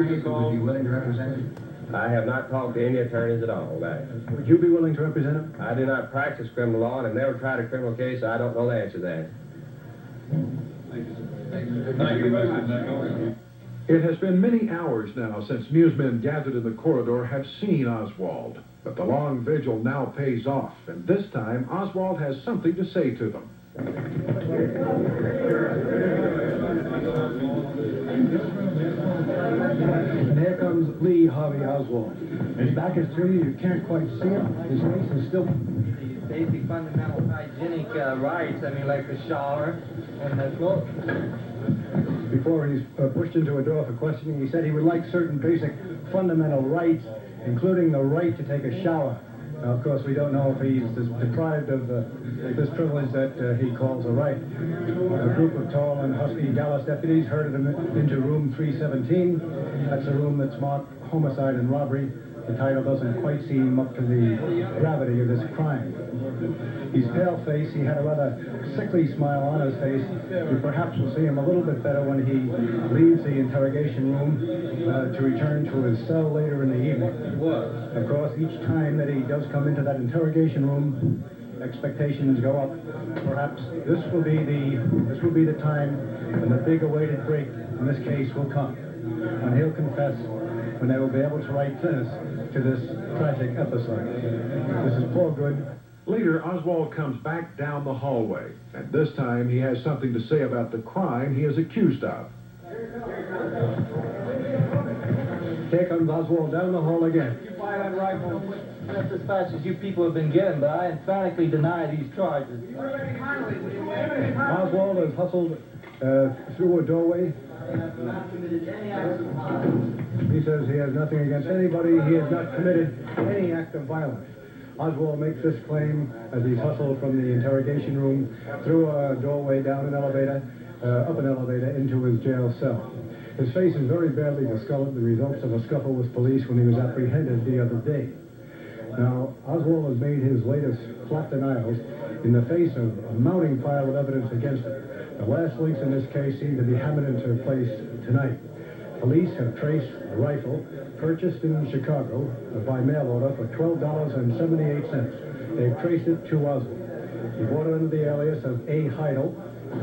Would you be willing to represent him? I have not talked to any attorneys at all about it. Would you be willing to represent him? I do not practice criminal law and have never tried a criminal case, so I don't know the answer to that. Thank you very much. It has been many hours now since newsmen gathered in the corridor have seen Oswald. But the long vigil now pays off, and this time Oswald has something to say to them. And here comes Lee Harvey Oswald. His back is to you, you can't quite see him. His face is still... Basic fundamental hygienic rights, I mean, like the shower and the clothes. Before he's pushed into a door for questioning, he said he would like certain basic fundamental rights, including the right to take a shower. Now, of course, we don't know if he's deprived of this privilege that he calls a right. A group of tall and husky Dallas deputies herded him into room 317. That's a room that's marked homicide and robbery. The title doesn't quite seem up to the gravity of this crime. He's pale-faced. He had a rather sickly smile on his face. You perhaps will see him a little bit better when he leaves the interrogation room to return to his cell later in the evening. Of course, each time that he does come into that interrogation room, expectations go up. Perhaps this will be the time when the big awaited break in this case will come, when he'll confess, when they will be able to write finish to this tragic episode. This is Paul Good. Later, Oswald comes back down the hallway, and this time he has something to say about the crime he is accused of. Here comes Oswald down the hall again. You fire that rifle just as fast as you people have been getting, but I emphatically deny these charges. Oswald is hustled through a doorway. He says he has nothing against anybody. He has not committed any act of violence. Oswald makes this claim as he's hustled from the interrogation room through a doorway, down an elevator, up an elevator into his jail cell. His face is very badly discolored, the results of a scuffle with police when he was apprehended the other day. Now, Oswald has made his latest flat denials in the face of a mounting pile of evidence against him. The last links in this case seem to be hammered into place tonight. Police have traced a rifle purchased in Chicago by mail order for $12.78. They've traced it to Oswald. He bought it under the alias of A. Heidel.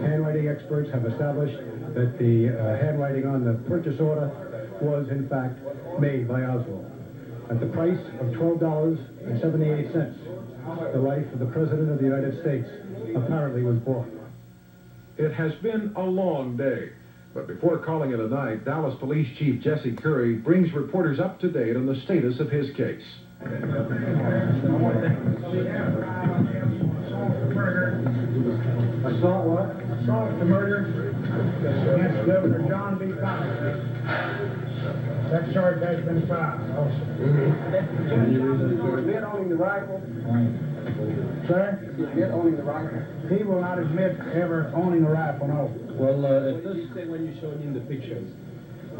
Handwriting experts have established that the handwriting on the purchase order was, in fact, made by Oswald. At the price of $12.78, the life of the President of the United States apparently was bought. It has been a long day, but before calling it a night, Dallas Police Chief Jesse Curry brings reporters up to date on the status of his case. Assault what? Assault to murder against Governor John B. Connelly. That charge has been filed also. Any reason for admit owning the rifle? Sir? Admit owning the rifle? He will not admit ever owning a rifle, no. Well, if What did you say when you showed him the pictures?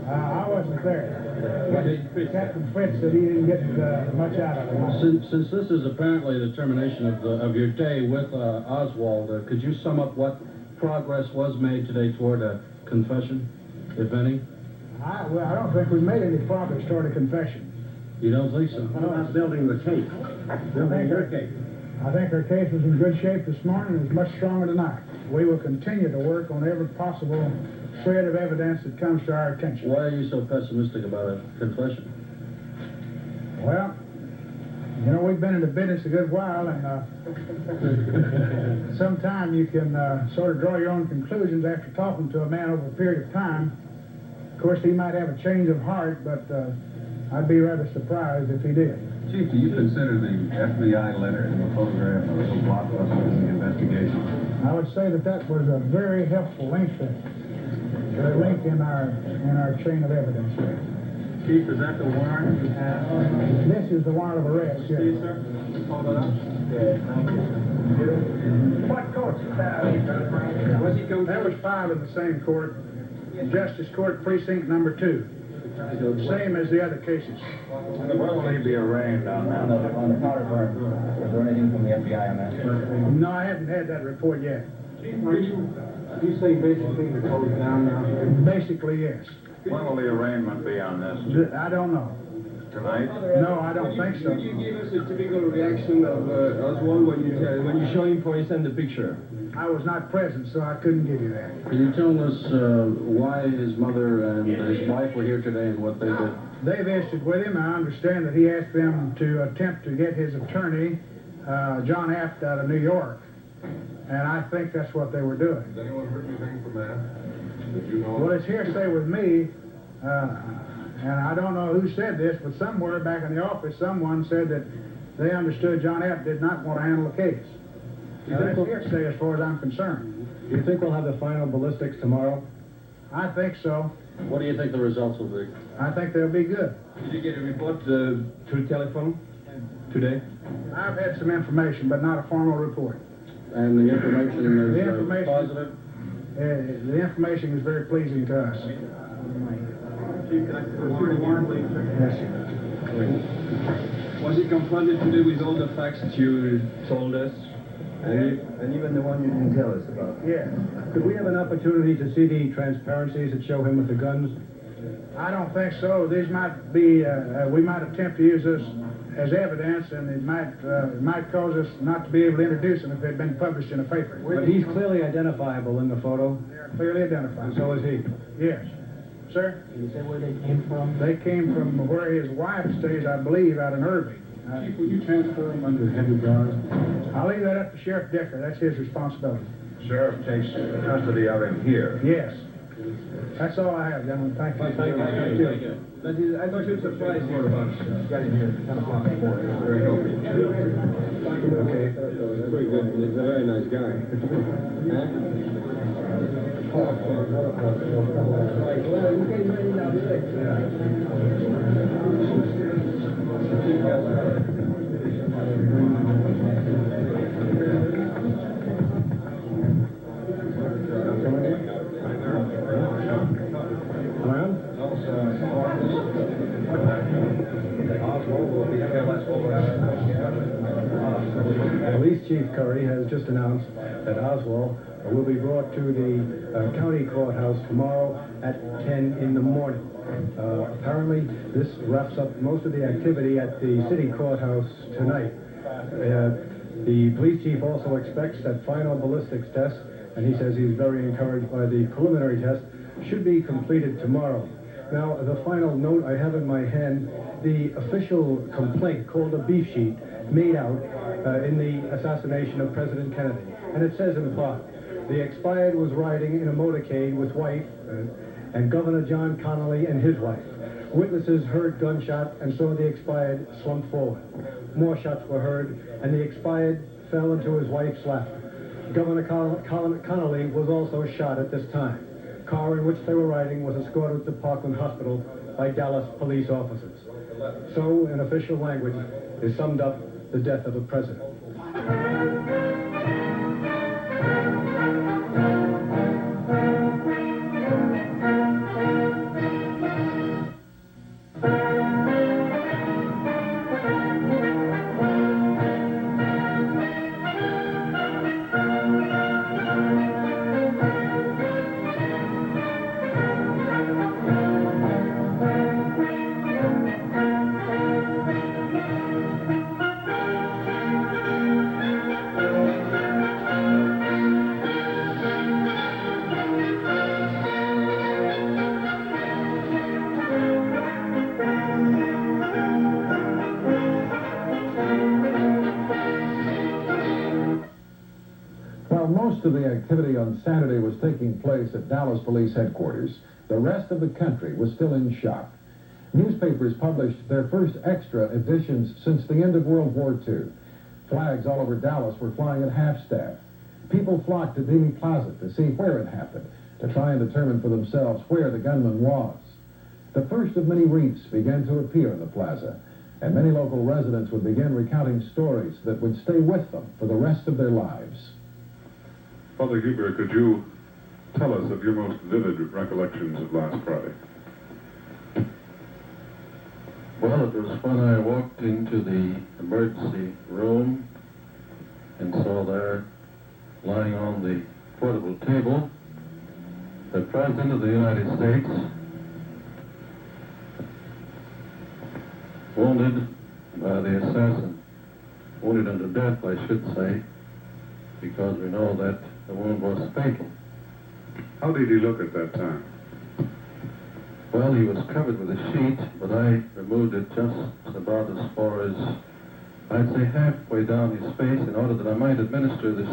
I wasn't there. Captain Fritz said he didn't get much out of it. Since this is apparently the termination of your day with Oswald, could you sum up what progress was made today toward a confession, if any? I don't think we've made any progress toward a confession. You don't think so? What about building the case? Building your case? I think our case was in good shape this morning and is much stronger tonight. We will continue to work on every possible shred of evidence that comes to our attention. Why are you so pessimistic about a confession? Well, you know, we've been in the business a good while, and sometime you can sort of draw your own conclusions after talking to a man over a period of time. Of course, he might have a change of heart, but I'd be rather surprised if he did. Chief, do you consider the FBI letter and the photograph a real blockbuster in the investigation? I would say that that was a very helpful link in our chain of evidence here. Chief, is that the warrant you have? This is the warrant of arrest, yes. Yes, sir. Hold that up. Yeah, thank you. What court? That was filed in the same court, Justice Court Precinct Number 2. Same as the other cases. When will he be arraigned on that? On the powder burn, is there anything from the FBI on that? No, I haven't had that report yet. You say basically the close down now? Basically, yes. When will the arraignment be on this? I don't know. Tonight? No, I don't think so. Could you give us a typical reaction of Oswald when you show him, for instance, the picture? I was not present, so I couldn't give you that. Can you tell us why his mother and his wife were here today and what they did? They visited with him. I understand that he asked them to attempt to get his attorney, John Aft, out of New York. And I think that's what they were doing. Has anyone heard anything from that? Did you know? Well, it's hearsay with me, and I don't know who said this, but somewhere back in the office, someone said that they understood John Aft did not want to handle the case. Now, that's hearsay as far as I'm concerned. Do you think we'll have the final ballistics tomorrow? I think so. What do you think the results will be? I think they'll be good. Did you get a report through telephone today? I've had some information, but not a formal report. And the information is The information- positive? The information is very pleasing to us. Yes, sir. Was he confronted today with all the facts that you told us? And even the one you didn't tell us about. Yes. Could we have an opportunity to see the transparencies that show him with the guns? I don't think so. These might be, we might attempt to use this as evidence, and it might cause us not to be able to introduce them if they'd been published in a paper. But he's clearly identifiable in the photo, They're clearly identified. and so is he. Yes. Sir? Can you say where they came from? They came from where his wife stays, I believe, out in Irving. Chief, would you transfer him under heavy guard? I'll leave that up to Sheriff Dicker. That's his responsibility. Sheriff takes custody of him here. Yes. That's all I have, gentlemen. Thank you. Thank you. That is, I thought you'd surprise me. Got him here at 10 o'clock in the morning. Very healthy. Okay. Very good. He's a very nice guy. Police Chief Curry has just announced that Oswald will be brought to the county courthouse tomorrow at 10 in the morning. Apparently, this wraps up most of the activity at the city courthouse tonight. The police chief also expects that final ballistics test, and he says he's very encouraged by the preliminary test, should be completed tomorrow. Now, the final note I have in my hand, the official complaint called a beef sheet made out in the assassination of President Kennedy. And it says in part, the expired was riding in a motorcade with wife and Governor John Connelly and his wife. Witnesses heard gunshot and saw the expired slump forward. More shots were heard, and the expired fell into his wife's lap. Governor Connelly was also shot at this time. Car in which they were riding was escorted to Parkland Hospital by Dallas police officers. So, in official language, is summed up the death of a president. Most of the activity on Saturday was taking place at Dallas Police Headquarters. The rest of the country was still in shock. Newspapers published their first extra editions since the end of World War II. Flags all over Dallas were flying at half-staff. People flocked to Dealey Plaza to see where it happened, to try and determine for themselves where the gunman was. The first of many wreaths began to appear in the plaza, and many local residents would begin recounting stories that would stay with them for the rest of their lives. Father Huber, could you tell us of your most vivid recollections of last Friday? Well, it was when I walked into the emergency room and saw there, lying on the portable table, the President of the United States wounded by the assassin. Wounded unto death, I should say, because we know that the wound was fatal. How did he look at that time? Well, he was covered with a sheet, but I removed it just about as far as, I'd say, halfway down his face in order that I might administer this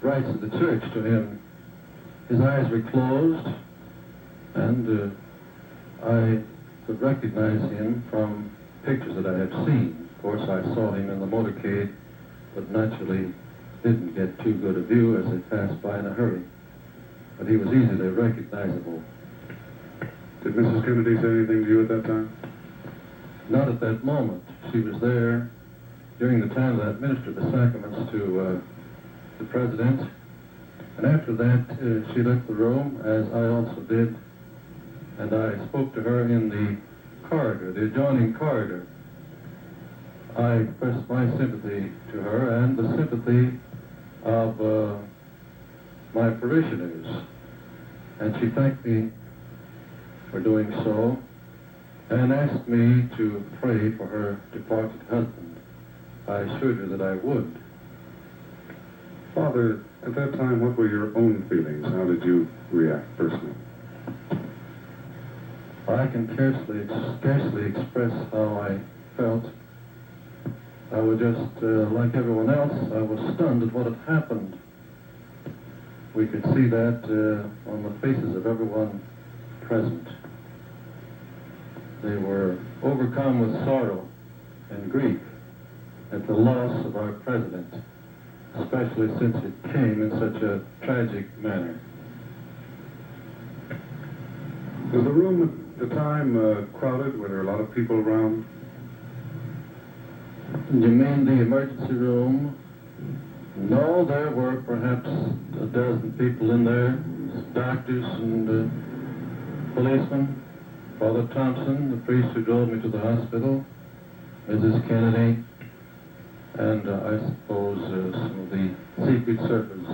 rites of the church to him. His eyes were closed, and I could recognize him from pictures that I had seen. Of course, I saw him in the motorcade, but naturally didn't get too good a view as they passed by in a hurry. But he was easily recognizable. Did Mrs. Kennedy say anything to you at that time? Not at that moment. She was there during the time that I administered the sacraments to the president. And after that, she left the room, as I also did, and I spoke to her in the corridor, the adjoining corridor. I expressed my sympathy to her and the sympathy of my parishioners. And she thanked me for doing so and asked me to pray for her departed husband. I assured her that I would. Father, at that time, what were your own feelings? How did you react personally? I can scarcely express how I felt. I was just, like everyone else, I was stunned at what had happened. We could see that on the faces of everyone present. They were overcome with sorrow and grief at the loss of our president, especially since it came in such a tragic manner. Was the room at the time crowded? Were there a lot of people around? You mean the emergency room? No, there were perhaps a dozen people in there, doctors and policemen. Father Thompson, the priest who drove me to the hospital, Mrs. Kennedy, and I suppose some of the Secret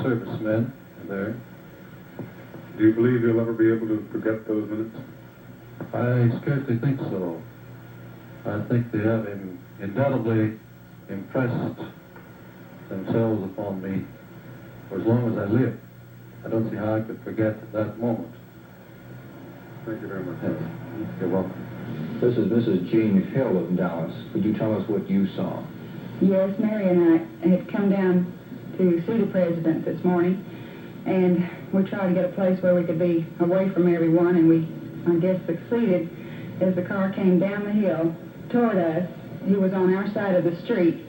Servicemen there. Do you believe you'll ever be able to forget those minutes? I scarcely think so. I think they have indelibly impressed themselves upon me for as long as I live. I don't see how I could forget that moment. Thank you very much. You're welcome. This is Mrs. Jean Hill of Dallas. Could you tell us what you saw? Yes, Mary and I had come down to see the president this morning, and we tried to get a place where we could be away from everyone, and we, I guess, succeeded. As the car came down the hill toward us, he was on our side of the street,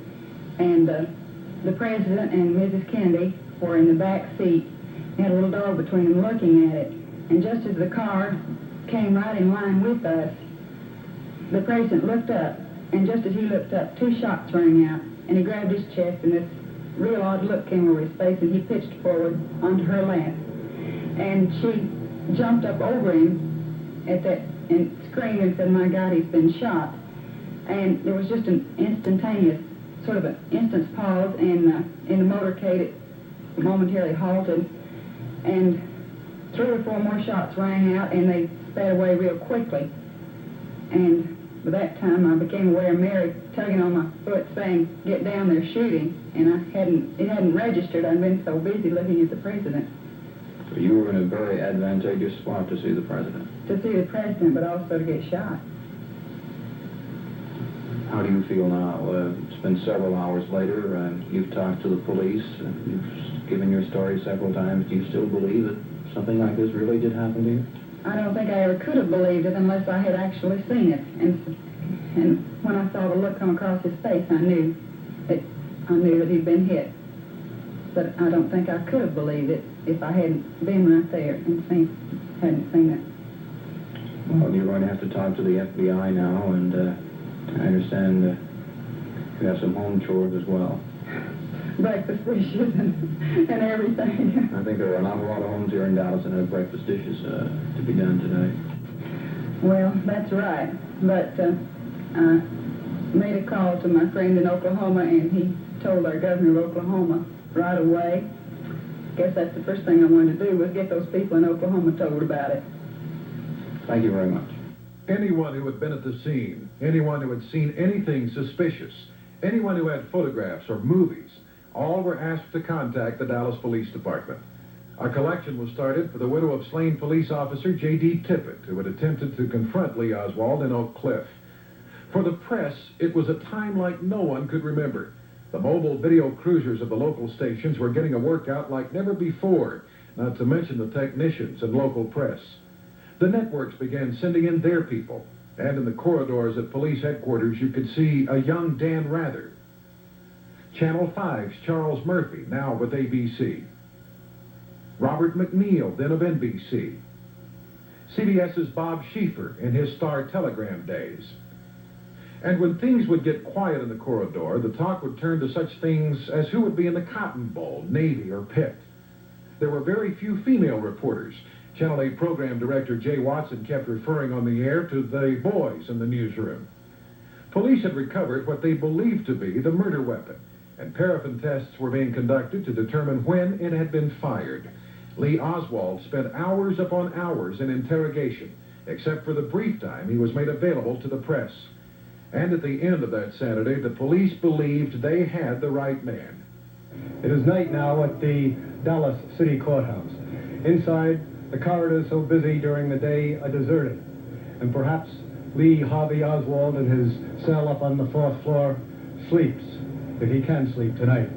and the president and Mrs. Kennedy were in the back seat. They had a little dog between them looking at it, and just as the car came right in line with us, the president looked up, and just as he looked up, 2 shots rang out, and he grabbed his chest, and this real odd look came over his face, and he pitched forward onto her lap. And she jumped up over him at that and screamed and said, "My God, he's been shot." And there was just an instantaneous, sort of an instant's pause, and in the motorcade it momentarily halted, and 3 or 4 more shots rang out, and they sped away real quickly. And by that time I became aware of Mary tugging on my foot saying, "Get down, they're shooting," and it hadn't registered. I'd been so busy looking at the president. So you were in a very advantageous spot to see the president. To see the president, but also to get shot. How do you feel now? It's been several hours later, and you've talked to the police, and you've given your story several times. Do you still believe that something like this really did happen to you? I don't think I ever could have believed it unless I had actually seen it. And when I saw the look come across his face, I knew that he'd been hit. But I don't think I could have believed it if I hadn't been right there and hadn't seen it. Well, you're going to have to talk to the FBI now, and I understand you have some home chores as well. Breakfast dishes and everything. I think there are not a lot of homes here in Dallas that have breakfast dishes to be done today. Well, that's right. But I made a call to my friend in Oklahoma, and he told our governor of Oklahoma right away. Guess that's the first thing I wanted to do, was get those people in Oklahoma told about it. Thank you very much. Anyone who had been at the scene, anyone who had seen anything suspicious, anyone who had photographs or movies, all were asked to contact the Dallas Police Department. A collection was started for the widow of slain police officer J.D. Tippit, who had attempted to confront Lee Oswald in Oak Cliff. For the press, it was a time like no one could remember. The mobile video cruisers of the local stations were getting a workout like never before, not to mention the technicians and local press. The networks began sending in their people, and in the corridors at police headquarters you could see a young Dan Rather. Channel 5's Charles Murphy, now with ABC. Robert McNeil, then of NBC. CBS's Bob Schieffer in his Star Telegram days. And when things would get quiet in the corridor, the talk would turn to such things as who would be in the Cotton Bowl, Navy, or Pitt. There were very few female reporters. Channel 8 program director Jay Watson kept referring on the air to the boys in the newsroom. Police had recovered what they believed to be the murder weapon, and paraffin tests were being conducted to determine when it had been fired. Lee Oswald spent hours upon hours in interrogation, except for the brief time he was made available to the press. And at the end of that Saturday, the police believed they had the right man. It is night now at the Dallas City Courthouse. Inside, the corridors so busy during the day are deserted, and perhaps Lee Harvey Oswald in his cell up on the 4th floor sleeps, if he can sleep tonight.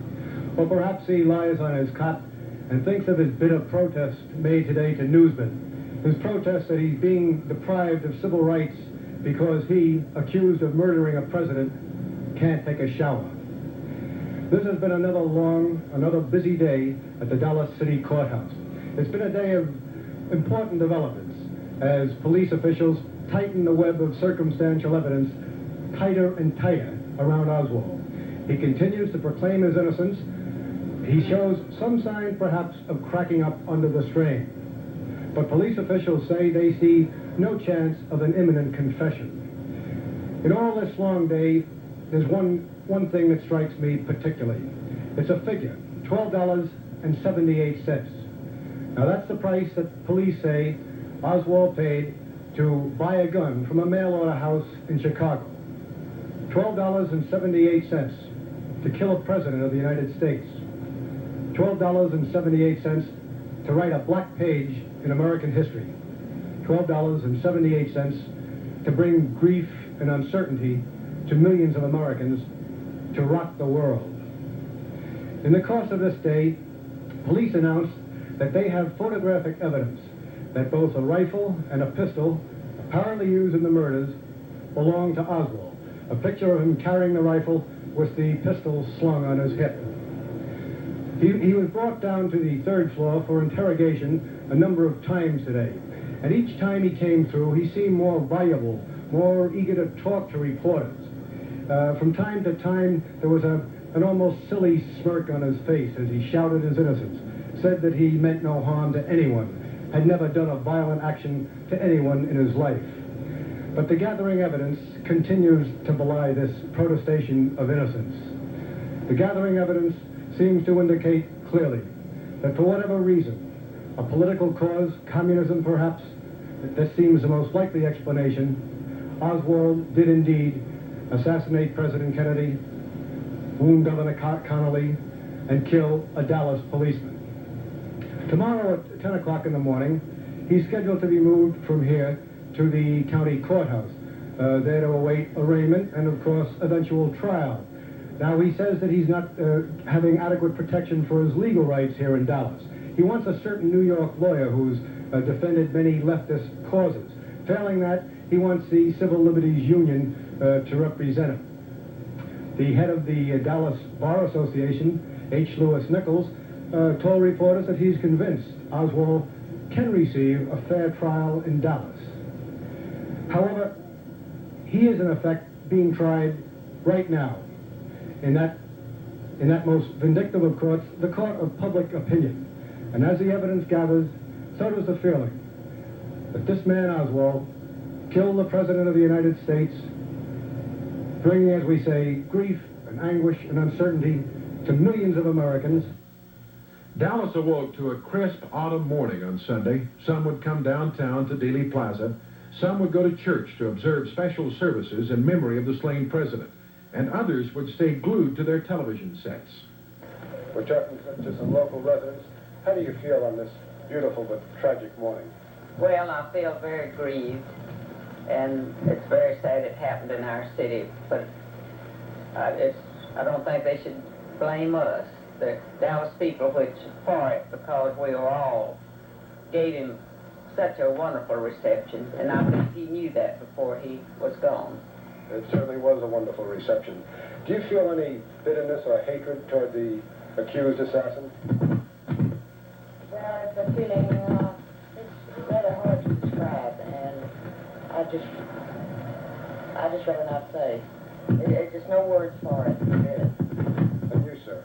Or perhaps he lies on his cot and thinks of his bitter protest made today to newsmen. His protest that he's being deprived of civil rights because he, accused of murdering a president, can't take a shower. This has been another busy day at the Dallas City Courthouse. It's been a day of important developments as police officials tighten the web of circumstantial evidence tighter and tighter around Oswald. He continues to proclaim his innocence. He shows some sign, perhaps, of cracking up under the strain. But police officials say they see no chance of an imminent confession. In all this long day, there's one thing that strikes me particularly. It's a figure, $12.78. Now that's the price that police say Oswald paid to buy a gun from a mail-order house in Chicago. $12.78 to kill a president of the United States. $12.78 to write a black page in American history. $12.78 to bring grief and uncertainty to millions of Americans, to rock the world. In the course of this day, police announced that they have photographic evidence that both a rifle and a pistol apparently used in the murders belonged to Oswald. A picture of him carrying the rifle with the pistol slung on his hip. He was brought down to the 3rd floor for interrogation a number of times today. And each time he came through, he seemed more voluble, more eager to talk to reporters. From time to time, there was an almost silly smirk on his face as he shouted his innocence, said that he meant no harm to anyone, had never done a violent action to anyone in his life. But the gathering evidence continues to belie this protestation of innocence. The gathering evidence seems to indicate clearly that for whatever reason, a political cause, communism perhaps, this seems the most likely explanation, Oswald did indeed assassinate President Kennedy, wound Governor Connelly, and kill a Dallas policeman. Tomorrow at 10 o'clock in the morning, he's scheduled to be moved from here to the county courthouse, there to await arraignment and, of course, eventual trial. Now, he says that he's not having adequate protection for his legal rights here in Dallas. He wants a certain New York lawyer who's defended many leftist causes. Failing that, he wants the Civil Liberties Union to represent him. The head of the Dallas Bar Association, H. Lewis Nichols, told reporters that he's convinced Oswald can receive a fair trial in Dallas. However, he is in effect being tried right now in that most vindictive of courts, the court of public opinion. And as the evidence gathers, so does the feeling that this man Oswald killed the President of the United States, bringing, as we say, grief and anguish and uncertainty to millions of Americans. Dallas awoke to a crisp autumn morning on Sunday. Some would come downtown to Dealey Plaza. Some would go to church to observe special services in memory of the slain president, and others would stay glued to their television sets. We're talking to some local residents. How do you feel on this beautiful but tragic morning? Well, I feel very grieved, and it's very sad it happened in our city, but I don't think they should blame us, the Dallas people, which for it, because we were all gave him such a wonderful reception, and I believe he knew that before he was gone. It certainly was a wonderful reception. Do you feel any bitterness or hatred toward the accused assassin? Well, it's a feeling, it's rather hard to describe, and I just rather not say. There's just no words for it, really. And you, sir?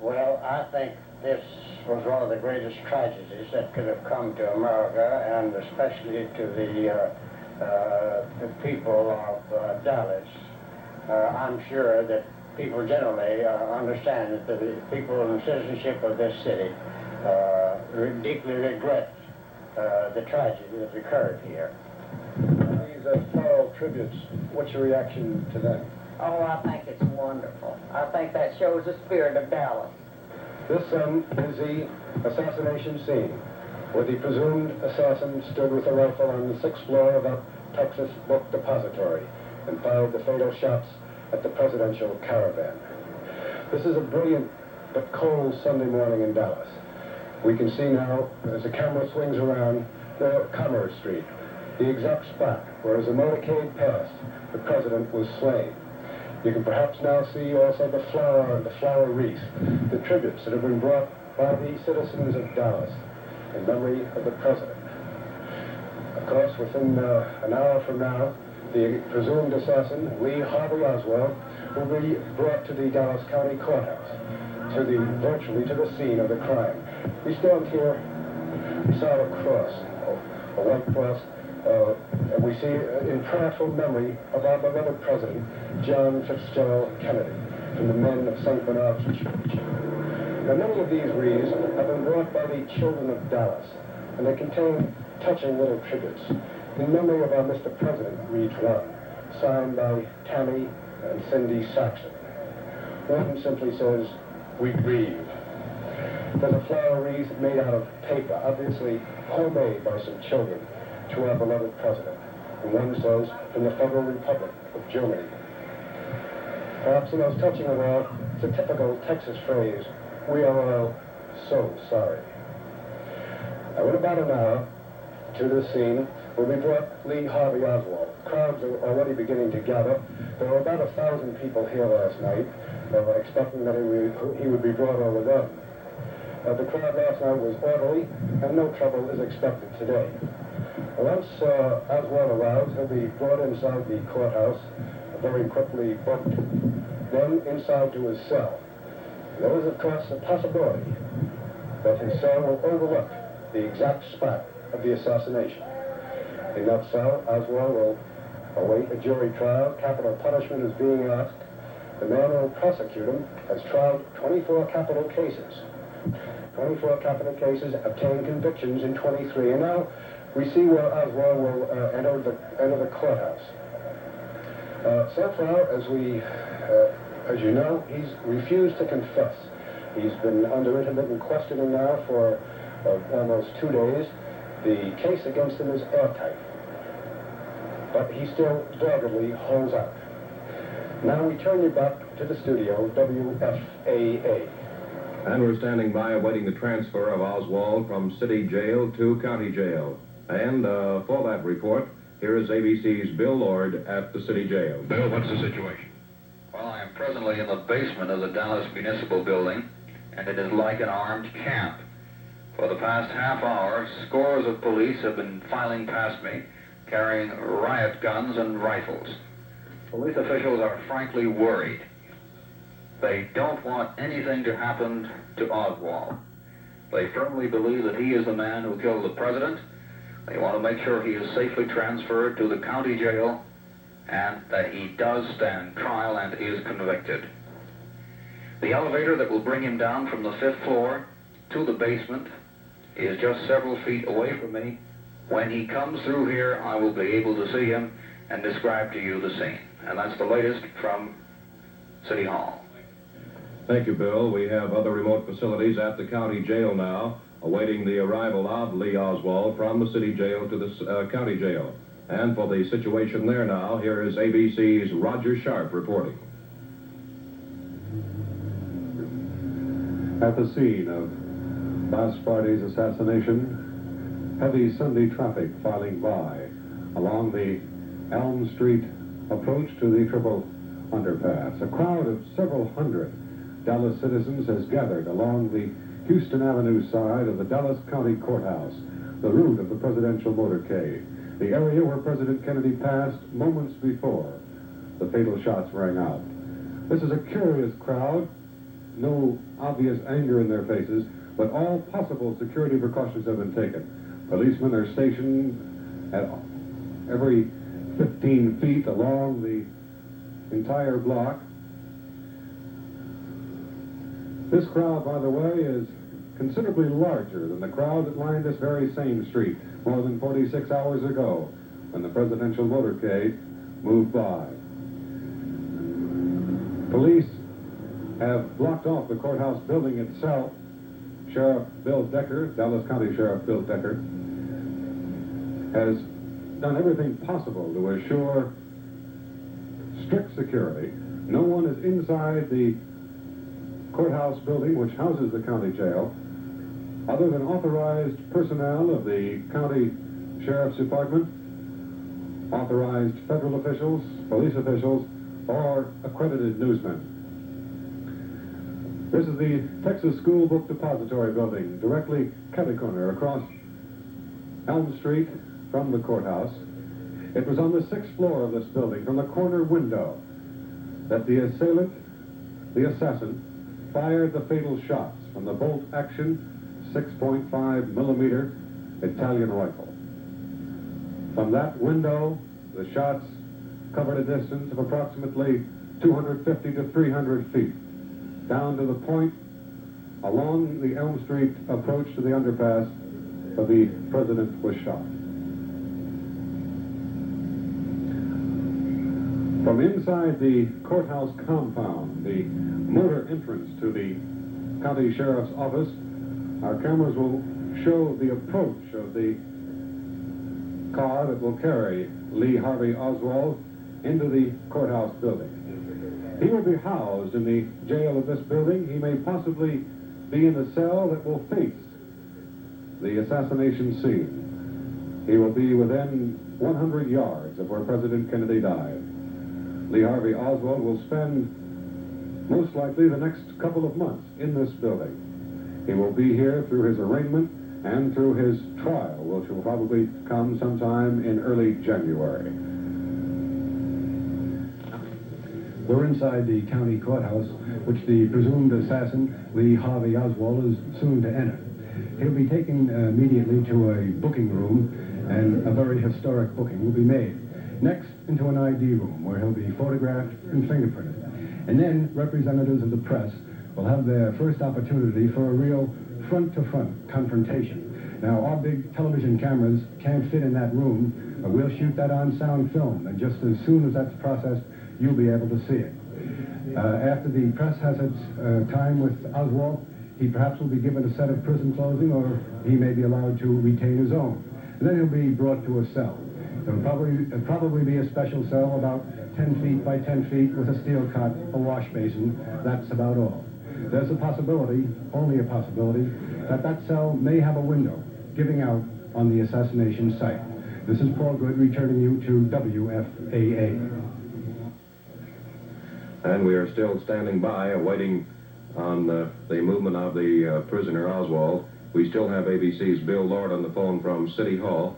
Well, I think this was one of the greatest tragedies that could have come to America, and especially to the people of Dallas. I'm sure that people generally understand that the people in the citizenship of this city deeply regret the tragedy that occurred here. These floral tributes, what's your reaction to them? Oh, I think it's wonderful. I think that shows the spirit of Dallas. This is the assassination scene, where the presumed assassin stood with a rifle on the 6th floor of a Texas book depository and fired the fatal shots at the presidential caravan. This is a brilliant but cold Sunday morning in Dallas. We can see now, as the camera swings around, Commerce Street, the exact spot where, as the motorcade passed, the president was slain. You can perhaps now see also the flower wreath, the tributes that have been brought by the citizens of Dallas in memory of the president. Of course, within an hour from now, the presumed assassin, Lee Harvey Oswald, will be brought to the Dallas County Courthouse, virtually to the scene of the crime. We stand here beside a cross, a white cross, and we see in prayerful memory of our beloved president, John Fitzgerald Kennedy, from the men of St. Bernard's Church. Now, many of these wreaths have been brought by the children of Dallas, and they contain touching little tributes. In memory of our Mr. President, reads one, signed by Tammy and Cindy Saxon. One simply says, "We grieve." There's a flower wreath made out of paper, obviously homemade by some children, to our beloved president. And one says, "From the Federal Republic of Germany." Perhaps the most touching of all, it's a typical Texas phrase, "We are all so sorry." Now, in about an hour, to this scene will be brought Lee Harvey Oswald. Crowds are already beginning to gather. There were about 1,000 people here last night, expecting that he would be brought over then. The crowd last night was orderly, and no trouble is expected today. Once Oswald arrives, he'll be brought inside the courthouse, very quickly booked, then inside to his cell. There is, of course, a possibility that his cell will overlook the exact spot of the assassination. In that cell, Oswald will await a jury trial. Capital punishment is being asked. The man who will prosecute him has tried 24 capital cases. 24 capital cases, obtained convictions in 23, and now we see where Oswald will enter the courthouse. So far, as you know, he's refused to confess. He's been under intermittent questioning now for almost 2 days. The case against him is airtight, but he still doggedly holds out. Now we turn you back to the studio, WFAA. And we're standing by awaiting the transfer of Oswald from city jail to county jail. And for that report, here is ABC's Bill Lord at the city jail. Bill, what's the situation? Well, I am presently in the basement of the Dallas Municipal Building, and it is like an armed camp. For the past half hour, scores of police have been filing past me, carrying riot guns and rifles. Police officials are frankly worried. They don't want anything to happen to Oswald. They firmly believe that he is the man who killed the president. They want to make sure he is safely transferred to the county jail and that he does stand trial and is convicted. The elevator that will bring him down from the 5th floor to the basement is just several feet away from me When he comes through here, I will be able to see him and describe to you the scene. And that's the latest from City Hall. Thank you, Bill. We have other remote facilities at the county jail now, awaiting the arrival of Lee Oswald from the city jail to the county jail. And for the situation there now, here is ABC's Roger Sharp reporting. At the scene of last Friday's assassination, heavy Sunday traffic filing by along the Elm Street approach to the Triple Underpass. A crowd of several hundred Dallas citizens has gathered along the Houston Avenue side of the Dallas County Courthouse, the route of the presidential motorcade, the area where President Kennedy passed moments before the fatal shots rang out. This is a curious crowd, no obvious anger in their faces, but all possible security precautions have been taken. Policemen are stationed at every 15 feet along the entire block. This crowd, by the way, is considerably larger than the crowd that lined this very same street more than 46 hours ago when the presidential motorcade moved by. Police have blocked off the courthouse building itself. Sheriff Bill Decker, Dallas County Sheriff Bill Decker, has done everything possible to assure strict security. No one is inside the courthouse building, which houses the county jail, other than authorized personnel of the county sheriff's department, authorized federal officials, police officials, or accredited newsmen. This is the Texas School Book Depository building, directly catty-corner across Elm Street from the courthouse. It was on the 6th floor of this building, from the corner window, that the assailant, the assassin, fired the fatal shots from the bolt-action 6.5 millimeter Italian rifle. From that window, the shots covered a distance of approximately 250 to 300 feet, down to the point along the Elm Street approach to the underpass where the president was shot. From inside the courthouse compound, the motor entrance to the county sheriff's office, our cameras will show the approach of the car that will carry Lee Harvey Oswald into the courthouse building. He will be housed in the jail of this building. He may possibly be in the cell that will face the assassination scene. He will be within 100 yards of where President Kennedy died. Lee Harvey Oswald will spend most likely the next couple of months in this building. He will be here through his arraignment and through his trial, which will probably come sometime in early January. We're inside the county courthouse, which the presumed assassin, Lee Harvey Oswald, is soon to enter. He'll be taken immediately to a booking room, and a very historic booking will be made. Next, into an ID room, where he'll be photographed and fingerprinted. And then, representatives of the press will have their first opportunity for a real front-to-front confrontation. Now, our big television cameras can't fit in that room. We'll shoot that on sound film, and just as soon as that's processed, you'll be able to see it. After the press has its time with Oswald, he perhaps will be given a set of prison clothing, or he may be allowed to retain his own. And then he'll be brought to a cell. It'll probably be a special cell about 10 feet by 10 feet with a steel cot, a wash basin. That's about all. There's a possibility, only a possibility, that that cell may have a window giving out on the assassination site. This is Paul Good returning you to WFAA. And we are still standing by, awaiting on the movement of the prisoner Oswald. We still have ABC's Bill Lord on the phone from City Hall.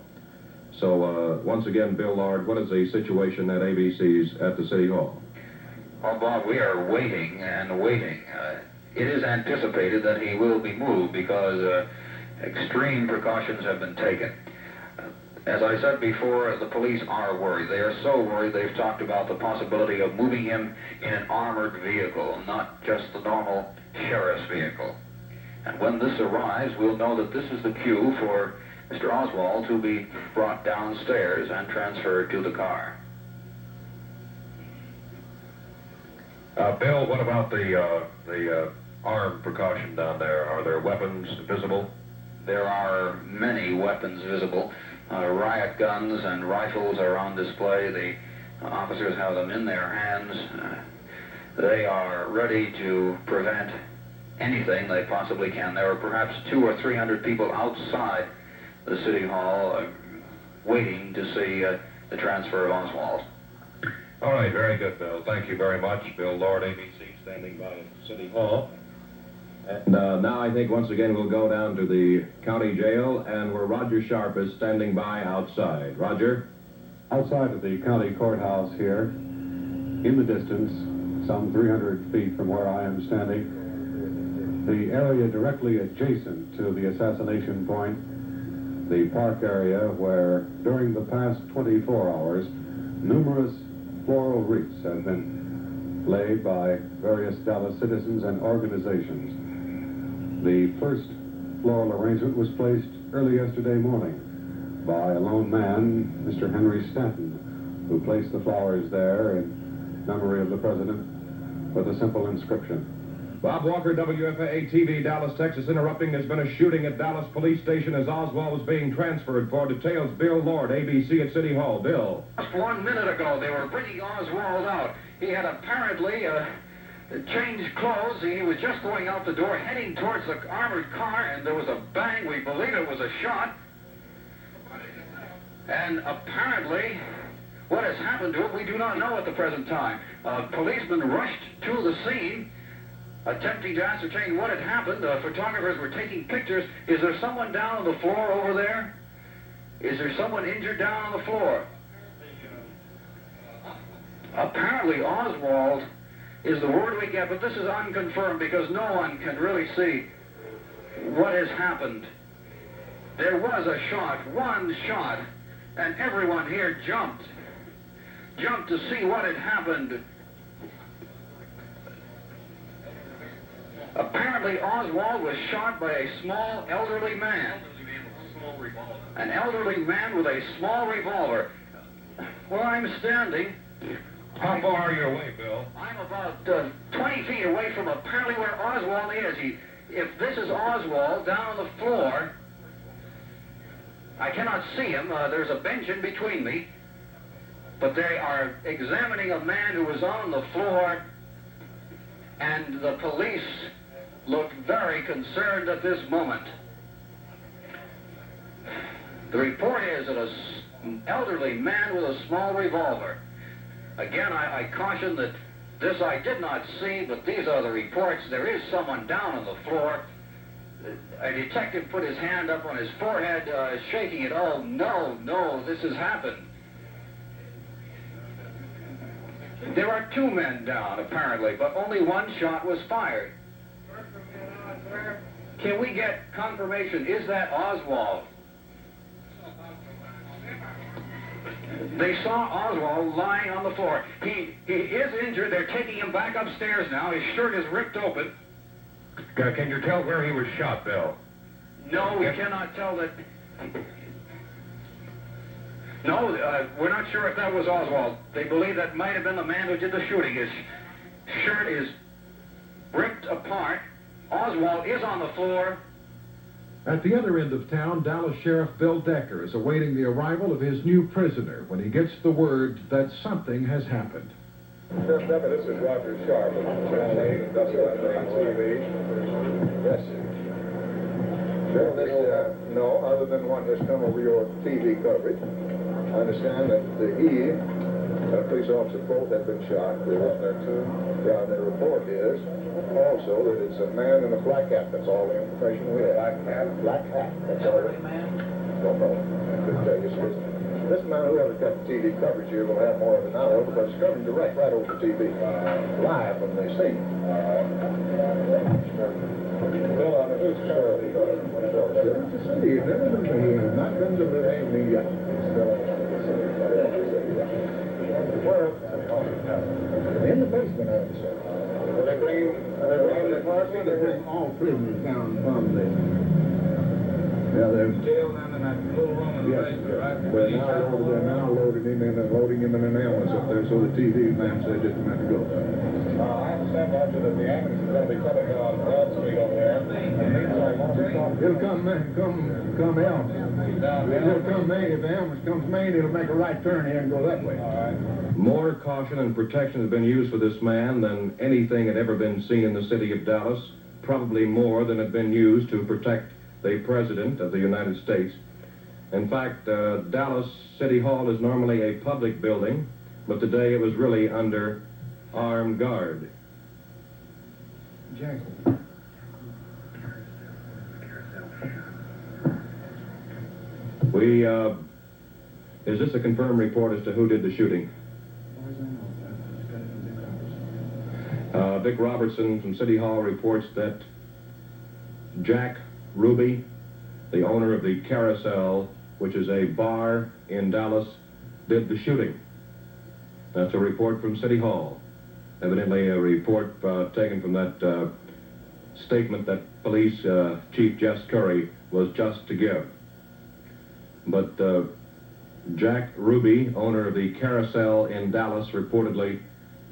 So once again, Bill Lord, what is the situation at ABC's at the City Hall? Well, Bob, we are waiting and waiting. It is anticipated that he will be moved because extreme precautions have been taken. As I said before, the police are worried. They are so worried they've talked about the possibility of moving him in an armored vehicle, not just the normal sheriff's vehicle. And when this arrives, we'll know that this is the cue for Mr. Oswald to be brought downstairs and transferred to the car. Bill, what about the armed precaution down there? Are there weapons visible? There are many weapons visible. Riot guns and rifles are on display. The officers have them in their hands. They are ready to prevent anything they possibly can. There are perhaps 200 or 300 people outside the City Hall waiting to see the transfer of Oswald. All right, very good, Bill. Thank you very much. Bill Lord, ABC, standing by at City Hall. And now I think once again we'll go down to the county jail, and where Roger Sharp is standing by outside. Roger? Outside of the county courthouse here, in the distance, some 300 feet from where I am standing, the area directly adjacent to the assassination point, the park area where during the past 24 hours, numerous floral wreaths have been laid by various Dallas citizens and organizations. The first floral arrangement was placed early yesterday morning by a lone man, Mr. Henry Stanton, who placed the flowers there in memory of the president with a simple inscription. Bob Walker, WFAA-TV, Dallas, Texas, interrupting. There's been a shooting at Dallas Police Station as Oswald was being transferred. For details, Bill Lord, ABC at City Hall. Bill. Just 1 minute ago, they were bringing Oswald out. He had apparently changed clothes. He was just going out the door, heading towards the armored car, and there was a bang. We believe it was a shot. And apparently, what has happened to him, we do not know at the present time. Policemen rushed to the scene, attempting to ascertain what had happened. Photographers were taking pictures. Is there someone down on the floor over there? Is there someone injured down on the floor? Apparently, Oswald is the word we get, but this is unconfirmed because no one can really see what has happened. There was a shot, one shot, and everyone here jumped to see what had happened. Apparently, Oswald was shot by a small, elderly man. An elderly man with a small revolver. Where I'm standing... How far are you away, Bill? I'm about 20 feet away from apparently where Oswald is. If this is Oswald down on the floor, I cannot see him. There's a bench in between me. But they are examining a man who was on the floor, and the police look very concerned at this moment. The report is that an elderly man with a small revolver. Again, I caution that this I did not see, but these are the reports. There is someone down on the floor. A detective put his hand up on his forehead, shaking it. Oh, no, this has happened. There are 2 men down, apparently, but only one shot was fired. Can we get confirmation? Is that Oswald? They saw Oswald lying on the floor. He is injured. They're taking him back upstairs now. His shirt is ripped open. Can you tell where he was shot, Bill? No, we cannot tell that. No, we're not sure if that was Oswald. They believe that might have been the man who did the shooting. His shirt is ripped apart. Oswald is on the floor. At the other end of town, Dallas Sheriff Bill Decker is awaiting the arrival of his new prisoner when he gets the word that something has happened. Sheriff Decker, this is Roger Sharp of Channel 8 WFAA-TV. Yes, sir. Sheriff, no, other than what has come over your TV coverage, I understand that he and a police officer both have been shot. There wasn't there two. And the report is also that it's a man in a black hat. That's all the information we have. Black hat? Black hat. That's all. Man? Don't know. I couldn't tell you. This man, whoever got the TV coverage here, will have more of it now, because it's coming direct right over the TV, live from the scene. Well, on the news, Steve, he has not been delivered to me yet. Where? In the basement, I would say. Are they bringing the party? They bring all prisoners down from the Yeah, they're Jail down in that little room in the basement, right? they're now loading him in and loading him in an ambulance up there, so the TV man said just a minute ago. I understand, Roger, that the ambulance is going to be coming on Broad Street over there. It'll come Elm. It'll come Main. If the ambulance comes Main, it'll make a right turn here and go that way. All right. More caution and protection has been used for this man than anything had ever been seen in the city of Dallas, probably more than had been used to protect the President of the United States. In fact, Dallas City Hall is normally a public building, but today it was really under armed guard. Jack. Is this a confirmed report as to who did the shooting? Vic Robertson from City Hall reports that Jack Ruby, the owner of the Carousel, which is a bar in Dallas, did the shooting. That's a report from City Hall. Evidently a report taken from that statement that Police Chief Jess Curry was just to give. But Jack Ruby, owner of the Carousel in Dallas, reportedly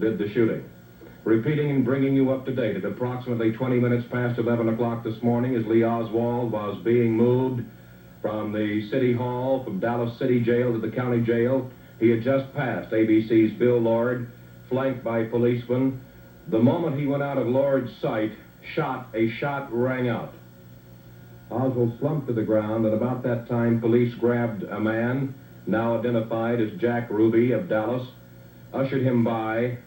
did the shooting. Repeating and bringing you up to date, at approximately 20 minutes past 11 o'clock this morning, as Lee Oswald was being moved from the City Hall, from Dallas City Jail to the County Jail, he had just passed ABC's Bill Lord, flanked by policemen. The moment he went out of Lord's sight, a shot rang out. Oswald slumped to the ground, and about that time, police grabbed a man, now identified as Jack Ruby of Dallas, ushered him by.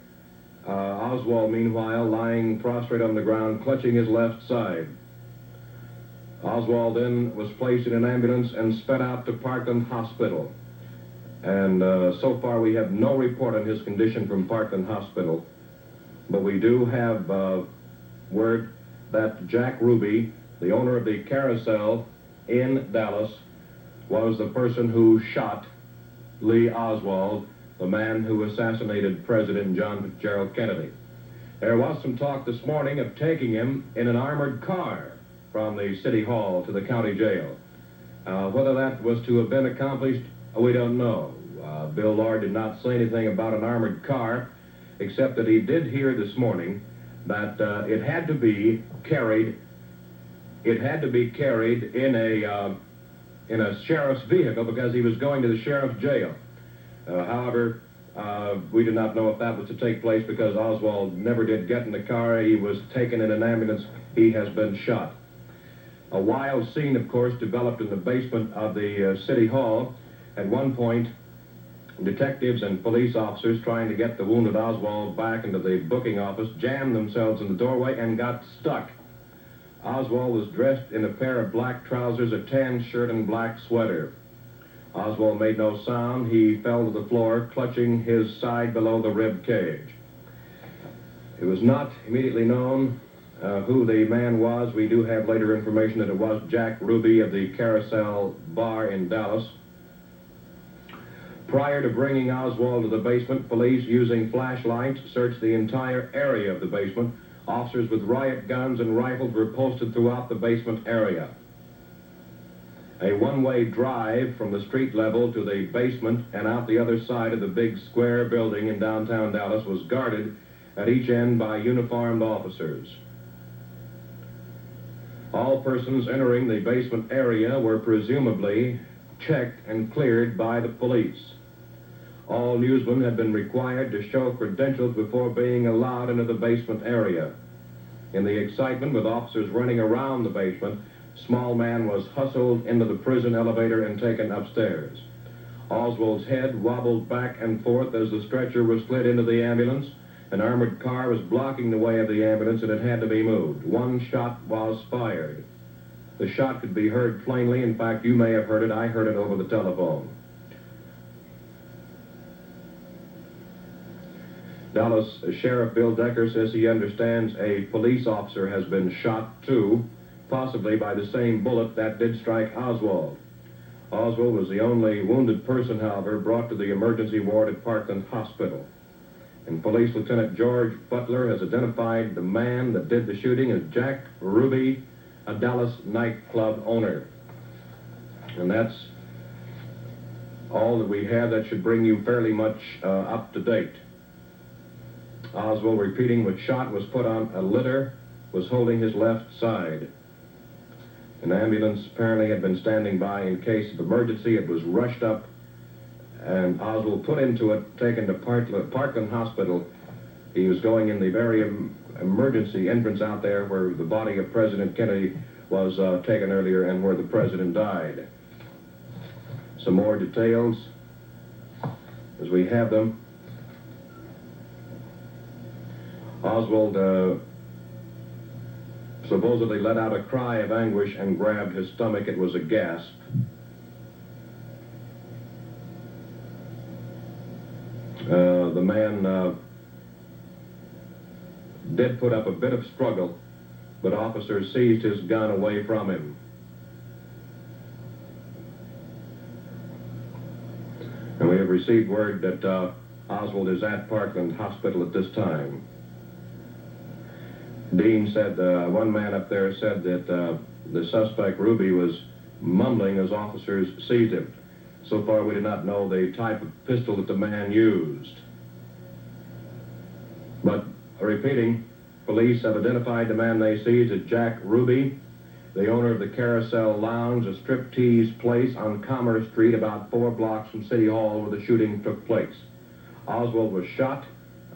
Oswald, meanwhile, lying prostrate on the ground, clutching his left side. Oswald then was placed in an ambulance and sped out to Parkland Hospital. And so far we have no report on his condition from Parkland Hospital. But we do have word that Jack Ruby, the owner of the Carousel in Dallas, was the person who shot Lee Oswald, the man who assassinated President John Fitzgerald Kennedy. There was some talk this morning of taking him in an armored car from the City Hall to the county jail. Whether that was to have been accomplished, we don't know. Bill Lord did not say anything about an armored car, except that he did hear this morning that it had to be carried in a sheriff's vehicle because he was going to the sheriff's jail. However, we did not know if that was to take place because Oswald never did get in the car. He was taken in an ambulance. He has been shot. A wild scene, of course, developed in the basement of the City Hall. At one point, detectives and police officers trying to get the wounded Oswald back into the booking office jammed themselves in the doorway and got stuck. Oswald was dressed in a pair of black trousers, a tan shirt, and black sweater. Oswald made no sound. He fell to the floor, clutching his side below the rib cage. It was not immediately known who the man was. We do have later information that it was Jack Ruby of the Carousel bar in Dallas. Prior to bringing Oswald to the basement, police, using flashlights, searched the entire area of the basement. Officers with riot guns and rifles were posted throughout the basement area. A one-way drive from the street level to the basement and out the other side of the big square building in downtown Dallas was guarded at each end by uniformed officers. All persons entering the basement area were presumably checked and cleared by the police. All newsmen had been required to show credentials before being allowed into the basement area. In the excitement, with officers running around the basement, small man was hustled into the prison elevator and taken upstairs. Oswald's head wobbled back and forth as the stretcher was slid into the ambulance. An armored car was blocking the way of the ambulance and it had to be moved. One shot was fired. The shot could be heard plainly. In fact, you may have heard it. I heard it over the telephone. Dallas Sheriff Bill Decker says he understands a police officer has been shot too, possibly by the same bullet that did strike Oswald. Oswald was the only wounded person, however, brought to the emergency ward at Parkland Hospital. And Police Lieutenant George Butler has identified the man that did the shooting as Jack Ruby, a Dallas nightclub owner. And that's all that we have. That should bring you fairly much up to date. Oswald, repeating, was shot, was put on a litter, was holding his left side. An ambulance apparently had been standing by in case of emergency. It was rushed up, and Oswald put into it, taken to Parkland Hospital. He was going in the very emergency entrance out there where the body of President Kennedy was taken earlier and where the president died. Some more details as we have them. Oswald supposedly let out a cry of anguish and grabbed his stomach. It was a gasp. The man did put up a bit of struggle, but officers seized his gun away from him. And we have received word that Oswald is at Parkland Hospital at this time. Dean said, one man up there said that the suspect, Ruby, was mumbling as officers seized him. So far, we do not know the type of pistol that the man used. But, repeating, police have identified the man they seized as Jack Ruby, the owner of the Carousel Lounge, a striptease place on Commerce Street about 4 blocks from City Hall where the shooting took place. Oswald was shot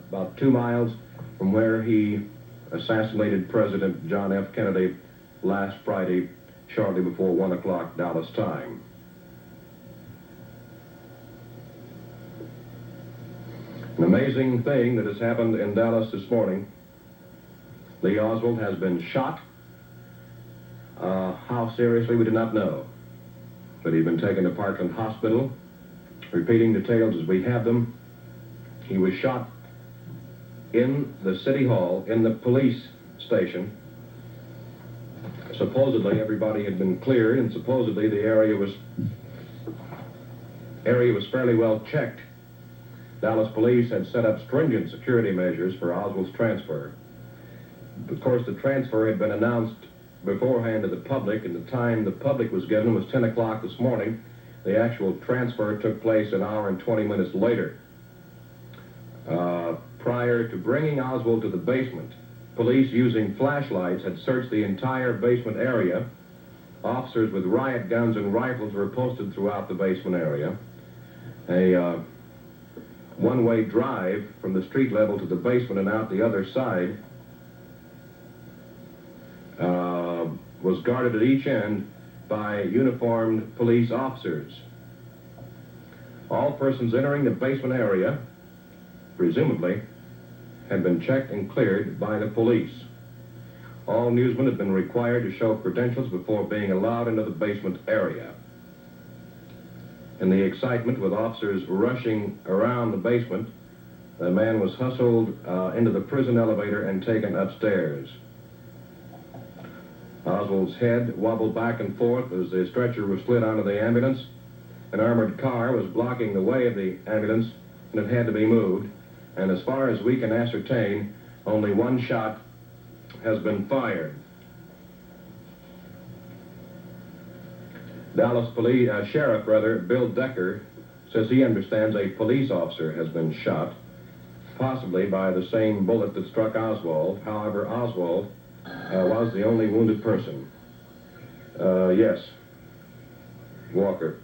about 2 miles from where he assassinated President John F. Kennedy last Friday, shortly before 1 o'clock Dallas time. An amazing thing that has happened in Dallas this morning. Lee Oswald has been shot. How seriously, we do not know. But he's been taken to Parkland Hospital. Repeating details as we have them. He was shot in the City Hall, in the police station. Supposedly everybody had been cleared, and supposedly the area was fairly well checked. Dallas police had set up stringent security measures for Oswald's transfer. Of course, the transfer had been announced beforehand to the public, and the time the public was given was 10 o'clock this morning. The actual transfer took place an hour and 20 minutes later. Prior to bringing Oswald to the basement, police using flashlights had searched the entire basement area. Officers with riot guns and rifles were posted throughout the basement area. A one-way drive from the street level to the basement and out the other side was guarded at each end by uniformed police officers. All persons entering the basement area, presumably, had been checked and cleared by the police. All newsmen had been required to show credentials before being allowed into the basement area. In the excitement with officers rushing around the basement, the man was hustled into the prison elevator and taken upstairs. Oswald's head wobbled back and forth as the stretcher was slid onto the ambulance. An armored car was blocking the way of the ambulance, and it had to be moved. And as far as we can ascertain, only one shot has been fired. Dallas Sheriff Bill Decker says he understands a police officer has been shot, possibly by the same bullet that struck Oswald. However, Oswald was the only wounded person. Yes, Walker.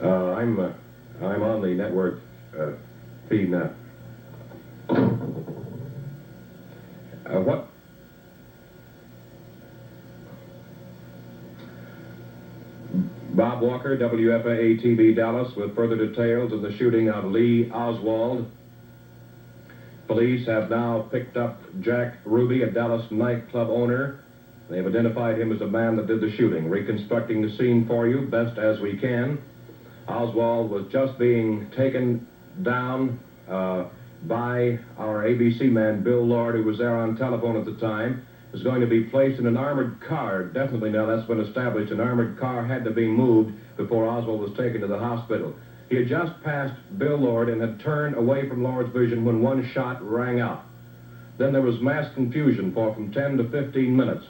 I'm on the network feed now. What? Bob Walker, WFAA-TV Dallas, with further details of the shooting of Lee Oswald. Police have now picked up Jack Ruby, a Dallas nightclub owner. They have identified him as the man that did the shooting. Reconstructing the scene for you best as we can. Oswald was just being taken down by our ABC man, Bill Lord, who was there on telephone at the time. Was going to be placed in an armored car. Definitely now that's been established. An armored car had to be moved before Oswald was taken to the hospital. He had just passed Bill Lord and had turned away from Lord's vision when one shot rang out. Then there was mass confusion for from 10 to 15 minutes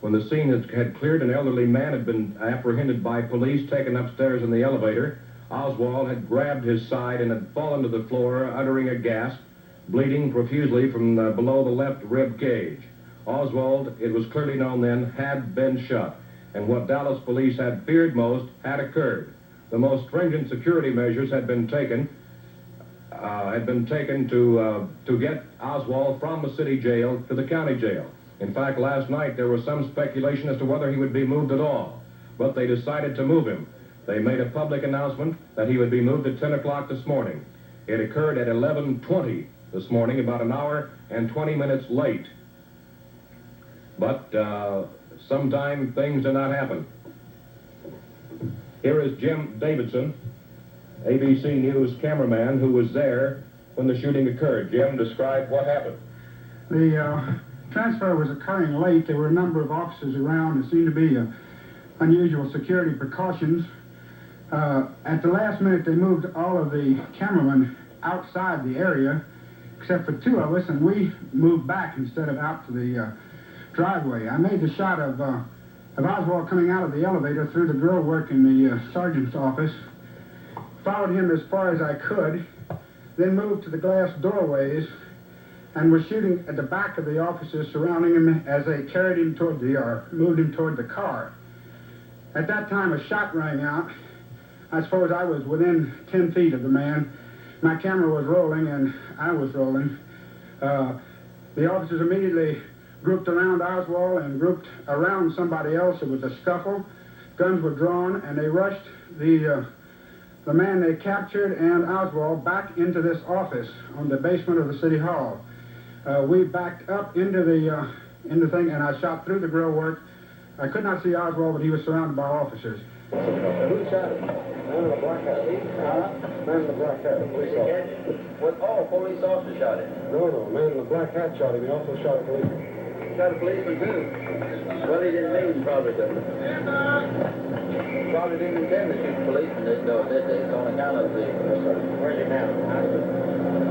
When the scene had cleared, an elderly man had been apprehended by police, taken upstairs in the elevator. Oswald had grabbed his side and had fallen to the floor, uttering a gasp, bleeding profusely from below the left rib cage. Oswald, it was clearly known then, had been shot, and what Dallas police had feared most had occurred. The most stringent security measures had been taken to get Oswald from the city jail to the county jail. In fact, last night there was some speculation as to whether he would be moved at all, but they decided to move him. They made a public announcement that he would be moved at 10 o'clock this morning. It occurred at 11:20 this morning, about an hour and 20 minutes late. But sometimes things do not happen. Here is Jim Davidson, ABC News cameraman, who was there when the shooting occurred. Jim, describe what happened. The transfer was occurring late. There were a number of officers around. There seemed to be unusual security precautions. At the last minute, they moved all of the cameramen outside the area, except for two of us, and we moved back instead of out to the driveway. I made the shot of Oswald coming out of the elevator through the grill work in the sergeant's office, followed him as far as I could, then moved to the glass doorways, and was shooting at the back of the officers surrounding him as they carried him toward moved him toward the car. At that time, a shot rang out. I suppose I was within 10 feet of the man. My camera was rolling, and I was rolling. The officers immediately grouped around Oswald and grouped around somebody else. It was a scuffle. Guns were drawn, and they rushed the man they captured and Oswald back into this office on the basement of the city hall. We backed up into the thing, and I shot through the grill work. I could not see Oswald, but he was surrounded by officers. Who shot him? Man in the black hat. Man in the black hat, a police officer. What? Oh, police officer shot him. No, man in the black hat shot him. He also shot a policeman. Shot a policeman too. Well, he didn't mean probably to. Probably didn't intend to shoot policemen, did they? It's on account of the... Where's he now?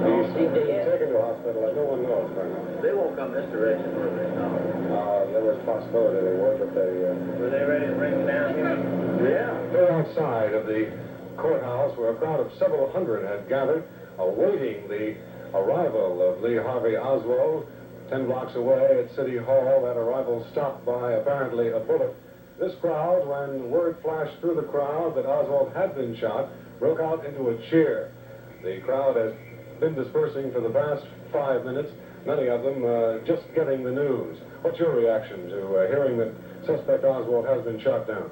He's taken to the hospital. No one knows right now. They won't come this direction, will they? No. There was a possibility they would, but they... Were they ready to bring him down here? Yeah. They're outside of the courthouse where a crowd of several hundred had gathered, awaiting the arrival of Lee Harvey Oswald. 10 blocks away at City Hall, that arrival stopped by apparently a bullet. This crowd, when word flashed through the crowd that Oswald had been shot, broke out into a cheer. The crowd has been dispersing for the past 5 minutes, many of them just getting the news. What's your reaction to hearing that suspect Oswald has been shot down?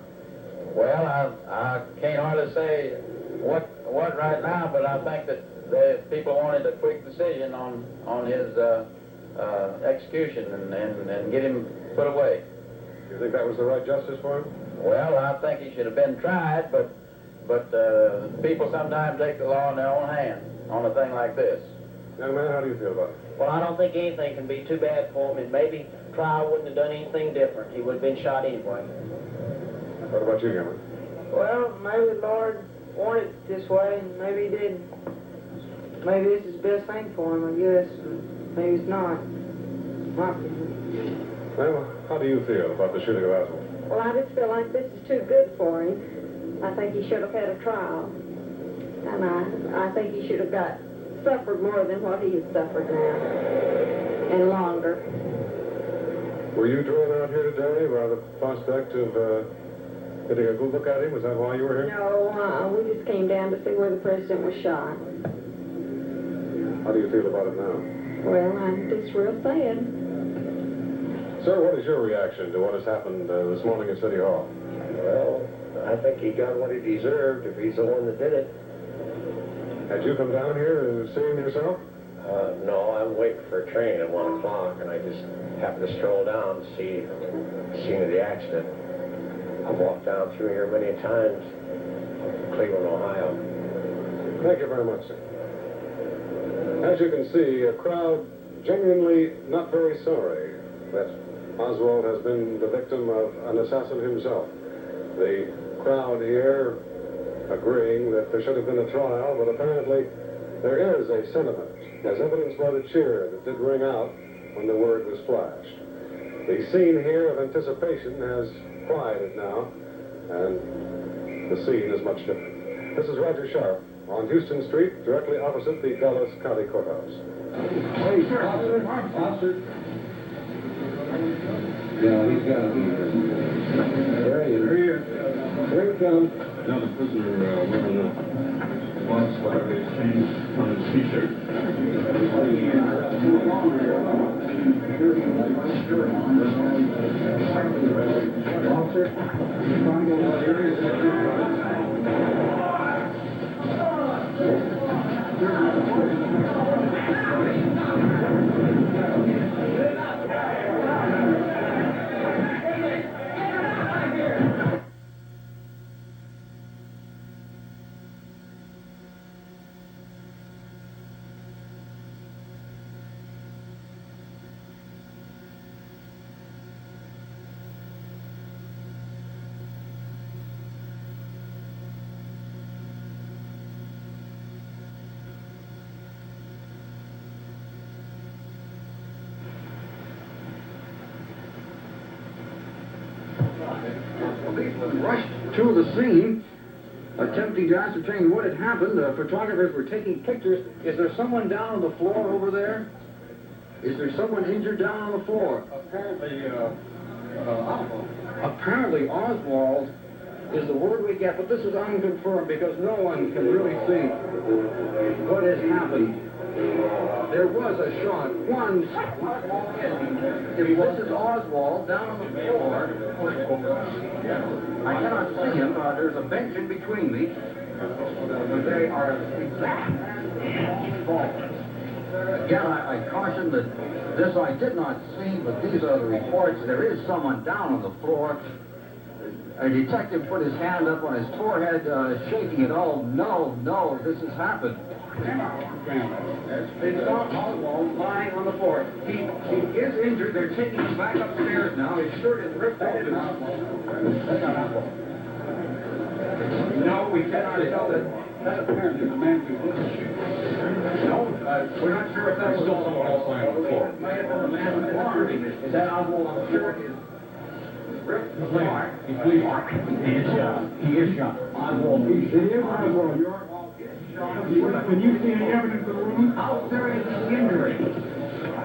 Well, I can't hardly say what right now, but I think that the people wanted a quick decision on his execution and get him put away. Do you think that was the right justice for him? Well, I think he should have been tried, but people sometimes take the law in their own hands on a thing like this. Young man, how do you feel about it? Well, I don't think anything can be too bad for him, and maybe trial wouldn't have done anything different. He would have been shot anyway. What about you, Cameron? Well, maybe the Lord wanted it this way, and maybe he didn't. Maybe this is the best thing for him, I guess. Maybe it's not. Well, how do you feel about the shooting of Oswald? Well, I just feel like this is too good for him. I think he should have had a trial. And I think he should have suffered more than what he has suffered now. And longer. Were you drawn out here today by the prospect of getting a good look at him? Was that why you were here? No, we just came down to see where the president was shot. How do you feel about it now? Well, I'm just real sad. Sir, what is your reaction to what has happened this morning at City Hall? Well, I think he got what he deserved if he's the one that did it. Had you come down here to see him yourself? No, I'm waiting for a train at 1 o'clock, and I just happened to stroll down to see the scene of the accident. I've walked down through here many times, Cleveland, Ohio. Thank you very much, sir. As you can see, a crowd genuinely not very sorry that Oswald has been the victim of an assassin himself. The crowd here agreeing that there should have been a trial, but apparently there is a sentiment, as evidenced by the cheer that did ring out when the word was flashed. The scene here of anticipation has quieted now, and the scene is much different. This is Roger Sharp on Houston Street, directly opposite the Dallas County Courthouse. Hey, sir, officer. Yeah, he's got to be here. There he is. Here he comes. Now the prisoner wearing a watch sweater is changed on his t-shirt. Officer, trying to get out here. Policemen rushed to the scene, attempting to ascertain what had happened. The photographers were taking pictures. Is there someone down on the floor over there? Is there someone injured down on the floor? Apparently Oswald is the word we get, but this is unconfirmed because no one can really see what has happened. There was a shot. One, if this is Oswald down on the floor, I cannot see him. There's a bench in between me. They are again, I caution that this I did not see, but these are the reports. There is someone down on the floor. A detective put his hand up on his forehead, shaking it. Oh, no, this has happened. They saw Oswald lying on the floor. He is injured. They're taking him back upstairs now. His shirt is ripped open. No, we cannot tell that. That's apparently the man who did it. No, we're not sure if that was someone else lying on the floor. It might have been the man with the arm. Is that Oswald on the floor? He's bleeding. He is shot. Oswald. He is Oswald. Can you see any evidence of the wound? How serious is the injury?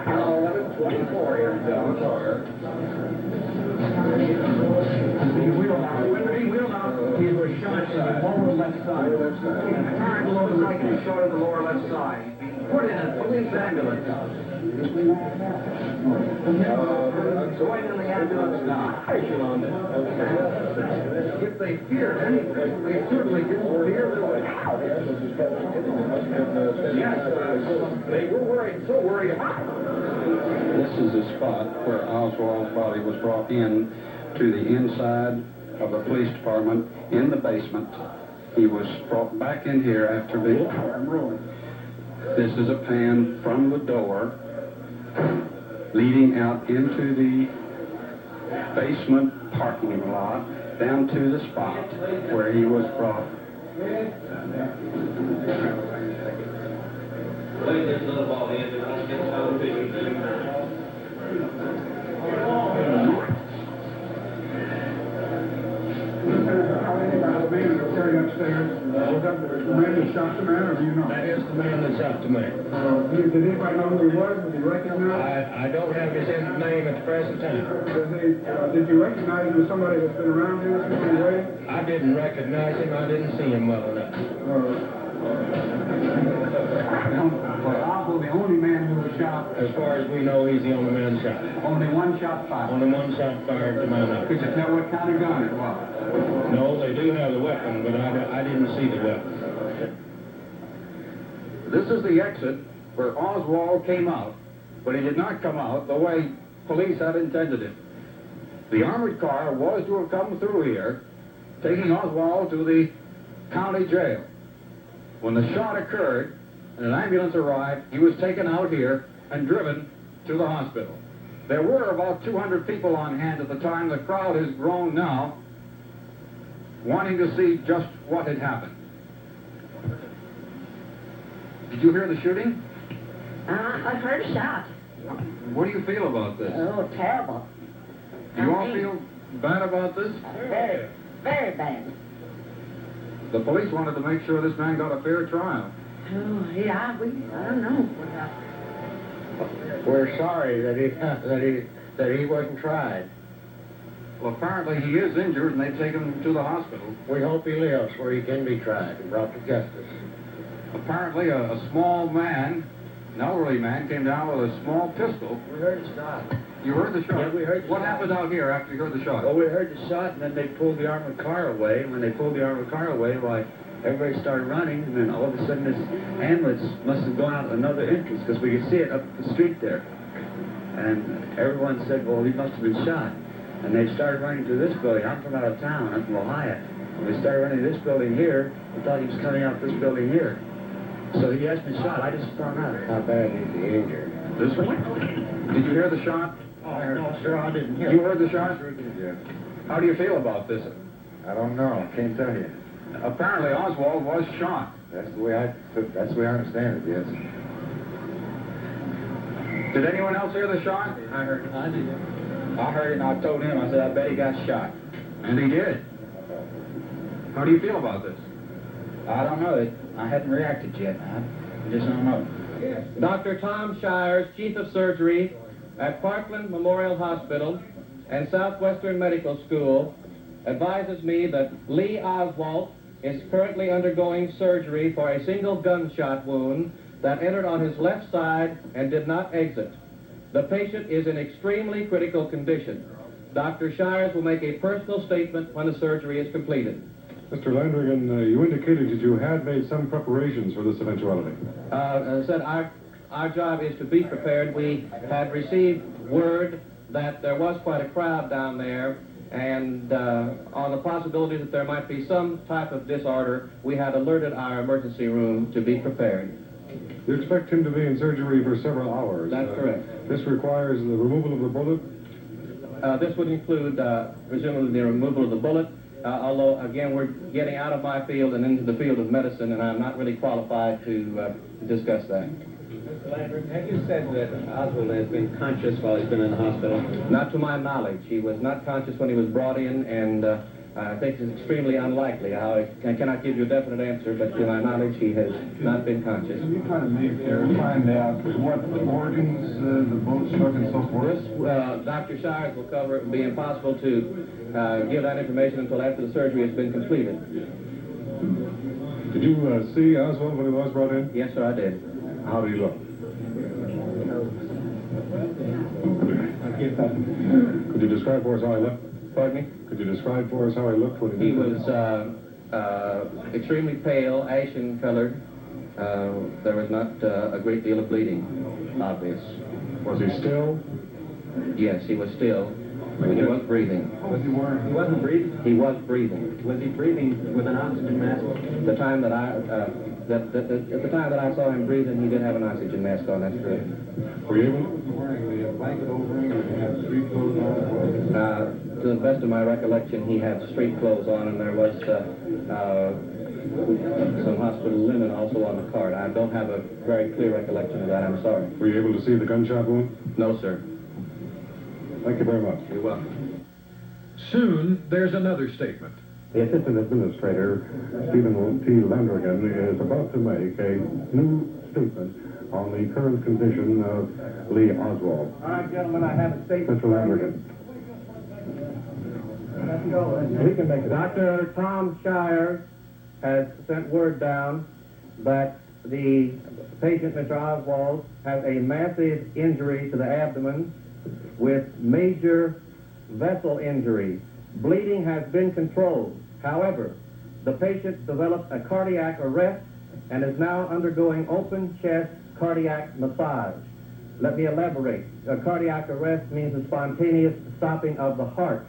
11:24 here. He wheeled out. He was shot in the lower left side. Apparently below the right, he shot in the lower left side. Put in a police ambulance. Going in the ambulance now. If they feared anything, they certainly didn't fear the way. Yes, they were worried, so worried about it. This is the spot where Oswald's body was brought in to the inside of the police department in the basement. He was brought back in here after being... This is a pan from the door leading out into the basement parking lot down to the spot where he was brought. Upstairs. Was that the man that shot the man, or do you know? That is the man that shot the man. Did anybody know who he was? Did he recognize? I don't have his name at the present time. Did you recognize him as somebody that's been around here in any way? I didn't recognize him. I didn't see him well enough. Oswald, the only man who was shot. As far as we know, he's the only man shot. Only one shot fired. Only one shot fired to my knowledge. Could you tell what kind of gun it was? No, they do have the weapon, but I didn't see the weapon. This is the exit where Oswald came out, but he did not come out the way police had intended it. The armored car was to have come through here, taking Oswald to the county jail. When the shot occurred and an ambulance arrived, he was taken out here and driven to the hospital. There were about 200 people on hand at the time. The crowd has grown now, wanting to see just what had happened. Did you hear the shooting? I've heard a shot. What do you feel about this? Oh, terrible. Do you all feel bad about this? Very, very bad. The police wanted to make sure this man got a fair trial. Oh, yeah, I don't know. We're sorry that he wasn't tried. Well, apparently he is injured and they've taken him to the hospital. We hope he lives where he can be tried and brought to justice. Apparently a small man, an elderly man, came down with a small pistol. We heard the shot. You heard the shot? Yeah, we heard the What shot. happened out here after you heard the shot? Well, we heard the shot, and then they pulled the armored car away. And when they pulled the armored car away, why, everybody started running, and then all of a sudden this ambulance must have gone out another entrance, because we could see it up the street there. And everyone said, well, he must have been shot. And they started running to this building. I'm from out of town. I'm from Ohio. When they started running to this building here, we thought he was coming out this building here. So he has been shot. I just found out. How bad is he injured? This one? Did you hear the shot? Oh, no, sir, I didn't hear You heard the shot? Yeah. How do you feel about this? I don't know. Can't tell you. Apparently Oswald was shot. That's the way I understand it, yes. Did anyone else hear the shot? I heard it. I did. I heard it, and I told him, I said, I bet he got shot. And he did. How do you feel about this? I don't know. I hadn't reacted yet. I just don't know. Dr. Tom Shires, Chief of Surgery at Parkland Memorial Hospital and Southwestern Medical School, advises me that Lee Oswald is currently undergoing surgery for a single gunshot wound that entered on his left side and did not exit. The patient is in extremely critical condition. Dr. Shires will make a personal statement when the surgery is completed. Mr. Landrigan, you indicated that you had made some preparations for this eventuality. As I said, our job is to be prepared. We had received word that there was quite a crowd down there, and on the possibility that there might be some type of disorder, we had alerted our emergency room to be prepared. You expect him to be in surgery for several hours. That's correct. This requires the removal of the bullet? This would include, presumably, the removal of the bullet, although, again, we're getting out of my field and into the field of medicine, and I'm not really qualified to discuss that. Mr. Landry, have you said that Oswald has been conscious while he's been in the hospital? Not to my knowledge. He was not conscious when he was brought in, and I think it's extremely unlikely. I cannot give you a definite answer, but to my knowledge, he has not been conscious. Can you kind of find out what organs the bullet struck and so forth? This, Dr. Shires will cover. It would be impossible to give that information until after the surgery has been completed. Did you see Oswald when he was brought in? Yes, sir, I did. How did he look? Could you describe for us how he looked? Pardon me? Could you describe for us how he looked when he He did was extremely pale, ashen colored. There was not a great deal of bleeding, obvious. Was he still? Yes, he was still. He was breathing. Was he wearing? He wasn't breathing? He was breathing. Was he breathing with an oxygen mask? The time that I, at the time that I saw him breathing, he did have an oxygen mask on, that's correct. Were you able? Wearing the blanket over him and he had street clothes on? To the best of my recollection, he had street clothes on, and there was some hospital linen also on the cart. I don't have a very clear recollection of that, I'm sorry. Were you able to see the gunshot wound? No, sir. Thank you very much. You're welcome. Soon, there's another statement. The Assistant Administrator, Stephen T. Landrigan, is about to make a new statement on the current condition of Lee Oswald. All right, gentlemen, I have a statement. Mr. Landrigan. We can make it. Dr. Tom Shires has sent word down that the patient, Mr. Oswald, has a massive injury to the abdomen with major vessel injury. Bleeding has been controlled. However, the patient developed a cardiac arrest and is now undergoing open chest cardiac massage. Let me elaborate. A cardiac arrest means a spontaneous stopping of the heart.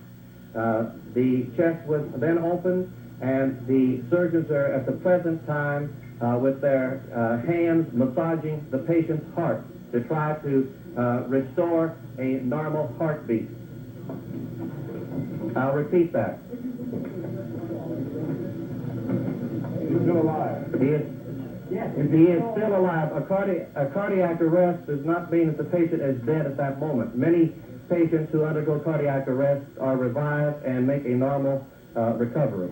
The chest was then opened, and the surgeons are at the present time with their hands massaging the patient's heart to try to restore a normal heartbeat. I'll repeat that. He's still alive. He is still alive. A cardiac arrest does not mean that the patient is dead at that moment. Many patients who undergo cardiac arrest are revived and make a normal recovery.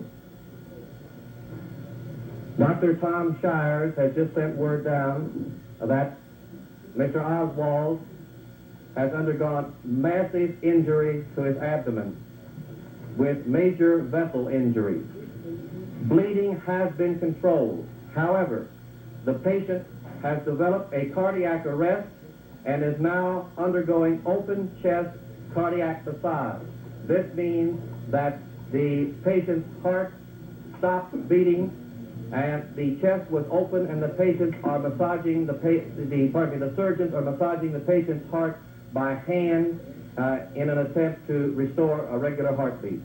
Dr. Tom Shires has just sent word down that Mr. Oswald has undergone massive injury to his abdomen with major vessel injuries. Bleeding has been controlled. However, the patient has developed a cardiac arrest and is now undergoing open chest cardiac massage. This means that the patient's heart stopped beating and the chest was open, and the patients are massaging the surgeons are massaging the patient's heart by hand in an attempt to restore a regular heartbeat.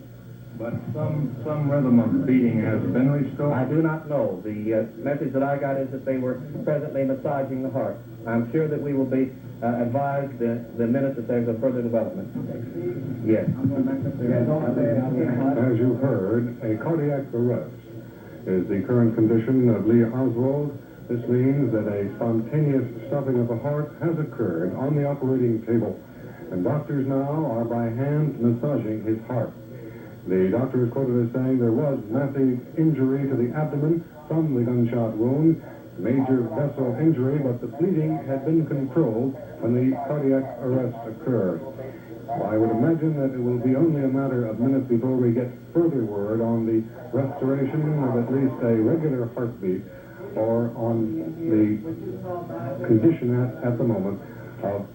But some rhythm of beating has been restored? I do not know. The message that I got is that they were presently massaging the heart. I'm sure that we will be advised the minute that there's a further development. Yes. As you heard, a cardiac arrest is the current condition of Lee Oswald. This means that a spontaneous stopping of the heart has occurred on the operating table, and doctors now are by hand massaging his heart. The doctor is quoted as saying there was massive injury to the abdomen from the gunshot wound, major vessel injury, but the bleeding had been controlled when the cardiac arrest occurred. I would imagine that it will be only a matter of minutes before we get further word on the restoration of at least a regular heartbeat or on the condition at the moment of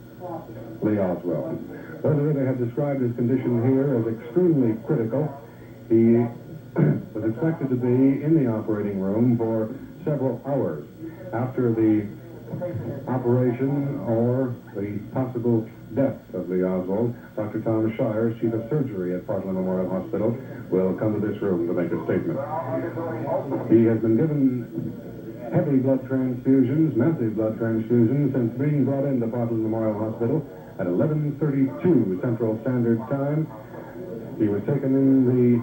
Lee Oswald. Earlier they had described his condition here as extremely critical. He was expected to be in the operating room for several hours after the operation or the possible death of Lee Oswald. Dr. Tom Shires, Chief of Surgery at Portland Memorial Hospital, will come to this room to make a statement. He has been given heavy blood transfusions, massive blood transfusions, since being brought into Portland Memorial Hospital at 11:32 Central Standard Time. He was taken in the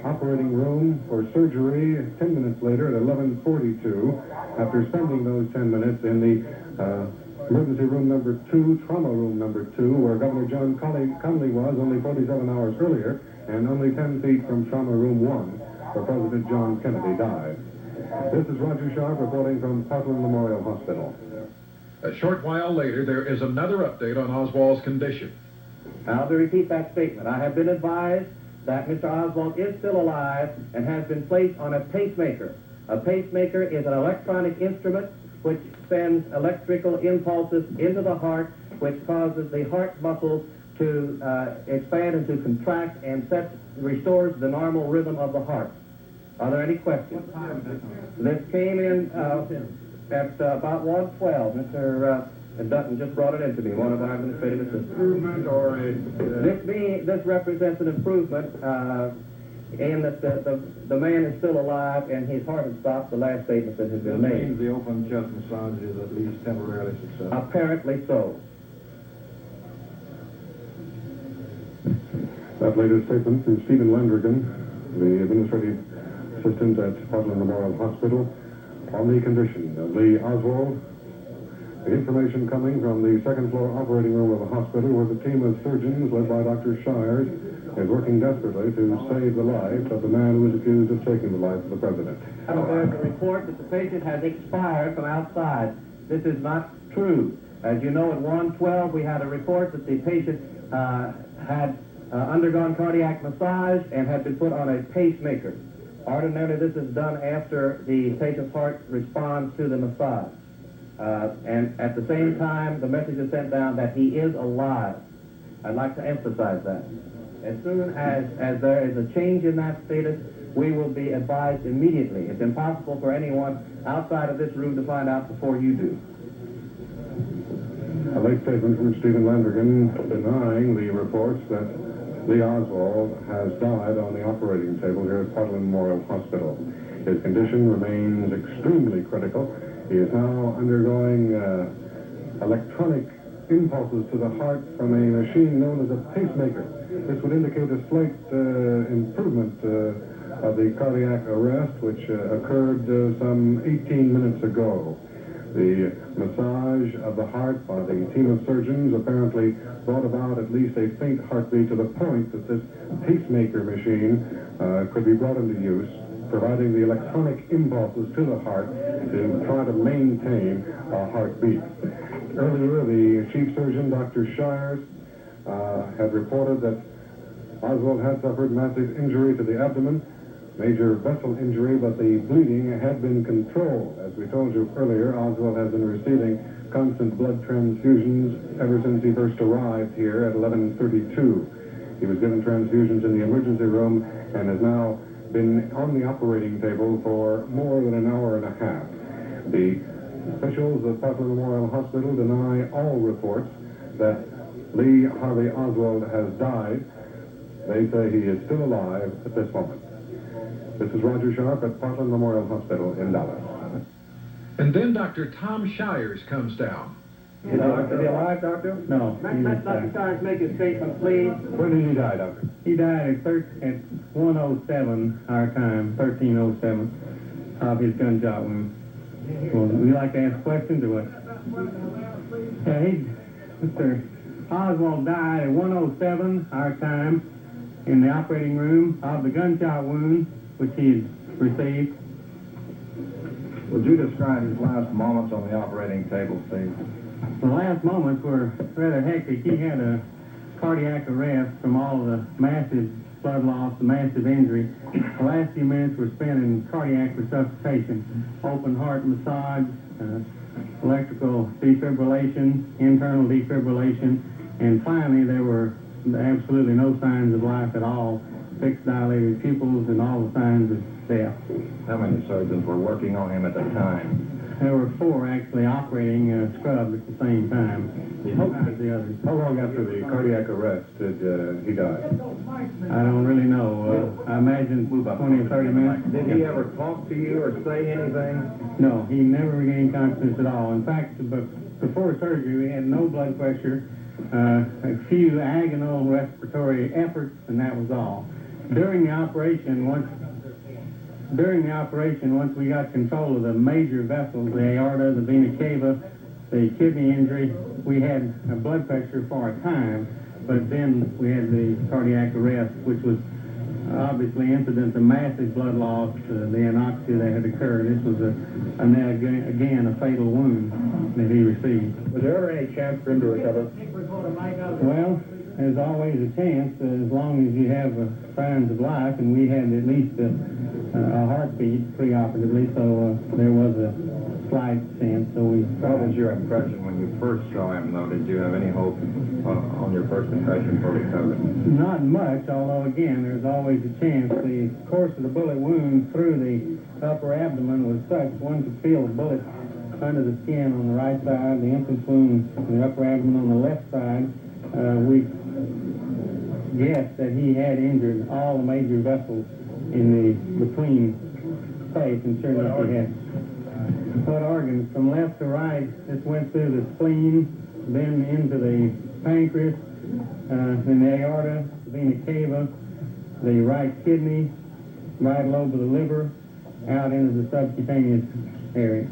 operating room for surgery 10 minutes later at 11:42, after spending those 10 minutes in the emergency room number 2, trauma room number 2, where Governor John Connelly was only 47 hours earlier, and only 10 feet from trauma room 1, where President John Kennedy died. This is Roger Sharp reporting from Portland Memorial Hospital. A short while later, there is another update on Oswald's condition. Now, to repeat that statement, I have been advised that Mr. Oswald is still alive and has been placed on a pacemaker. A pacemaker is an electronic instrument which sends electrical impulses into the heart, which causes the heart muscles to expand and to contract and restores the normal rhythm of the heart. Are there any questions? What time is this? This came in at about 1:12. Mr. Dutton just brought it in to me, one of our administrative assistants. Improvement or a... This represents an improvement in that the man is still alive and his heart has stopped, the last statement that has been made. That means the open chest massage is at least temporarily successful. Apparently so. That latest statement from Stephen Landrigan, the administrative assistant at Portland Memorial Hospital, on the condition of Lee Oswald. The information coming from the second floor operating room of the hospital, where the team of surgeons led by Dr. Shires is working desperately to save the life of the man who is accused of taking the life of the president. There's a report that the patient has expired from outside. This is not true. As you know, at 1:12 we had a report that the patient had undergone cardiac massage and had been put on a pacemaker. Ordinarily, this is done after the patient's heart responds to the massage. And at the same time, the message is sent down that he is alive. I'd like to emphasize that. As soon as there is a change in that status, we will be advised immediately. It's impossible for anyone outside of this room to find out before you do. A late statement from Stephen Landrigan denying the reports that Lee Oswald has died on the operating table here at Portland Memorial Hospital. His condition remains extremely critical. He is now undergoing electronic impulses to the heart from a machine known as a pacemaker. This would indicate a slight improvement of the cardiac arrest, which occurred some 18 minutes ago. The massage of the heart by the team of surgeons apparently brought about at least a faint heartbeat to the point that this pacemaker machine could be brought into use, providing the electronic impulses to the heart to try to maintain a heartbeat. Earlier, the chief surgeon, Dr. Shires, had reported that Oswald had suffered massive injury to the abdomen, major vessel injury, but the bleeding had been controlled. As we told you earlier, Oswald has been receiving constant blood transfusions ever since he first arrived here at 11:32. He was given transfusions in the emergency room and has now been on the operating table for more than an hour and a half. The officials of Parkland Memorial Hospital deny all reports that Lee Harvey Oswald has died. They say he is still alive at this moment. This is Roger Sharp at Parkland Memorial Hospital in Dallas. And then Dr. Tom Shires comes down. Is he alive, Doctor? No. Let Dr. Shires make his statement, please. When did he die, Doctor? He died at 1:07 our time, 13:07, of his gunshot wound. Well, would you like to ask questions or what? Yeah, Mr. Oswald died at 1:07 our time in the operating room of the gunshot wound which he had received. Would you describe his last moments on the operating table, please? The last moments were rather hectic. He had a cardiac arrest from all the massive blood loss, the massive injury. The last few minutes were spent in cardiac resuscitation, open heart massage, electrical defibrillation, internal defibrillation, and finally there were absolutely no signs of life at all. Fixed dilated pupils and all the signs of death. How many surgeons were working on him at the time? There were 4 actually operating scrubbed at the same time. As the others. How long after the cardiac arrest did he die? I don't really know. I imagine 20 or 30 minutes. Did he ever talk to you or say anything? No, he never regained consciousness at all. In fact, before surgery, we had no blood pressure, a few agonal respiratory efforts, and that was all. During the operation, once we got control of the major vessels, the aorta, the vena cava, the kidney injury, we had a blood pressure for a time, but then we had the cardiac arrest, which was obviously incident to massive blood loss, the anoxia that had occurred. This was again a fatal wound that he received. Was there ever any chance for him to recover? Well, there's always a chance as long as you have signs of life, and we had at least a heartbeat preoperatively, so there was a slight chance. So What was your impression when you first saw him, though? Did you have any hope on your first impression for recovery? Not much, although again, there's always a chance. The course of the bullet wound through the upper abdomen was such one could feel the bullet under the skin on the right side, the entrance wound in the upper abdomen on the left side. We guessed that he had injured all the major vessels in the between space, and sure enough he had. What organs? From left to right, this went through the spleen, then into the pancreas, then the aorta, the vena cava, the right kidney, right lobe of the liver, out into the subcutaneous area.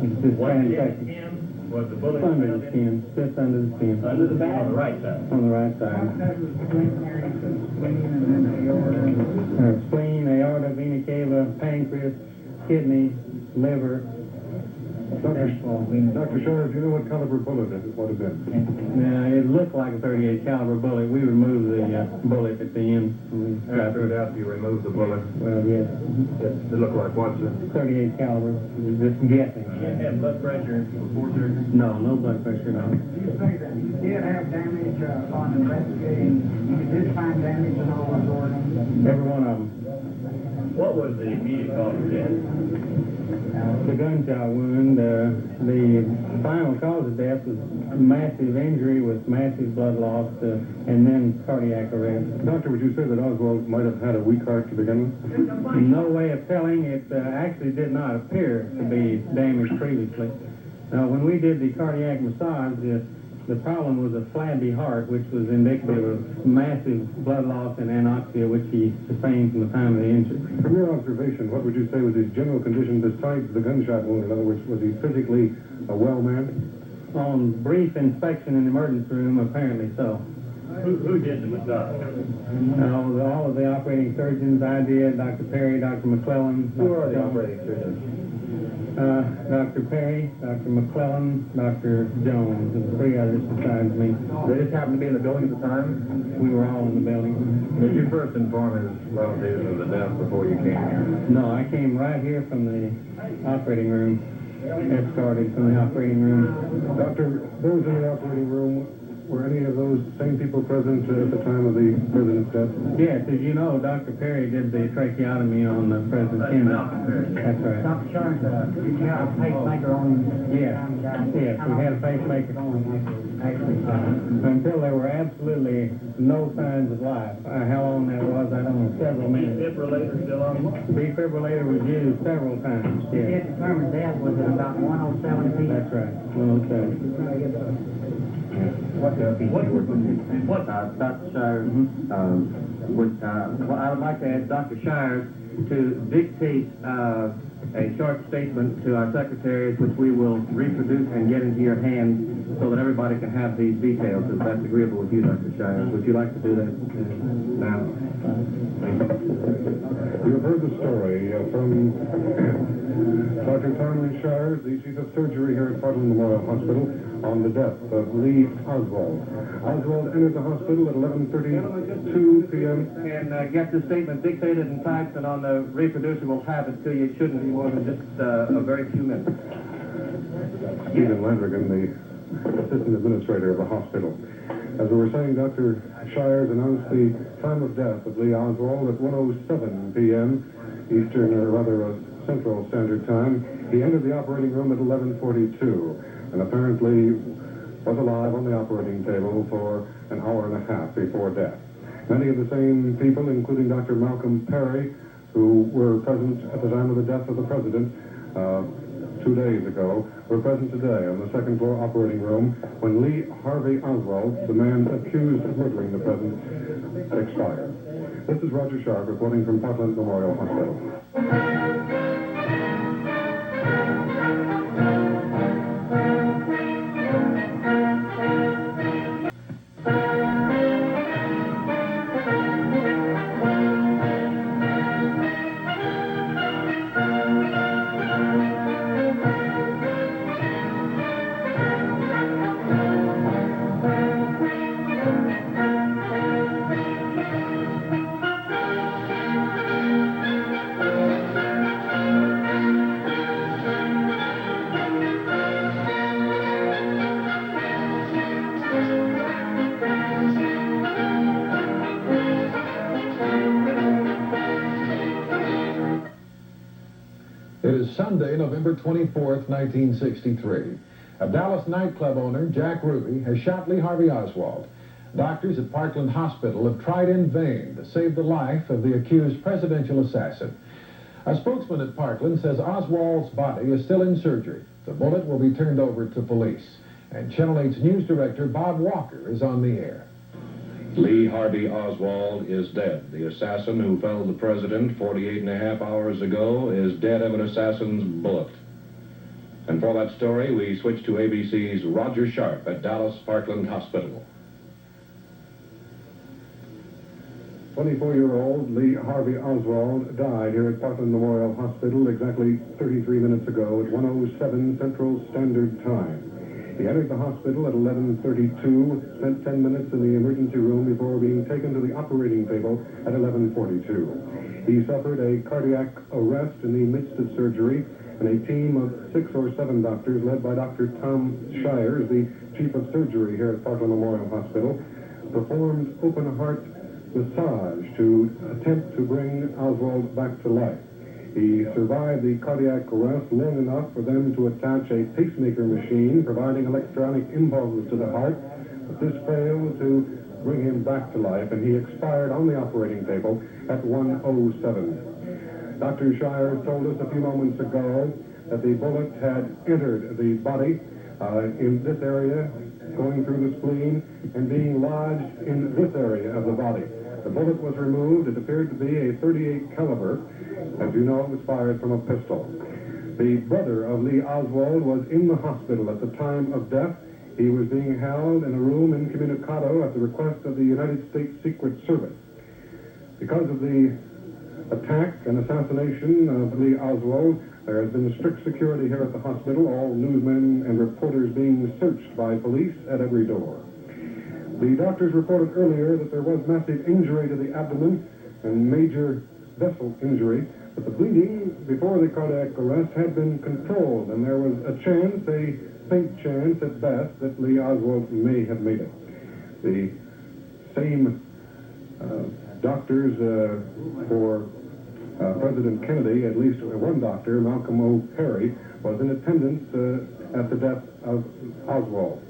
It's just transected. Was the bullet under the skin, just under the skin. Under the back? On the right side? On the right side. Spleen, aorta, vena cava, pancreas, kidney, liver. Dr. Shires, do you know what caliber bullet it would have been? It looked like a .38 caliber bullet. We removed the bullet at the end. After you removed the bullet? Well, yes. It looked like what, sir? .38 caliber. Just guessing. You didn't have blood pressure before surgery? No, no blood pressure, no. You say that he did have damage on investigating. You did find damage in all his organs? Every one of them. What was the immediate cause of death? The gunshot wound. The final cause of death was massive injury with massive blood loss, and then cardiac arrest. Doctor, would you say that Oswald might have had a weak heart to begin with? No way of telling. It actually did not appear to be damaged previously. When we did the cardiac massage, The problem was a flabby heart, which was indicative of massive blood loss and anoxia, which he sustained from the time of the injury. From your observation, what would you say was his general condition besides the gunshot wound? In other words, was he physically a well man? On brief inspection in the emergency room, apparently so. Who did the job? All of the operating surgeons, I did, Dr. Perry, Dr. McClellan. Who are the operating surgeons? Dr. Perry, Dr. McClellan, Dr. Jones, and three others besides me. They just happened to be in the building at the time? We were all in the building. Did you first inform his relatives of the death before you came here? No, I came right here from the operating room, escorted from the operating room. Doctor, those in the operating room, were any of those same people present at the time of the president's death? Yes, as you know, Dr. Perry did the tracheotomy on the President Kennedy. That's right. Dr. Sharp, did you have a pacemaker on? Yes, yes, we had a pacemaker on. Until there were absolutely no signs of life. How long that was, I don't know, several minutes. Defibrillator still on? Defibrillator was used several times, yes. It determined death was at about 1:07 p.m. That's right, 1:07. Dr. Shires, I would like to ask Dr. Shires to dictate a short statement to our secretaries, which we will reproduce and get into your hands so that everybody can have these details, if that's agreeable with you, Dr. Shires. Would you like to do that now? You've heard the story from Dr. Tom Shires, the chief of surgery here at Portland Memorial Hospital, on the death of Lee Oswald. Oswald entered the hospital at 11:32 p.m. And get this statement dictated and typed, and on the reproducer we'll have it to you. It shouldn't be more than just a very few minutes. Stephen Landrigan, the assistant administrator of the hospital. As we were saying, Dr. Shires announced the time of death of Lee Oswald at 1:07 p.m. Eastern, or rather Central Standard Time. He entered the operating room at 11:42 and apparently was alive on the operating table for an hour and a half before death. Many of the same people, including Dr. Malcolm Perry, who were present at the time of the death of the president 2 days ago, were present today on the second floor operating room when Lee Harvey Oswald, the man accused of murdering the president, had expired. This is Roger Sharp reporting from Portland Memorial Hospital. Sunday, November 24th, 1963. A Dallas nightclub owner, Jack Ruby, has shot Lee Harvey Oswald. Doctors at Parkland Hospital have tried in vain to save the life of the accused presidential assassin. A spokesman at Parkland says Oswald's body is still in surgery. The bullet will be turned over to police. And Channel 8's news director, Bob Walker, is on the air. Lee Harvey Oswald is dead. The assassin who felled the president 48 and a half hours ago is dead of an assassin's bullet. And for that story, we switch to ABC's Roger Sharp at Dallas Parkland Hospital. 24-year-old Lee Harvey Oswald died here at Portland Memorial Hospital exactly 33 minutes ago at 1:07 Central Standard Time. He entered the hospital at 11:32, spent 10 minutes in the emergency room before being taken to the operating table at 11:42. He suffered a cardiac arrest in the midst of surgery, and a team of 6 or 7 doctors, led by Dr. Tom Shires, the chief of surgery here at Portland Memorial Hospital, performed open-heart massage to attempt to bring Oswald back to life. He survived the cardiac arrest long enough for them to attach a pacemaker machine providing electronic impulses to the heart, but this failed to bring him back to life, and he expired on the operating table at 1:07. Dr. Shires told us a few moments ago that the bullet had entered the body in this area going through the spleen and being lodged in this area of the body. The bullet was removed. It appeared to be a .38 caliber. As you know, it was fired from a pistol. The brother of Lee Oswald was in the hospital at the time of death. He was being held in a room incommunicado at the request of the United States Secret Service. Because of the attack and assassination of Lee Oswald, there has been strict security here at the hospital, all newsmen and reporters being searched by police at every door. The doctors reported earlier that there was massive injury to the abdomen and major vessel injury, but the bleeding before the cardiac arrest had been controlled, and there was a chance, a faint chance at best, that Lee Oswald may have made it. The same doctors for President Kennedy, at least one doctor, Malcolm O. Perry, was in attendance at the death of Oswald.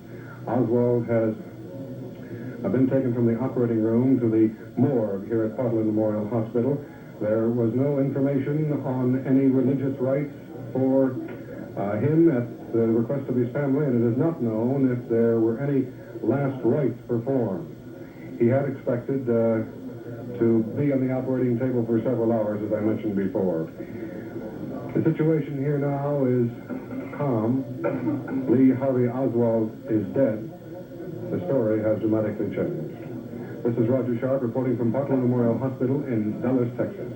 Oswald has been taken from the operating room to the morgue here at Portland Memorial Hospital. There was no information on any religious rites for him at the request of his family, and it is not known if there were any last rites performed. He had expected to be on the operating table for several hours, as I mentioned before. The situation here now is calm. Lee Harvey Oswald is dead. The story has dramatically changed. This is Roger Sharp reporting from Portland Memorial Hospital in Dallas, Texas.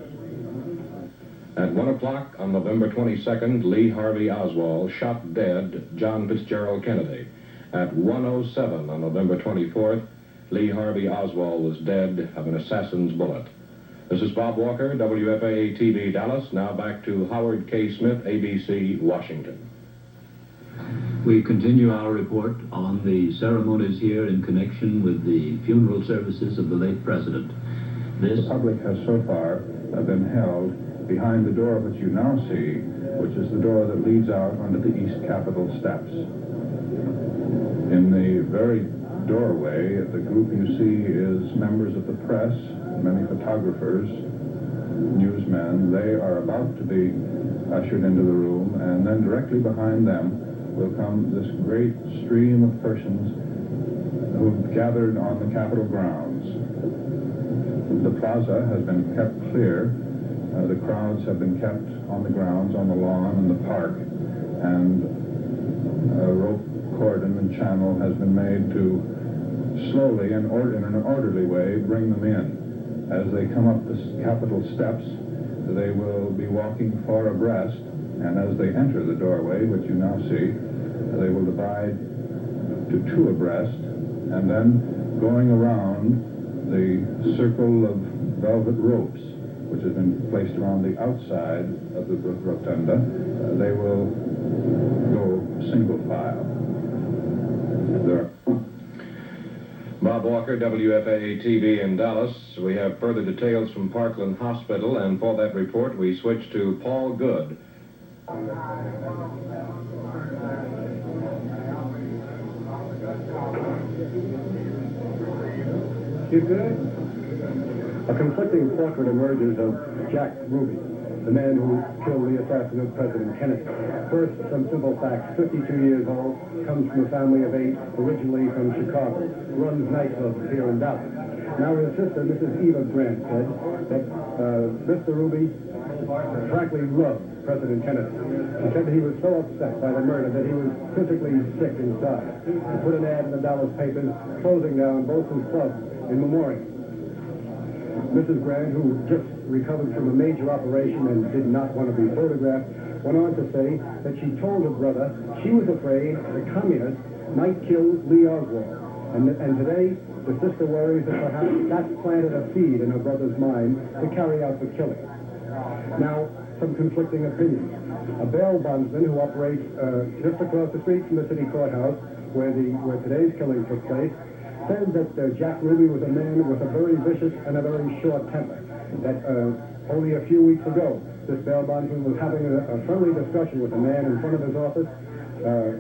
At 1 o'clock on November 22nd, Lee Harvey Oswald shot dead John Fitzgerald Kennedy. At 1:07 on November 24th, Lee Harvey Oswald was dead of an assassin's bullet. This is Bob Walker, WFAA-TV Dallas. Now back to Howard K. Smith, ABC, Washington. We continue our report on the ceremonies here in connection with the funeral services of the late president. The public has so far been held behind the door which you now see, which is the door that leads out onto the East Capitol steps. In the very doorway, the group you see is members of the press, many photographers, newsmen. They are about to be ushered into the room, and then directly behind them will come this great stream of persons who've gathered on the Capitol grounds. The plaza has been kept clear. The crowds have been kept on the grounds, on the lawn, in the park, and a rope cordon and channel has been made to slowly and in an orderly way bring them in. As they come up the Capitol steps, they will be walking far abreast, and as they enter the doorway, which you now see, they will divide to two abreast, and then going around the circle of velvet ropes, which has been placed around the outside of the rotunda, they will go single file. Bob Walker, WFAA-TV in Dallas. We have further details from Parkland Hospital, and for that report, we switch to Paul Good. You good? A conflicting portrait emerges of Jack Ruby, the man who killed the assassin of President Kennedy. First, some simple facts. 52 years old, comes from a family of 8, originally from Chicago, runs nightclubs here in Dallas. Now his sister, Mrs. Eva Grant, said that Mr. Ruby frankly loved President Kennedy. She said that he was so upset by the murder that he was physically sick inside. He put an ad in the Dallas papers closing down both his clubs in memoriam. Mrs. Grant, who just recovered from a major operation and did not want to be photographed, went on to say that she told her brother she was afraid the communists might kill Lee Oswald. And today, the sister worries that perhaps that planted a seed in her brother's mind to carry out the killing. Now, some conflicting opinions. A bail bondsman who operates just across the street from the city courthouse, where today's killing took place, said that Jack Ruby was a man with a very vicious and a very short temper. That only a few weeks ago, this bail bondsman was having a friendly discussion with a man in front of his office.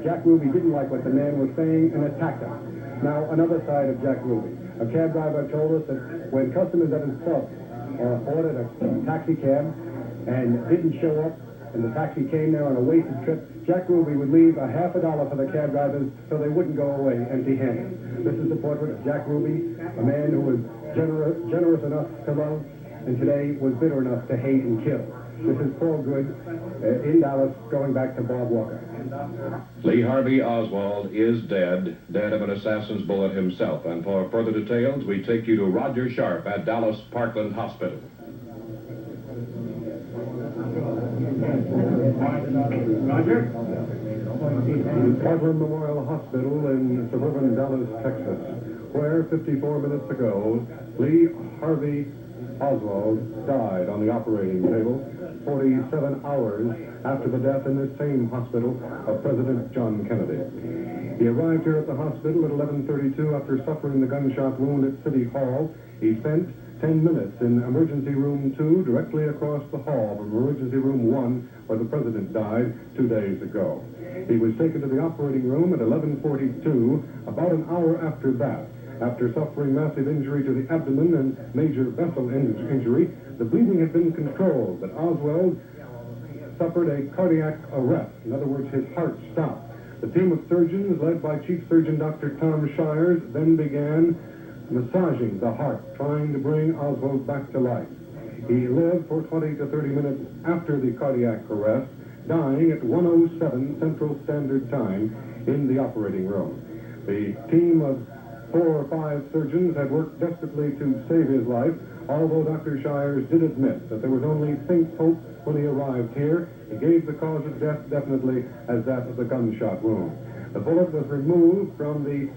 Jack Ruby didn't like what the man was saying and attacked him. Now, another side of Jack Ruby. A cab driver told us that when customers at his club ordered a taxi cab and didn't show up and the taxi came there on a wasted trip, Jack Ruby would leave a half a dollar for the cab drivers so they wouldn't go away empty-handed. This is the portrait of Jack Ruby, a man who was generous enough to love, and today was bitter enough to hate and kill. This is Paul Good in Dallas, going back to Bob Walker. Lee Harvey Oswald is dead of an assassin's bullet himself. And for further details, we take you to Roger Sharp at Dallas Parkland Hospital. Roger? Parkland Memorial Hospital in suburban Dallas, Texas, where 54 minutes ago, Lee Harvey Oswald died on the operating table 47 hours after the death in this same hospital of President John Kennedy. He arrived here at the hospital at 11:32 after suffering the gunshot wound at City Hall. He spent 10 minutes in emergency room 2, directly across the hall from emergency room 1, where the president died 2 days ago. He was taken to the operating room at 11:42, about an hour after that. After suffering massive injury to the abdomen and major vessel injury, the bleeding had been controlled, but Oswald suffered a cardiac arrest. In other words, his heart stopped. The team of surgeons, led by Chief Surgeon Dr. Tom Shires, then began massaging the heart, trying to bring Oswald back to life. He lived for 20 to 30 minutes after the cardiac arrest, dying at 1:07 Central Standard Time in the operating room. The team of 4 or 5 surgeons had worked desperately to save his life, although Dr. Shires did admit that there was only faint hope when he arrived here. He gave the cause of death definitely as that of the gunshot wound. The bullet was removed from the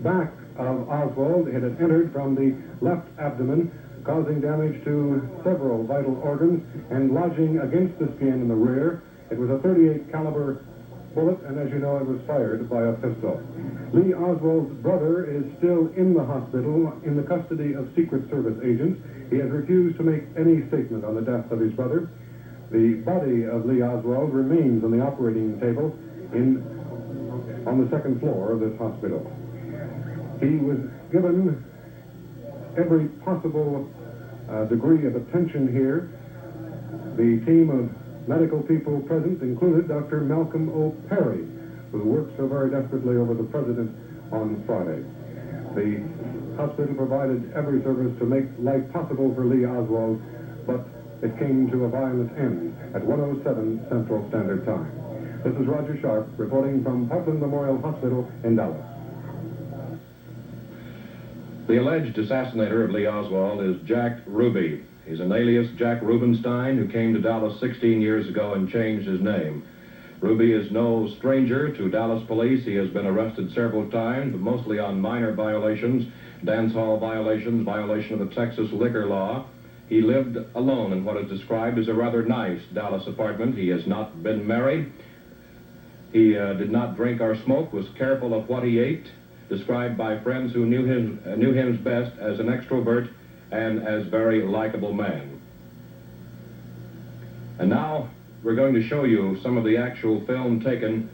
back of Oswald. It had entered from the left abdomen, causing damage to several vital organs and lodging against the skin in the rear. It was a .38 caliber bullet, and as you know, it was fired by a pistol. Lee Oswald's brother is still in the hospital in the custody of Secret Service agents. He has refused to make any statement on the death of his brother. The body of Lee Oswald remains on the operating table on the second floor of this hospital. He was given every possible degree of attention here. The team of medical people present included Dr. Malcolm O. Perry, who worked so very desperately over the president on Friday. The hospital provided every service to make life possible for Lee Oswald, but it came to a violent end at 1:07 Central Standard Time. This is Roger Sharp reporting from Parkland Memorial Hospital in Dallas. The alleged assassinator of Lee Oswald is Jack Ruby. He's an alias Jack Rubenstein who came to Dallas 16 years ago and changed his name. Ruby is no stranger to Dallas police. He has been arrested several times, but mostly on minor violations, dance hall violations, violation of the Texas liquor law. He lived alone in what is described as a rather nice Dallas apartment. He has not been married. He did not drink or smoke, was careful of what he ate, described by friends who knew him best as an extrovert and as very likable man. And now we're going to show you some of the actual film taken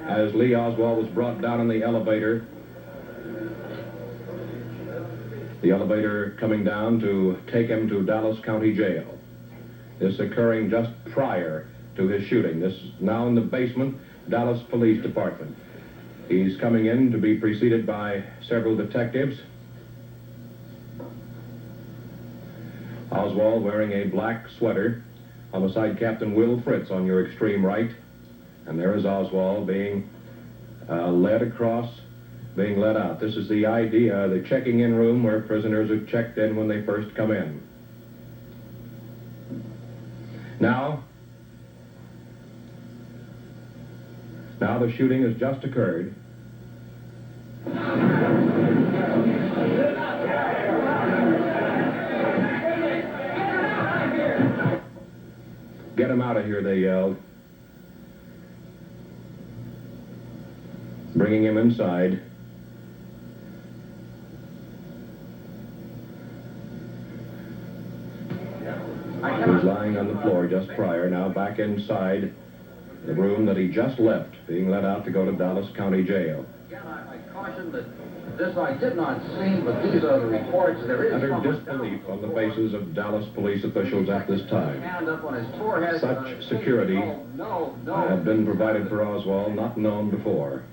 as Lee Oswald was brought down in the elevator. The elevator coming down to take him to Dallas County Jail. This occurring just prior to his shooting. This is now in the basement, Dallas Police Department. He's coming in to be preceded by several detectives. Oswald wearing a black sweater. Homicide Captain Will Fritz on your extreme right. And there is Oswald being led across, being led out. This is the the checking in room where prisoners are checked in when they first come in. Now the shooting has just occurred. Get him out of here, they yelled. Bringing him inside. He was lying on the floor just prior, now back inside the room that he just left, being let out to go to Dallas County Jail. Again, I caution that this I did not see, but these are the reports. There is Utter disbelief on the faces of Dallas police officials at this time. hand up on his forehead. Such security had been provided for Oswald, not known before.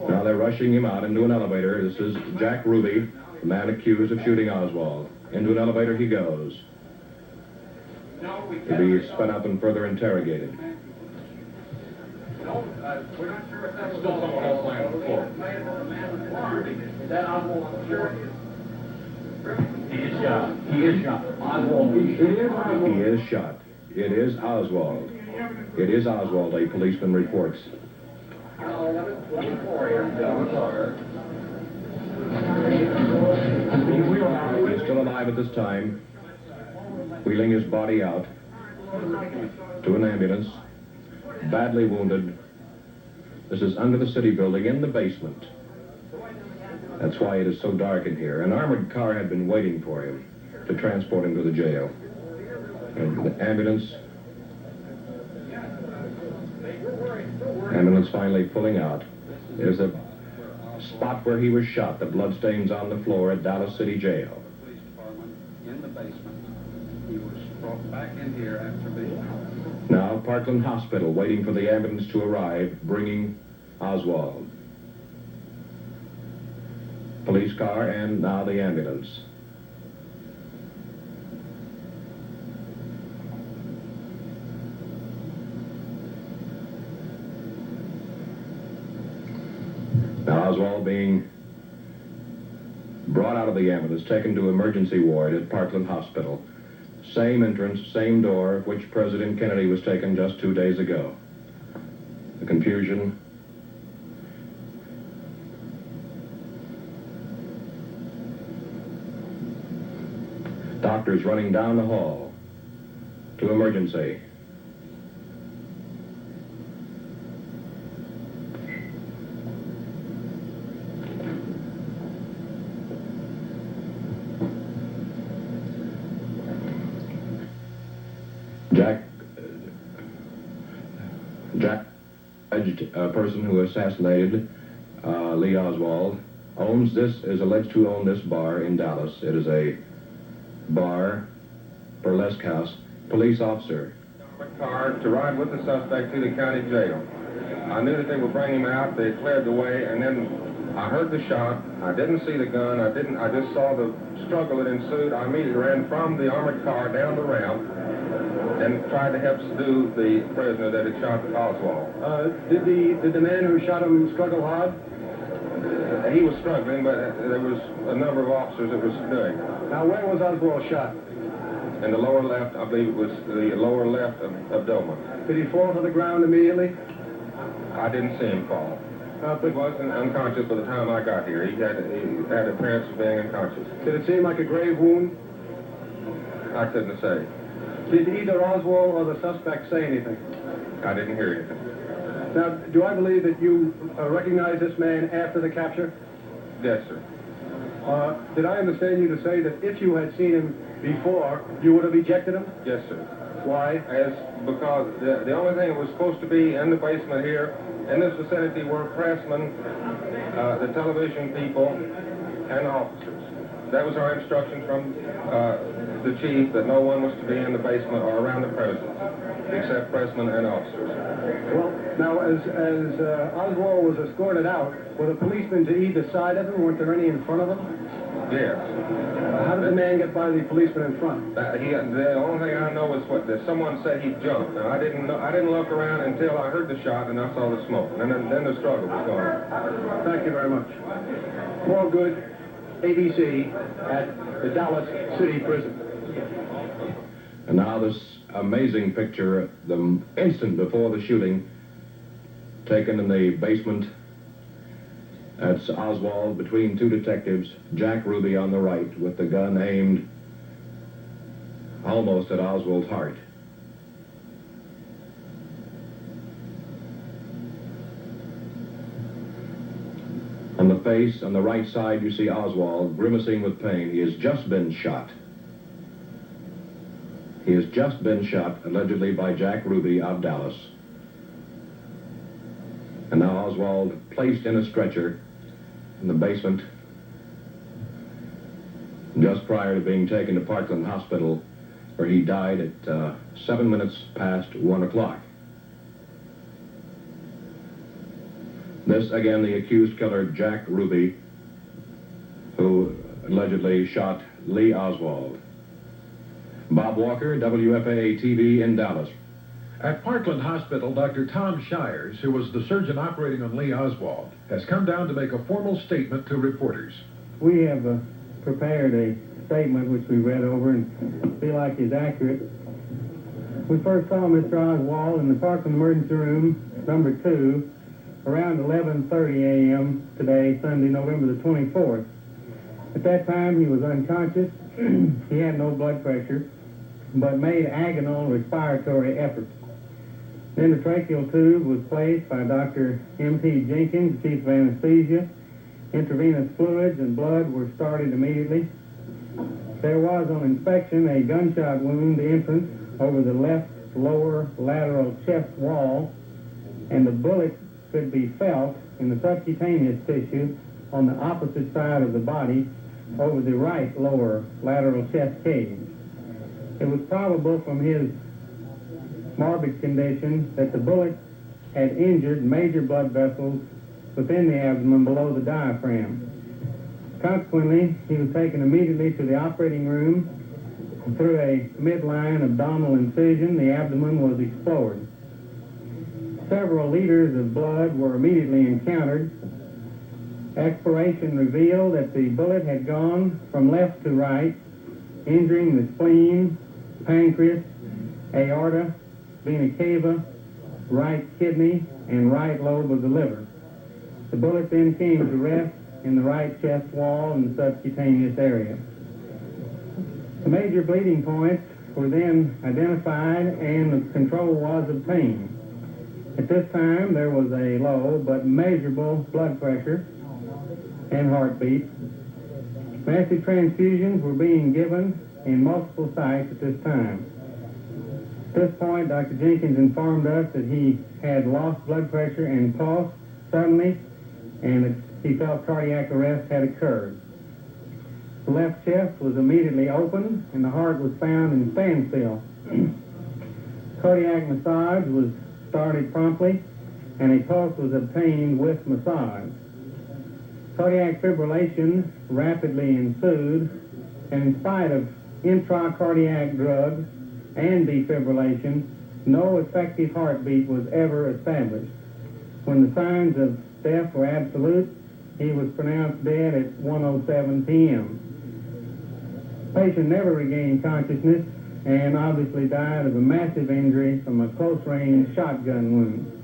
Now they're rushing him out into an elevator. This is Jack Ruby, the man accused of shooting Oswald. Into an elevator he goes, to be spun up and further interrogated. We're not sure if that's still someone else laying on the floor. Is that Oswald on the floor? He is shot. He is shot. Oswald. He is shot. It is Oswald. It is Oswald, a policeman reports. He's still alive at this time, wheeling his body out to an ambulance, badly wounded. This is under the city building in the basement. That's why it is so dark in here. An armored car had been waiting for him to transport him to the jail. And the ambulance finally pulling out. There's a spot where he was shot, the bloodstains on the floor at Dallas City Jail. Police department in the basement. He was brought back in here after being... Now Parkland Hospital waiting for the ambulance to arrive, bringing Oswald. Police car and now the ambulance. Now Oswald being brought out of the ambulance, taken to emergency ward at Parkland Hospital. Same entrance, same door, of which President Kennedy was taken just 2 days ago. The confusion. Doctors running down the hall to emergency. Jack, a person who assassinated Lee Oswald, owns this, is alleged to own this bar in Dallas. It is a bar, burlesque house. Police officer. Car to ride with the suspect to the county jail. I knew that they would bring him out. They cleared the way, and then I heard the shot. I didn't see the gun. I just saw the struggle that ensued. I immediately ran from the armored car down the ramp and tried to help subdue the prisoner that had shot Oswald. Did the man who shot him struggle hard? He was struggling, but there was a number of officers that were subduing. Now, where was Oswald shot? In the lower left, I believe it was the lower left abdomen. Did he fall to the ground immediately? I didn't see him fall. He wasn't unconscious by the time I got here. He had appearance of being unconscious. Did it seem like a grave wound? I couldn't say. Did either Oswald or the suspect say anything? I didn't hear anything. Now, do I believe that you recognize this man after the capture? Yes, sir. Did I understand you to say that if you had seen him before, you would have ejected him? Yes, sir. Why? Because the only thing that was supposed to be in the basement here, in this vicinity, were pressmen, the television people, and officers. That was our instruction from the chief, that no one was to be in the basement or around the premises, except pressmen and officers. Well, now, as Oswald was escorted out, were the policemen to either side of him? Weren't there any in front of him? Yes. How did the man get by the policeman in front? The only thing I know is that someone said he jumped. Now, I didn't look around until I heard the shot and I saw the smoke. And then the struggle was going on. Thank you very much. Paul Good, ABC, at the Dallas City Prison. And now this amazing picture, the instant before the shooting, taken in the basement. That's Oswald between two detectives, Jack Ruby on the right with the gun aimed almost at Oswald's heart. On the face, on the right side, you see Oswald grimacing with pain. He has just been shot. He is just been shot, allegedly by Jack Ruby of Dallas. And now Oswald placed in a stretcher in the basement just prior to being taken to Parkland Hospital, where he died at 7 minutes past 1 o'clock. This, again, the accused killer, Jack Ruby, who allegedly shot Lee Oswald. Bob Walker, WFAA-TV in Dallas. At Parkland Hospital, Dr. Tom Shires, who was the surgeon operating on Lee Oswald, has come down to make a formal statement to reporters. We have prepared a statement which we read over and feel like is accurate. We first saw Mr. Oswald in the Parkland Emergency Room, number 2, around 11:30 a.m. today, Sunday, November the 24th. At that time, he was unconscious. He had no blood pressure, but made agonal respiratory efforts. Then the tracheal tube was placed by Dr. M.T. Jenkins, chief of anesthesia. Intravenous fluids and blood were started immediately. There was on inspection a gunshot wound entrance over the left lower lateral chest wall, and the bullet could be felt in the subcutaneous tissue on the opposite side of the body over the right lower lateral chest cage. It was probable from his morbid condition that the bullet had injured major blood vessels within the abdomen below the diaphragm. Consequently, he was taken immediately to the operating room. Through a midline abdominal incision, the abdomen was explored. Several liters of blood were immediately encountered. Exploration revealed that the bullet had gone from left to right, injuring the spleen, pancreas, aorta, vena cava, right kidney, and right lobe of the liver. The bullet then came to rest in the right chest wall and the subcutaneous area. The major bleeding points were then identified and the control was obtained. At this time, there was a low but measurable blood pressure and heartbeat. Massive transfusions were being given in multiple sites at this time. At this point, Dr. Jenkins informed us that he had lost blood pressure and pulse suddenly, and that he felt cardiac arrest had occurred. The left chest was immediately opened, and the heart was found in standstill. Cardiac massage was started promptly, and a pulse was obtained with massage. Cardiac fibrillation rapidly ensued, and in spite of intracardiac drugs and defibrillation, no effective heartbeat was ever established. When the signs of death were absolute, he was pronounced dead at 1:07 p.m. The patient never regained consciousness and obviously died of a massive injury from a close-range shotgun wound.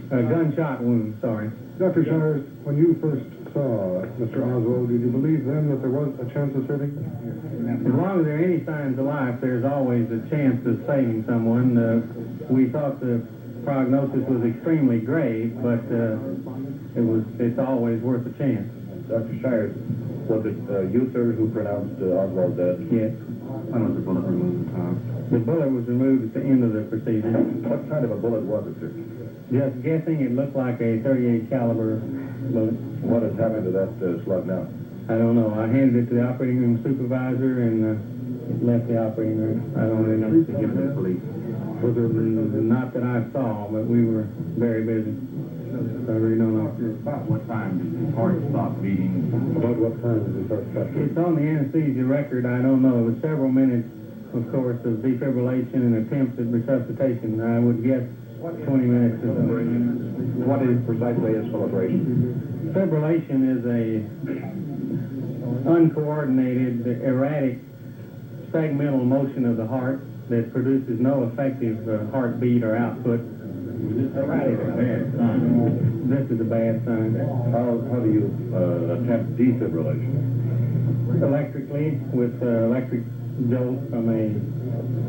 Gunshot wound, sorry. Dr. Shires, when you first saw Mr. Oswald, did you believe then that there was a chance of saving him? As long as there are any signs of life, there's always a chance of saving someone. We thought the prognosis was extremely grave, but it's always worth a chance. Dr. Shires, was it you, sir, who pronounced Oswald dead? Yes. When was the bullet removed, Tom? The bullet was removed at the end of the proceeding. What kind of a bullet was it, sir? Just guessing, it looked like a .38 caliber bullet. What has happened to that slug now? I don't know. I handed it to the operating room supervisor and it left the operating room. I don't really know. The police? Not that I saw, but we were very busy. I really don't know. About what time did his heart stop beating? About what time did he start fluttering? It's on the anesthesia record. I don't know. It was several minutes, of course, of defibrillation and attempts at resuscitation. I would guess 20 minutes or so. What is precisely his fibrillation? Fibrillation is a uncoordinated, erratic, segmental motion of the heart that produces no effective heartbeat or output. Erratic is a bad sign. This is a bad sign. How do you attempt defibrillation? Electrically, with electric jolt from a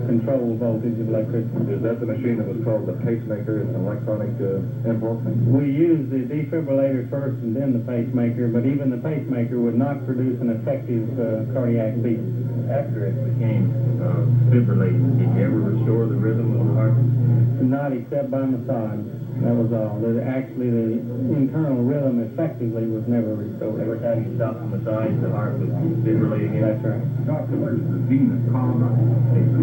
control voltage of electricity. Is that the machine that was called the pacemaker? It's an electronic impulse? We used the defibrillator first and then the pacemaker, but even the pacemaker would not produce an effective cardiac beat. After it became fibrillated, did you ever restore the rhythm of the heart? Not except by massage. That was all. Actually, the internal rhythm effectively was never restored. Every time you stopped the massage, the heart was fibrillating. That's right. Doctor, what is the vena cava?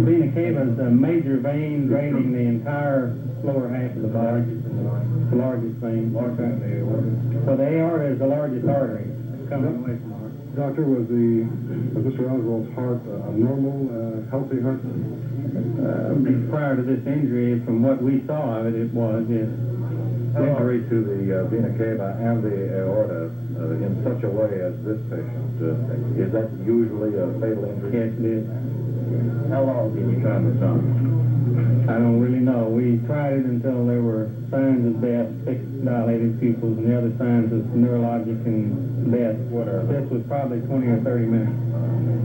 Vena cava is a major vein draining the entire lower half of the body. The largest vein. So the aorta is the largest artery coming away from the heart. Doctor, was Mr. Oswald's heart a normal, healthy heart? Prior to this injury, from what we saw of it, it was, yes. Injury to the vena cava and the aorta in such a way as this patient, is that usually a fatal injury? Yes, it is. How long did you try massage? I don't really know. We tried it until there were signs of death, fixed dilated pupils, and the other signs of neurologic and death. What are they? This was probably 20 or 30 minutes.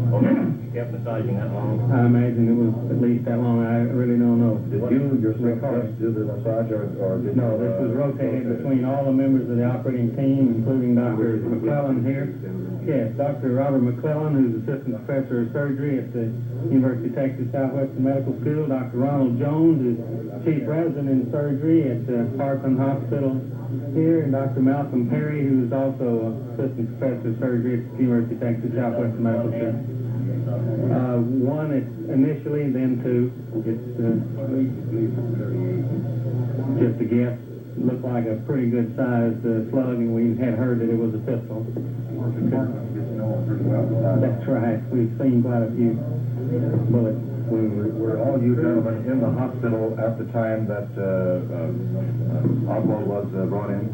You kept massaging that long? I imagine it was at least that long. I really don't know. Did you yourself just do the massage, or did No, this was rotated between all the members of the operating team, including Dr. McClellan here. Yes, Dr. Robert McClellan, who's Assistant Professor of Surgery at the University of Texas Southwestern Medical School. Dr. Ronald Jones, who's Chief Resident in Surgery at Parkland Hospital here. And Dr. Malcolm Perry, who's also Assistant Professor of Surgery at the University of Texas Southwestern Medical School. One initially, then two. It's just a guess. Looked like a pretty good sized slug, and we had heard that it was a pistol. That's right. We've seen quite a few bullets. Were all you gentlemen in the hospital at the time that Oswald was brought in?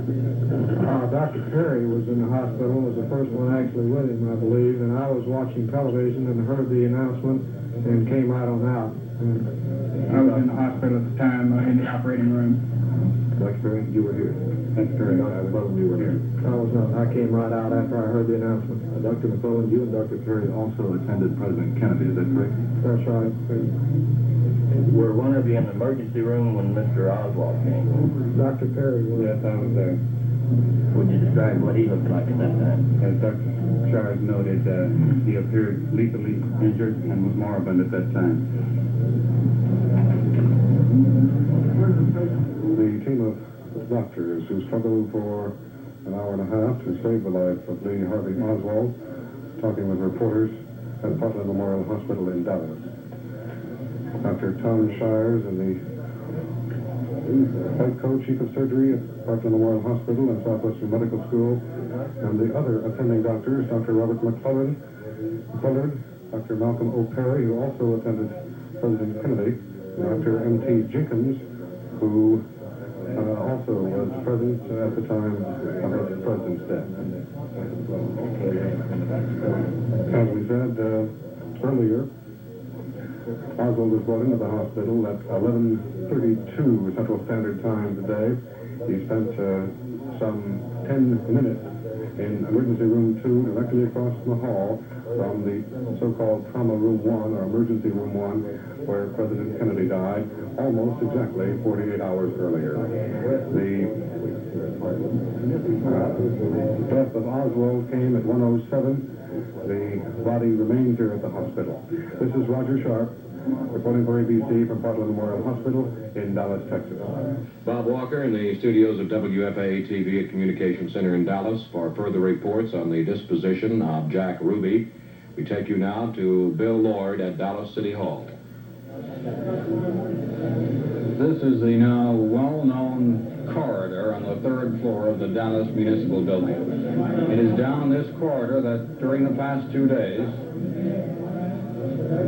Dr. Perry was in the hospital, was the first one actually with him, I believe, and I was watching television and heard the announcement and came right on out. I was in the hospital at the time, in the operating room. Dr. Perry, you were here. That's correct. Dr. McClellan, you were here. I was not. I came right out after I heard the announcement. Dr. McClellan, you and Dr. Perry also attended President Kennedy, is that correct? That's right. Were one of you in the emergency room when Mr. Oswald came? Dr. Perry was. Yes, I was there. Would you describe what he looked like at that time? As Dr. Shires noted, he appeared lethally injured and was moribund at that time. The team of doctors who struggled for an hour and a half to save the life of Lee Harvey Oswald, talking with reporters at Portland Memorial Hospital in Dallas. Dr. Tom Shires and the head co-chief of surgery at Portland Memorial Hospital and Southwestern Medical School, and the other attending doctors, Dr. Robert McClellan, Dr. Malcolm O. Perry, who also attended President Kennedy, and Dr. M.T. Jenkins, who also was present at the time of the president's death. As we said earlier, Oswald was brought into the hospital at 11:32 Central Standard Time today. He spent some 10 minutes in emergency room 2, directly across the hall from the so-called trauma room 1 or emergency room 1, where President Kennedy died, almost exactly 48 hours earlier. The death of Oswald came at 1:07. The body remains here at the hospital. This is Roger Sharp, reporting for ABC from Portland Memorial Hospital in Dallas, Texas. Bob Walker in the studios of WFAA-TV at Communication Center in Dallas for further reports on the disposition of Jack Ruby. We take you now to Bill Lord at Dallas City Hall. This is the now well-known corridor on the third floor of the Dallas Municipal Building. It is down this corridor that during the past 2 days,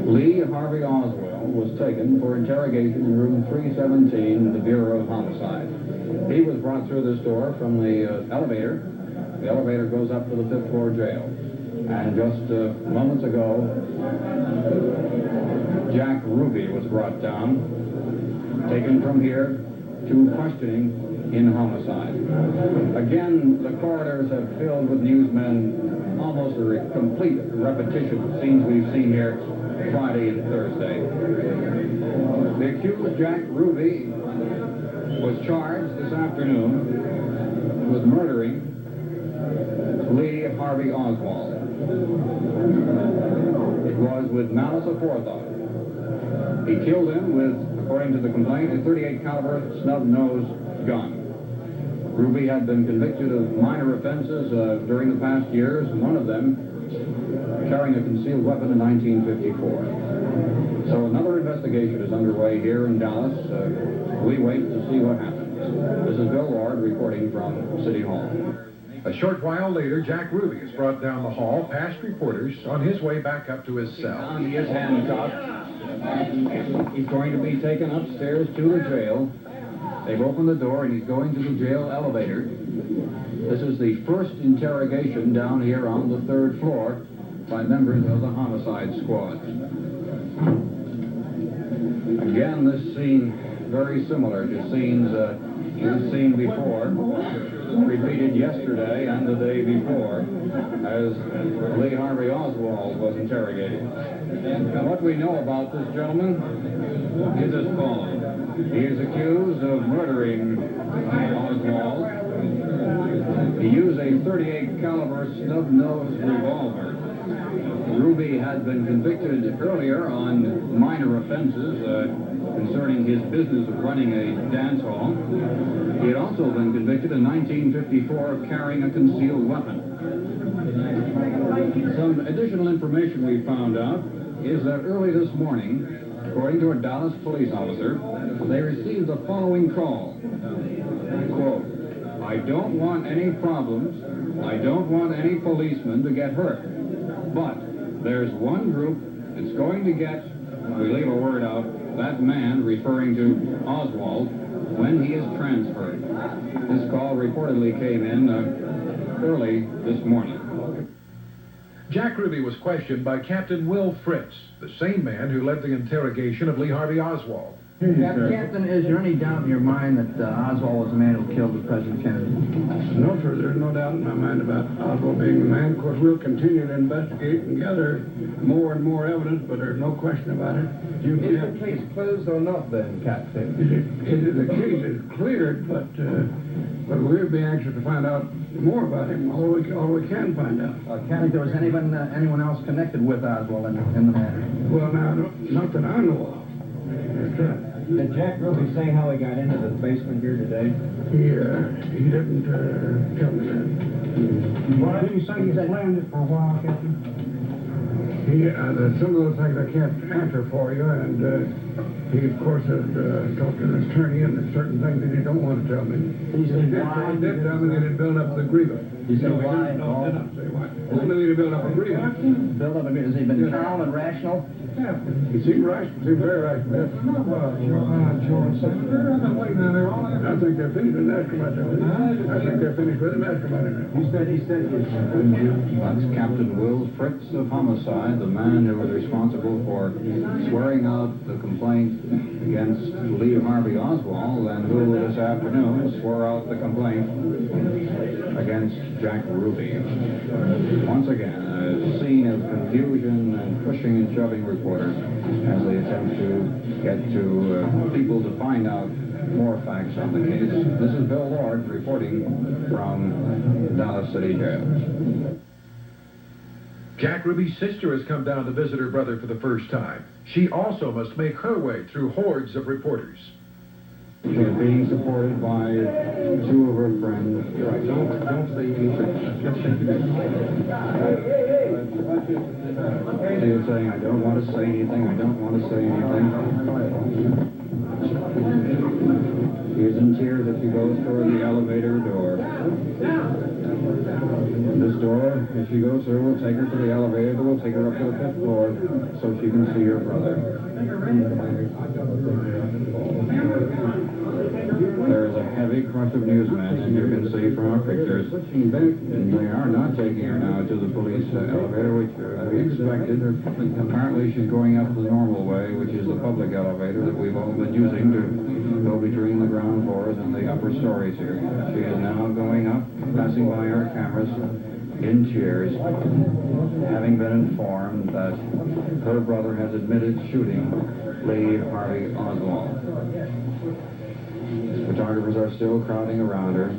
Lee Harvey Oswald was taken for interrogation in room 317 in the Bureau of Homicide. He was brought through this door from the elevator. The elevator goes up to the 5th floor jail. And just moments ago, Jack Ruby was brought down, taken from here to questioning in homicide. Again, the corridors have filled with newsmen, almost a complete repetition of scenes we've seen here Friday and Thursday. The accused, Jack Ruby, was charged this afternoon with murdering Lee Harvey Oswald. It was with malice aforethought. He killed him with, according to the complaint, a .38 caliber snub-nosed gun. Ruby had been convicted of minor offenses during the past years, one of them carrying a concealed weapon in 1954. So another investigation is underway here in Dallas. We wait to see what happens. This is Bill Ward reporting from City Hall. A short while later, Jack Ruby is brought down the hall past reporters on his way back up to his cell. He is handcuffed. He's going to be taken upstairs to the jail. They've opened the door and he's going to the jail elevator. This is the first interrogation down here on the 3rd floor by members of the homicide squad. Again, this scene very similar to scenes we've seen before, repeated yesterday and the day before, as Lee Harvey Oswald was interrogated. And what we know about this gentleman is as follows. He is accused of murdering Oswald. He used a .38 caliber snub-nosed revolver. Ruby had been convicted earlier on minor offenses concerning his business of running a dance hall. He had also been convicted in 1954 of carrying a concealed weapon. Some additional information we found out is that early this morning, according to a Dallas police officer, they received the following call. Quote, "I don't want any problems. I don't want any policemen to get hurt. But there's one group that's going to get, we leave a word out, that man," referring to Oswald, "when he is transferred." This call reportedly came in early this morning. Jack Ruby was questioned by Captain Will Fritz, the same man who led the interrogation of Lee Harvey Oswald. Captain, is there any doubt in your mind that Oswald was the man who killed President Kennedy? No, sir. There's no doubt in my mind about Oswald being the man. Of course, we'll continue to investigate and gather more and more evidence, but there's no question about it. Is the case closed or not, then, Captain? The case is cleared, but we'll be anxious to find out more about him, all we can find out. Captain, there was anyone else connected with Oswald in the matter? Well, now, not that I know of. That's right. Did Jack Ruby say how he got into the basement here today? He didn't tell me that. Why didn't you say he's planned it for a while, Captain? Some of those things I can't answer for you, and he, of course, has talked to an attorney, and there's certain things that he don't want to tell me. He said why? He did tell me that he'd build up the grievance. He said why? No, did not say why. Only that he built up a grievance. Build up a grievance. Has he been calm and rational? Yeah. He seemed rational. Seemed very rational. Yes. I think they're finished with that. I think they're finished with him. Ask him about it. He said That's Captain Will Fritz of Homicide, the man who was responsible for swearing out the complaint against Lee Harvey Oswald, and who this afternoon swore out the complaint against Jack Ruby. Once again, a scene of confusion and pushing and shoving reporters as they attempt to get to people to find out more facts on the case. This is Bill Ward reporting from Dallas City Jail. Jack Ruby's sister has come down to visit her brother for the first time. She also must make her way through hordes of reporters. She's being supported by two of her friends. Right, don't say anything. She was saying, "I don't want to say anything, I don't want to say anything." She is in tears as she goes toward the elevator door. This door, as she goes through, will take her to the elevator that will take her up to the 5th floor so she can see her brother. There is a heavy crush of newsmen, as you can see from our pictures. And they are not taking her now to the police elevator, which we expected. Apparently she's going up the normal way, which is the public elevator that we've all been using to go between the ground floors and the upper stories here. She is now going up, passing by our cameras, in tears, having been informed that her brother has admitted shooting Lee Harvey Oswald. Photographers are still crowding around her.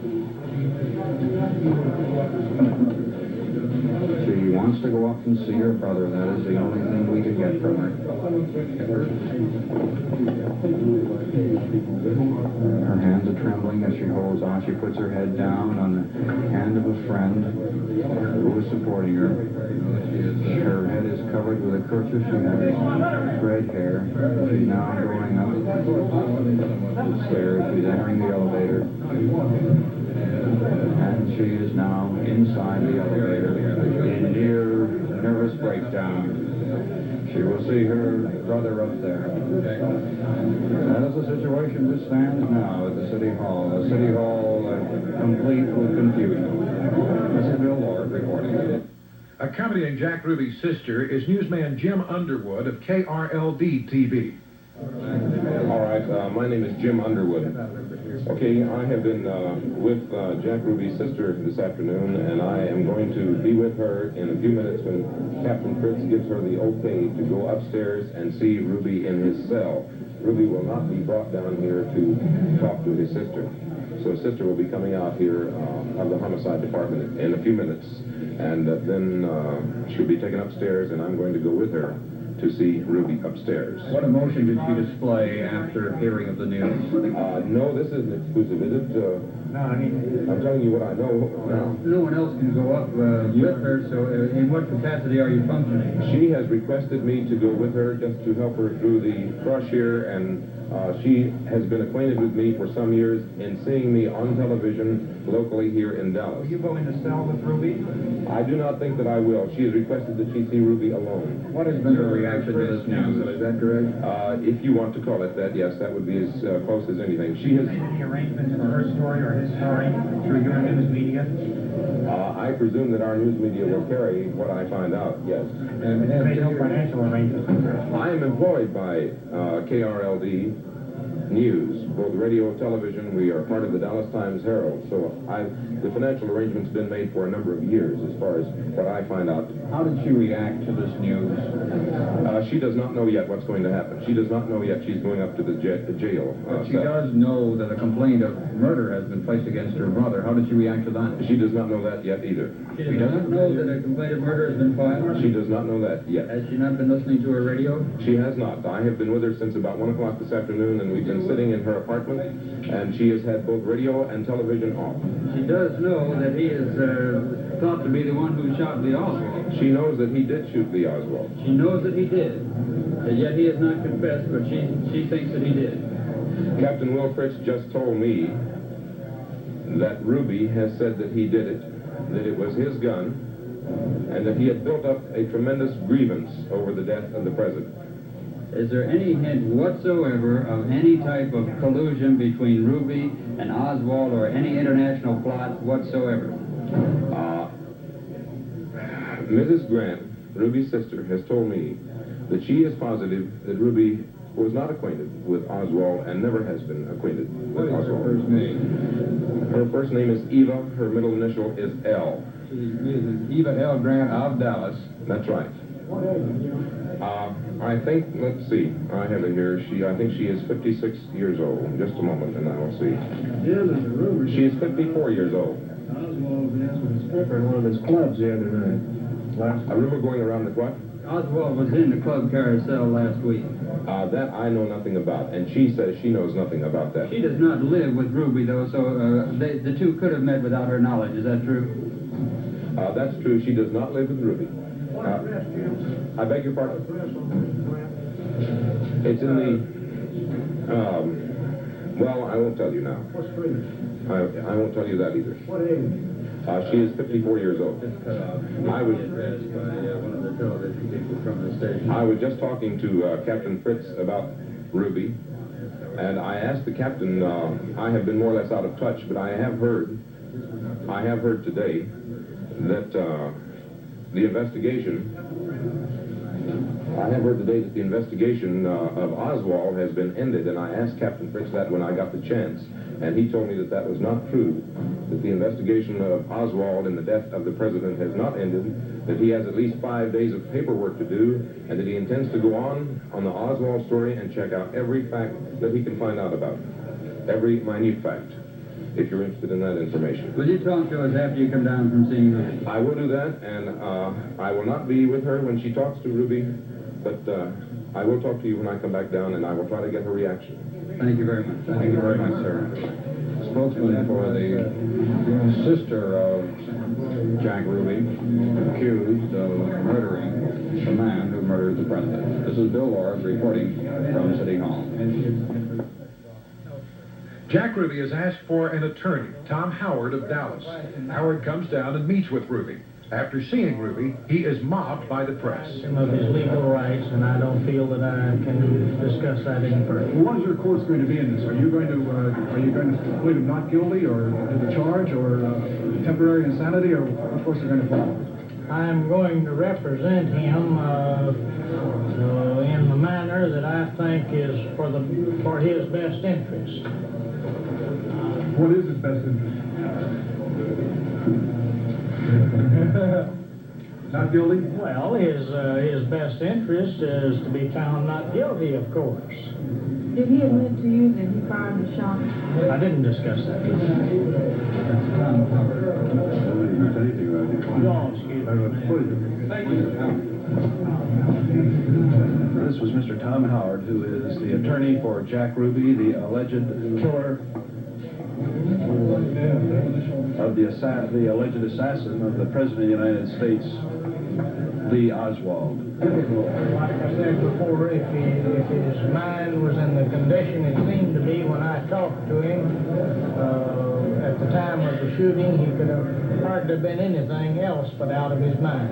She wants to go up and see her brother. That is the only thing we can get from her. Her hands are trembling as she holds on. She puts her head down on the hand of a friend who is supporting her. Her head is covered with a kerchief. She has red hair. She's now going up the stairs. She's entering the elevator. And she is now inside the elevator in near nervous breakdown. She will see her brother up there. That is the situation that stands now at the City Hall. The City Hall complete with confusion. This is Bill Lord reporting. Accompanying Jack Ruby's sister is newsman Jim Underwood of KRLD-TV. All right, my name is Jim Underwood. Okay, I have been with Jack Ruby's sister this afternoon, and I am going to be with her in a few minutes when Captain Fritz gives her the okay to go upstairs and see Ruby in his cell. Ruby will not be brought down here to talk to his sister. So his sister will be coming out here of the homicide department in a few minutes, and then she'll be taken upstairs, and I'm going to go with her to see Ruby upstairs. What emotion did she display after hearing of the news? No, this isn't an exclusive visit. I'm telling you what I know now. No one else can go up with her, so in what capacity are you functioning? She has requested me to go with her just to help her through the crush here, and she has been acquainted with me for some years in seeing me on television locally here in Dallas. Will you go in the cell with Ruby? I do not think that I will. She has requested that she see Ruby alone. What has been her reaction to this news? Is that correct? If you want to call it that, yes, that would be as close as anything. She has made any arrangements for her story or his story through your news media? I presume that our news media will carry what I find out, yes. And made no financial arrangements with her? I am employed by KRLD News, both radio and television. We are part of the Dallas Times Herald, so the financial arrangement's been made for a number of years as far as what I find out. How did she react to this news? She does not know yet what's going to happen. She does not know yet she's going up to the jail. But she does know that a complaint of murder has been placed against her brother. How did she react to that? She does not know that yet either. She does not know that a complaint of murder has been filed? She does not know that yet. Has she not been listening to her radio? She has not. I have been with her since about 1 o'clock this afternoon, and we've been sitting in her apartment, and she has had both radio and television off. She does know that he is thought to be the one who shot Lee Oswald. She knows that he did shoot Lee Oswald. She knows that he did, and yet he has not confessed, but she thinks that he did. Captain Will Fritz just told me that Ruby has said that he did it, that it was his gun, and that he had built up a tremendous grievance over the death of the president. Is there any hint whatsoever of any type of collusion between Ruby and Oswald or any international plot whatsoever? Mrs. Grant, Ruby's sister, has told me that she is positive that Ruby was not acquainted with Oswald and never has been acquainted with Oswald. What is her first name? Her first name is Eva. Her middle initial is L. Eva L. Grant of Dallas. That's right. I think, let's see, I have it here. I think she is 56 years old. Just a moment, and I will see. Yeah, there's a rumor. She is 54 years old. Oswald danced with his stripper in one of his clubs the other night. A rumor going around that what? Oswald was in the club Carousel last week. That I know nothing about, and she says she knows nothing about that. She does not live with Ruby, though, so the two could have met without her knowledge. Is that true? That's true. She does not live with Ruby. I beg your pardon? It's in the... well, I won't tell you now. I won't tell you that either. What age? She is 54 years old. I was just talking to Captain Fritz about Ruby, and I asked the captain, I have been more or less out of touch, but I have heard today that the investigation of Oswald has been ended, and I asked Captain Fritz that when I got the chance. and he told me that that was not true, that the investigation of Oswald and the death of the president has not ended, that he has at least 5 days of paperwork to do, and that he intends to go on the Oswald story and check out every fact that he can find out about it, every minute fact, if you're interested in that information. Will you talk to us after you come down from seeing Ruby? I will do that, and I will not be with her when she talks to Ruby, but I will talk to you when I come back down, and I will try to get her reaction. Thank you very much. Thank you very much, sir. Spokesman for the sister of Jack Ruby, accused of murdering the man who murdered the president. This is Bill Lord reporting from City Hall. Jack Ruby has asked for an attorney, Tom Howard of Dallas. Howard comes down and meets with Ruby. After seeing Ruby, he is mobbed by the press. Some of his legal rights, and I don't feel that I can discuss that any further. What is your course going to be in this? Are you going to plead him not guilty, or to the charge, or temporary insanity, or what course are you going to follow? I'm going to represent him in the manner that I think is for his best interest. What is his best interest? Not guilty? Well, his best interest is to be found not guilty, of course. Did he admit to you that he fired the shot? I didn't discuss that. This was Mr. Tom Howard, who is the attorney for Jack Ruby, the alleged killer of the alleged assassin of the President of the United States, Lee Oswald. Like I said before, if his mind was in the condition it seemed to be when I talked to him at the time of the shooting, he could have hardly been anything else but out of his mind.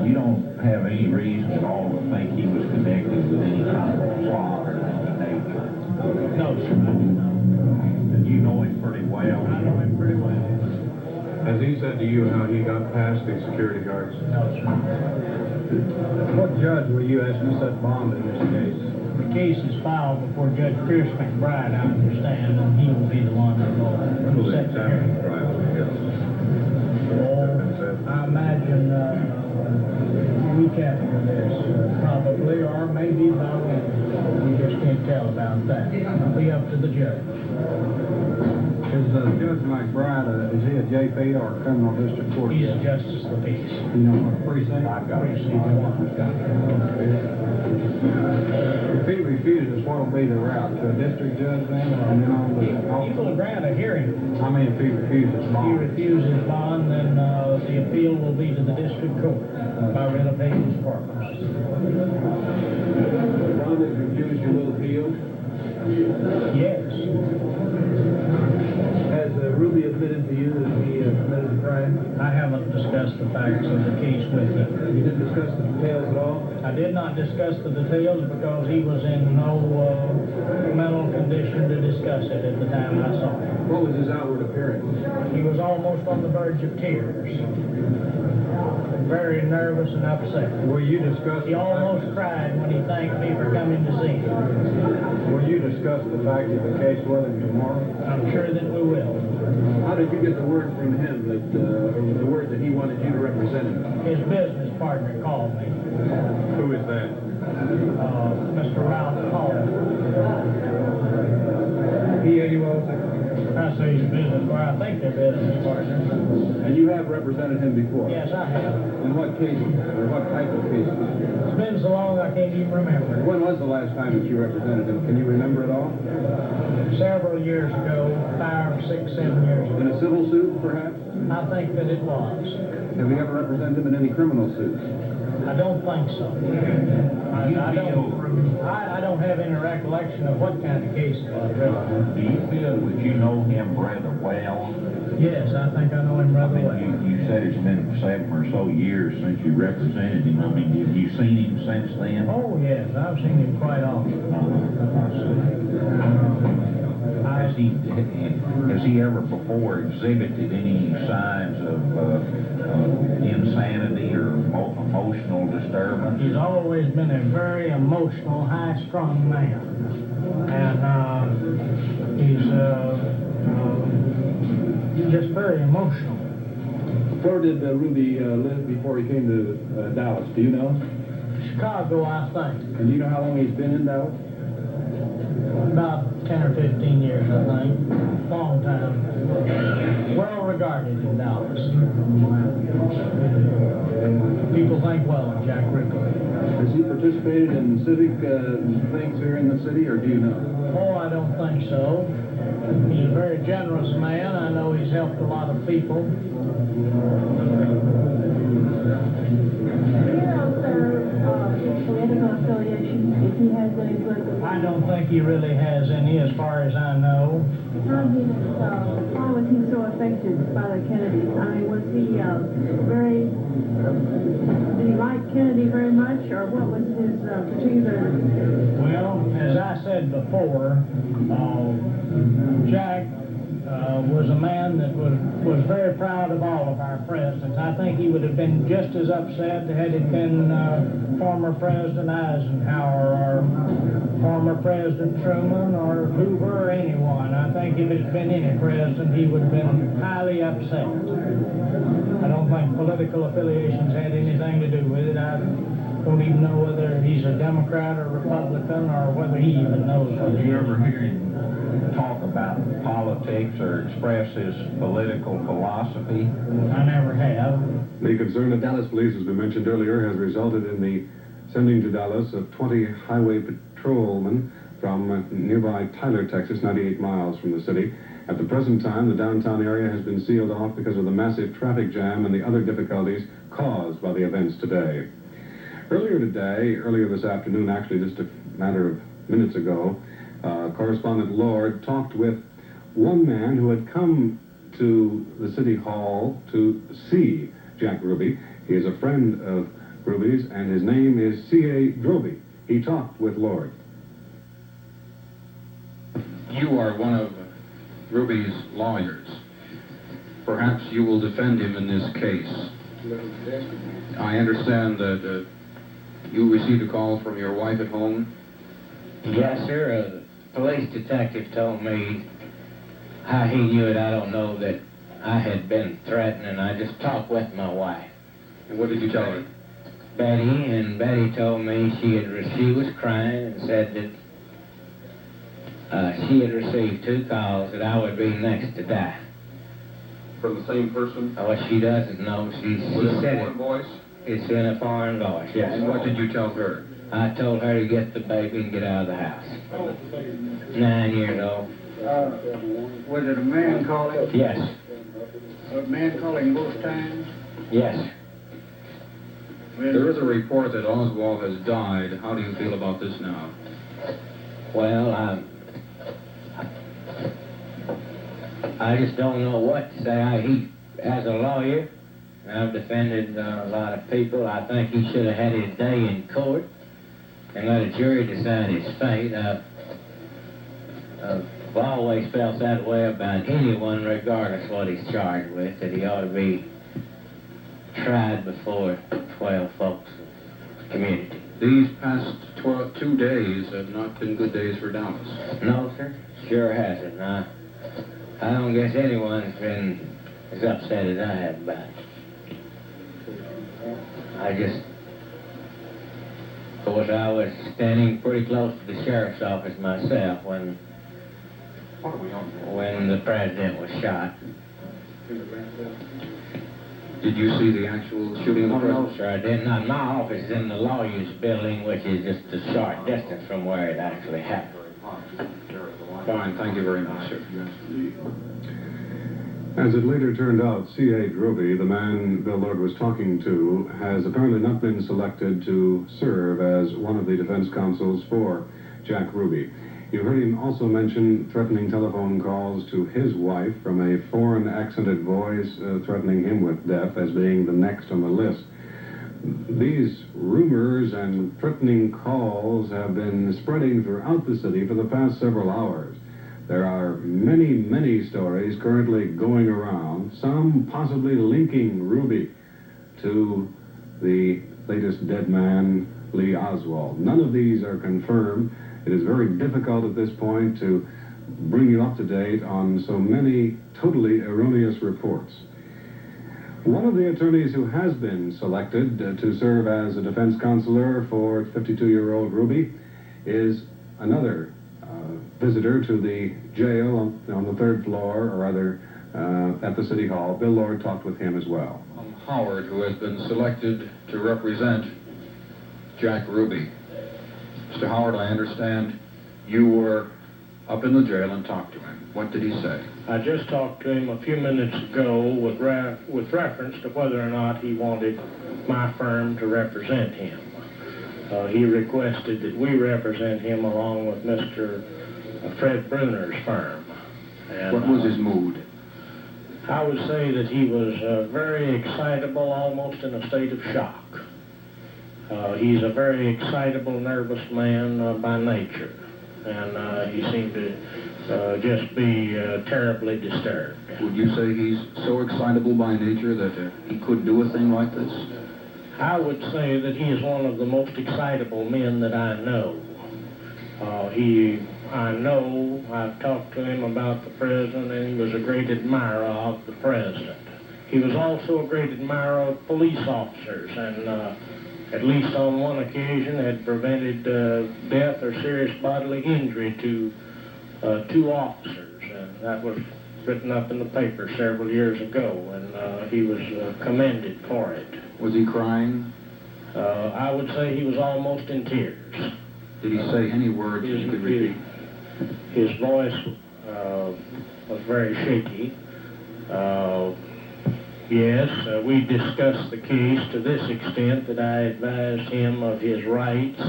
You don't have any reason at all to think he was connected with any kind of plot or any nature? No, sir. And you know him pretty well? I know him pretty well. Has he said to you how he got past the security guards? No, sir. What judge will you ask to set bond in this case? The case is filed before Judge Pierce McBride, I understand, and he will be the one that will set the hearing. I imagine a week after this, probably, or maybe by Wednesday. We just can't tell about that. It'll be up to the judge. Is Judge McBride, is he a JP or a criminal district court? He's a justice of the peace. You know what precinct? Precinct 1. If he refuses, what will be the route? To a district judge then? And then on the... He will grant a hearing. I mean, if he refuses bond. If he refuses bond, then the appeal will be to the district court by writ of habeas corpus. Bond is refused, you will appeal? Yes. Has Ruby admitted to you that he committed a crime? I haven't discussed the facts of the case with him. You didn't discuss the details at all? I did not discuss the details because he was in no mental condition to discuss it at the time I saw him. What was his outward appearance? He was almost on the verge of tears. Very nervous and upset. Will you discuss... He almost cried when he thanked me for coming to see him. Will you discuss the fact of the case with him tomorrow? I'm sure that we will. How did you get the word from him that, the word that he wanted you to represent him? His business partner called me. Who is that? Mr. Ralph Hall. He also? I say he's a business, or I think they're business partners. And you have represented him before? Yes, I have. In what cases, or what type of cases? It's been so long I can't even remember. When was the last time that you represented him? Can you remember it all? Several years ago, 5, 6, 7 years ago. In a civil suit, perhaps? I think that it was. Have you ever represented him in any criminal suits? I don't think so. I don't have any recollection of what kind of case it was, really. Do you feel that you know him rather well? Yes, I think I know him rather well. You said it's been 7 or so years since you represented him. I mean, have you seen him since then? Oh, yes, I've seen him quite often. Has has he ever before exhibited any signs of insanity or emotional disturbance? He's always been a very emotional, high-strung man. And he's just very emotional. Where did Ruby live before he came to Dallas? Do you know? Chicago, I think. And do you know how long he's been in Dallas? About 10 or 15 years, I think. Long time. Well regarded in Dallas. People think well of Jack Ruby. Has he participated in civic things here in the city, or do you know? Oh, I don't think so. He's a very generous man. I know he's helped a lot of people. Political affiliation, if he has any political... I don't think he really has any, as far as I know. Why was he so affected by the Kennedys? I mean, was he did he like Kennedy very much, or what was his particular... Well, as I said before, Jack was a man that was very proud of all of our presidents. I think he would have been just as upset had it been former President Eisenhower or former President Truman or Hoover or anyone. I think if it had been any president, he would have been highly upset. I don't think political affiliations had anything to do with it. I don't even know whether he's a Democrat or Republican or whether he even knows. Did you ever hear him talk about politics or express his political philosophy? I never have. The concern of Dallas police, as we mentioned earlier, has resulted in the sending to Dallas of 20 highway patrolmen from nearby Tyler, Texas, 98 miles from the city. At the present time, the downtown area has been sealed off because of the massive traffic jam and the other difficulties caused by the events today. Earlier this afternoon, actually just a matter of minutes ago, Correspondent Lord talked with one man who had come to the City Hall to see Jack Ruby. He is a friend of Ruby's, and his name is C.A. Droby. He talked with Lord. You are one of Ruby's lawyers. Perhaps you will defend him in this case. I understand that you received a call from your wife at home. Yes, sir. A police detective told me how he knew it. I don't know that I had been threatening. I just talked with my wife. And what did you tell her? Betty, and Betty told me she was crying and said that she had received 2 calls that I would be next to die. From the same person? Oh, she doesn't know. She said it. Voice? It's in a foreign voice, yes. And what did you tell her? I told her to get the baby and get out of the house. 9 years old. Was it a man calling? Yes. A man calling both times? Yes. There is a report that Oswald has died. How do you feel about this now? Well, I just don't know what to say. As a lawyer, I've defended a lot of people. I think he should have had his day in court and let a jury decide his fate. I've always felt that way about anyone, regardless what he's charged with, that he ought to be tried before 12 folks in the community. These past 2 days have not been good days for Dallas. No, sir. Sure hasn't. I don't guess anyone's been as upset as I have about it. Of course, I was standing pretty close to the sheriff's office myself when the president was shot. Did you see the actual shooting of the president? No, sir, I did not. My office is in the lawyer's building, which is just a short distance from where it actually happened. Fine, thank you very much, sir. As it later turned out, C.A. Droby, the man Bill Lord was talking to, has apparently not been selected to serve as one of the defense counsels for Jack Ruby. You heard him also mention threatening telephone calls to his wife from a foreign accented voice threatening him with death as being the next on the list. These rumors and threatening calls have been spreading throughout the city for the past several hours. There are many, many stories currently going around, some possibly linking Ruby to the latest dead man, Lee Oswald. None of these are confirmed. It is very difficult at this point to bring you up to date on so many totally erroneous reports. One of the attorneys who has been selected to serve as a defense counselor for 52-year-old Ruby is another visitor to the jail on the third floor, or rather at the City Hall. Bill Lord talked with him as well. Howard, who has been selected to represent Jack Ruby. Mr. Howard, I understand you were up in the jail and talked to him. What did he say? I just talked to him a few minutes ago with reference to whether or not he wanted my firm to represent him. He requested that we represent him along with Mr. Fred Bruner's firm. And, what was his mood? I would say that he was very excitable, almost in a state of shock. He's a very excitable, nervous man by nature, and he seemed to just be terribly disturbed. Would you say he's so excitable by nature that he could do a thing like this? I would say that he is one of the most excitable men that I know. I've talked to him about the president, and he was a great admirer of the president. He was also a great admirer of police officers, and at least on one occasion had prevented death or serious bodily injury to 2 officers. And that was written up in the paper several years ago, and he was commended for it. Was he crying? I would say he was almost in tears. Did he say any words you could repeat? His voice was very shaky. Yes, we discussed the case to this extent that I advised him of his rights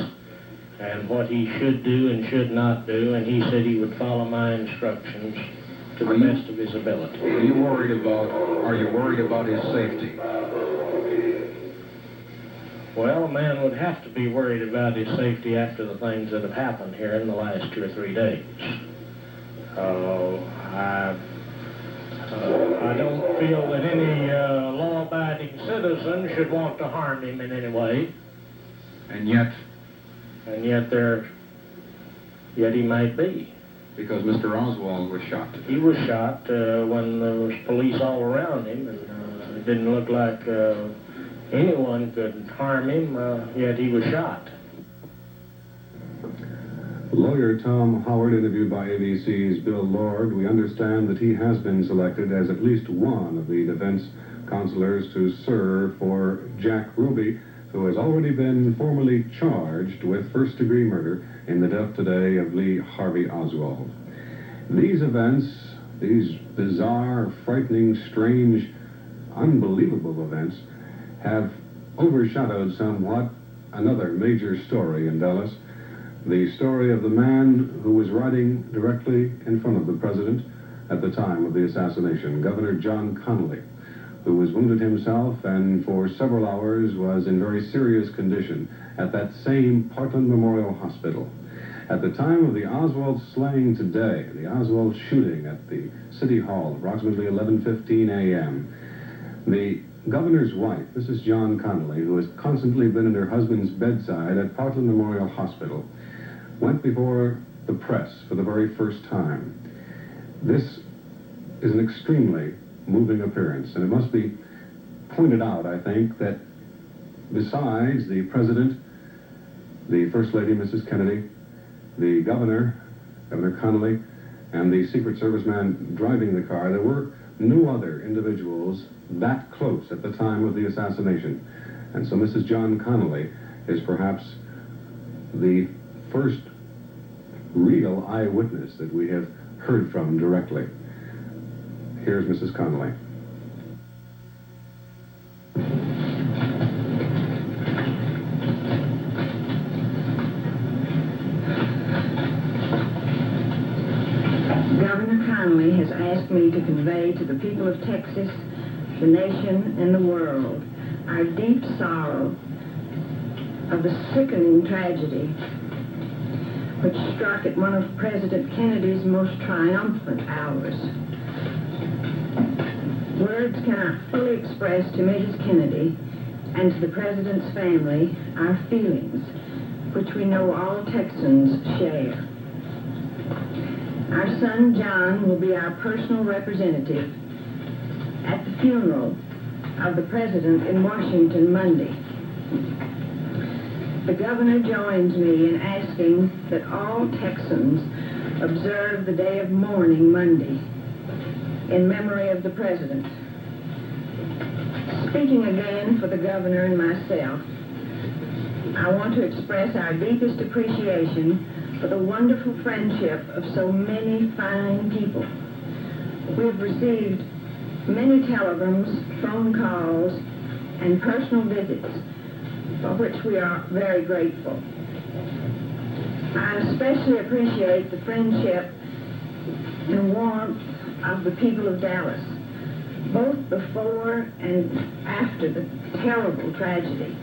and what he should do and should not do, and he said he would follow my instructions to the best of his ability. Are you worried about his safety? Well, a man would have to be worried about his safety after the things that have happened here in the last 2 or 3 days. I don't feel that any law-abiding citizen should want to harm him in any way. And yet he might be. Because Mr. Oswald was shot. He was shot when there was police all around him, and it didn't look like anyone could harm him, yet he was shot. Lawyer Tom Howard, interviewed by ABC's Bill Lord. We understand that he has been selected as at least one of the defense counselors to serve for Jack Ruby, who has already been formally charged with first-degree murder in the death today of Lee Harvey Oswald. These events, these bizarre, frightening, strange, unbelievable events, have overshadowed somewhat another major story in Dallas. The story of the man who was riding directly in front of the president at the time of the assassination, Governor John Connelly, who was wounded himself and for several hours was in very serious condition at that same Parkland Memorial Hospital. At the time of the Oswald slaying today, the Oswald shooting at the City Hall, approximately 11:15 a.m., the governor's wife, Mrs. John Connelly, who has constantly been at her husband's bedside at Parkland Memorial Hospital, went before the press for the very first time. This is an extremely moving appearance, and it must be pointed out, I think, that besides the president, the First Lady, Mrs. Kennedy, the governor, Governor Connelly, and the Secret Service man driving the car, there were no other individuals that close at the time of the assassination. And so Mrs. John Connelly is perhaps the first real eyewitness that we have heard from directly. Here's Mrs. Connelly. Governor Connelly has asked me to convey to the people of Texas, the nation, and the world our deep sorrow of the sickening tragedy which struck at one of President Kennedy's most triumphant hours. Words cannot fully express to Mrs. Kennedy and to the President's family our feelings, which we know all Texans share. Our son John will be our personal representative at the funeral of the President in Washington Monday. The Governor joins me in asking that all Texans observe the day of mourning Monday in memory of the President. Speaking again for the Governor and myself, I want to express our deepest appreciation for the wonderful friendship of so many fine people. We've received many telegrams, phone calls, and personal visits, for which we are very grateful. I especially appreciate the friendship and warmth of the people of Dallas, both before and after the terrible tragedy.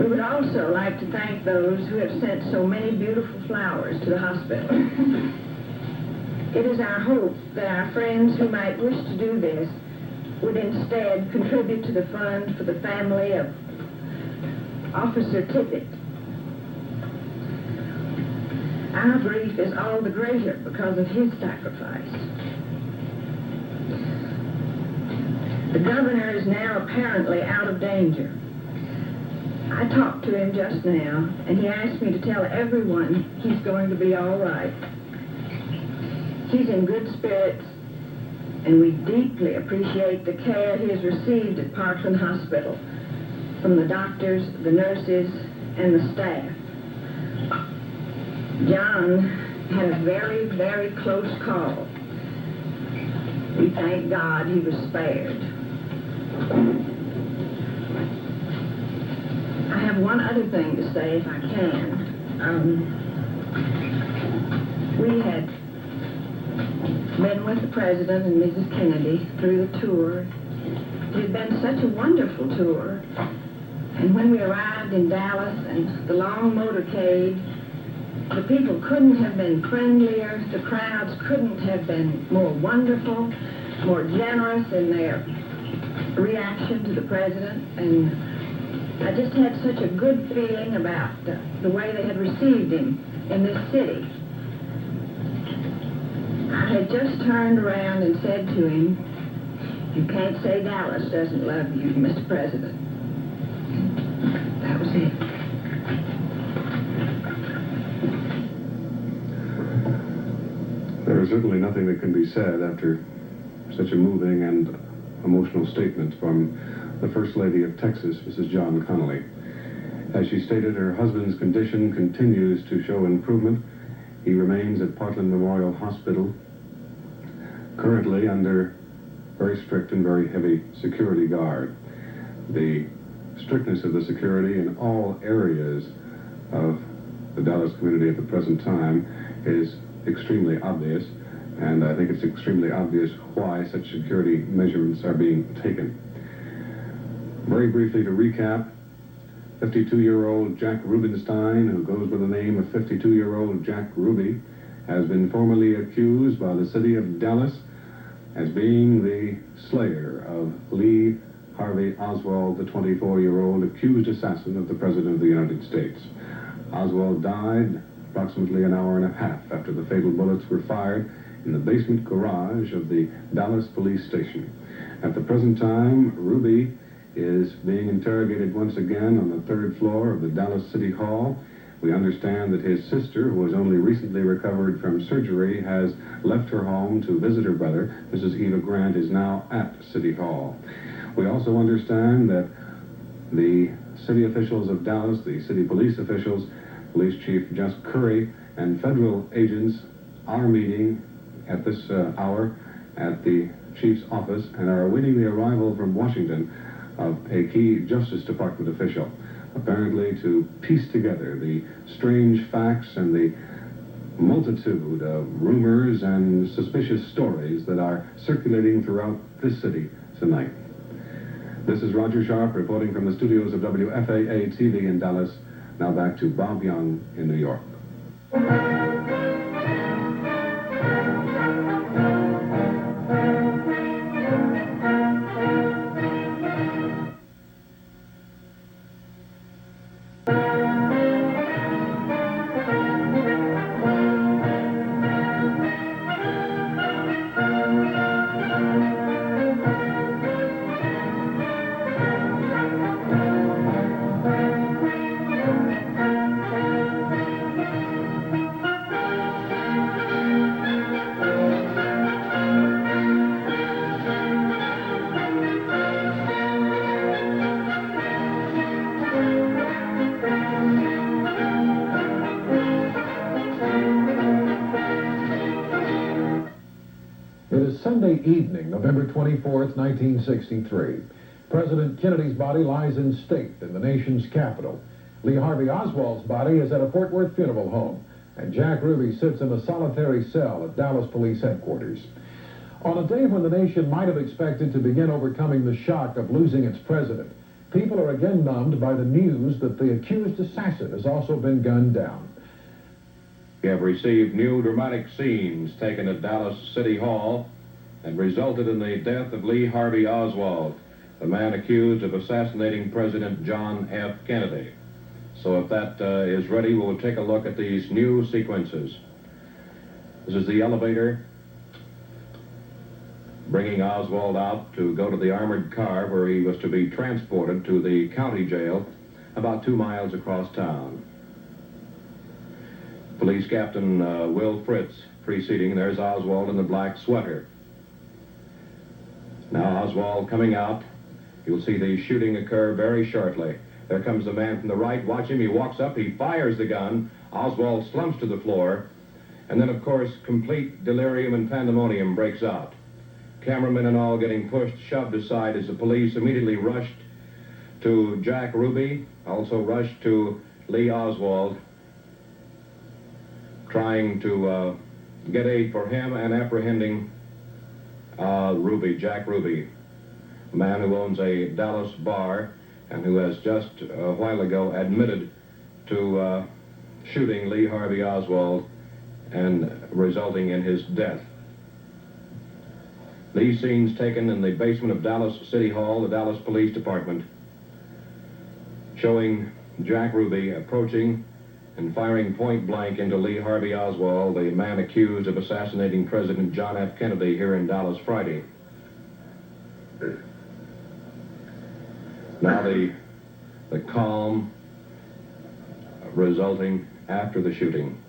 We would also like to thank those who have sent so many beautiful flowers to the hospital. It is our hope that our friends who might wish to do this would instead contribute to the fund for the family of Officer Tippit. Our grief is all the greater because of his sacrifice. The Governor is now apparently out of danger. I talked to him just now, and he asked me to tell everyone he's going to be all right. He's in good spirits, and we deeply appreciate the care he has received at Parkland Hospital from the doctors, the nurses, and the staff. John had a very, very close call. We thank God he was spared. I have one other thing to say, if I can. We had been with the President and Mrs. Kennedy through the tour. It had been such a wonderful tour. And when we arrived in Dallas and the long motorcade, the people couldn't have been friendlier. The crowds couldn't have been more wonderful, more generous in their reaction to the President. And I just had such a good feeling about the way they had received him in this city. I had just turned around and said to him, "You can't say Dallas doesn't love you, Mr. President." That was it. There is certainly nothing that can be said after such a moving and emotional statement from the First Lady of Texas, Mrs. John Connelly. As she stated, her husband's condition continues to show improvement. He remains at Parkland Memorial Hospital, currently under very strict and very heavy security guard. The strictness of the security in all areas of the Dallas community at the present time is extremely obvious, and I think it's extremely obvious why such security measurements are being taken. Very briefly to recap, 52-year-old Jack Rubenstein, who goes by the name of 52-year-old Jack Ruby, has been formally accused by the city of Dallas as being the slayer of Lee Harvey Oswald, the 24-year-old accused assassin of the President of the United States. Oswald died approximately an hour and a half after the fatal bullets were fired in the basement garage of the Dallas police station. At the present time, Ruby is being interrogated once again on the third floor of the Dallas City Hall. We understand that his sister, who has only recently recovered from surgery, has left her home to visit her brother. Mrs. Eva Grant is now at City Hall. We also understand that the city officials of Dallas, the city police officials, Police Chief Jess Curry, and federal agents are meeting at this hour at the chief's office and are awaiting the arrival from Washington of a key Justice Department official, apparently to piece together the strange facts and the multitude of rumors and suspicious stories that are circulating throughout this city tonight. This is Roger Sharp reporting from the studios of WFAA-TV in Dallas. Now back to Bob Young in New York. It is Sunday evening, November 24th, 1963. President Kennedy's body lies in state in the nation's capital. Lee Harvey Oswald's body is at a Fort Worth funeral home, and Jack Ruby sits in a solitary cell at Dallas Police Headquarters. On a day when the nation might have expected to begin overcoming the shock of losing its president, people are again numbed by the news that the accused assassin has also been gunned down. We have received new dramatic scenes taken at Dallas City Hall and resulted in the death of Lee Harvey Oswald, the man accused of assassinating President John F. Kennedy. So if that is ready, we'll take a look at these new sequences. This is the elevator bringing Oswald out to go to the armored car where he was to be transported to the county jail about 2 miles across town. Police Captain Will Fritz preceding. There's Oswald in the black sweater. Now Oswald coming out. You'll see the shooting occur very shortly. There comes the man from the right. Watch him. He walks up. He fires the gun. Oswald slumps to the floor. And then, of course, complete delirium and pandemonium breaks out. Cameramen and all getting pushed, shoved aside as the police immediately rushed to Jack Ruby, also rushed to Lee Oswald, trying to get aid for him and apprehending Jack Ruby, a man who owns a Dallas bar and who has just a while ago admitted to shooting Lee Harvey Oswald and resulting in his death. These scenes taken in the basement of Dallas City Hall, the Dallas Police Department, showing Jack Ruby approaching and firing point blank into Lee Harvey Oswald, the man accused of assassinating President John F. Kennedy here in Dallas Friday. Now the calm resulting after the shooting.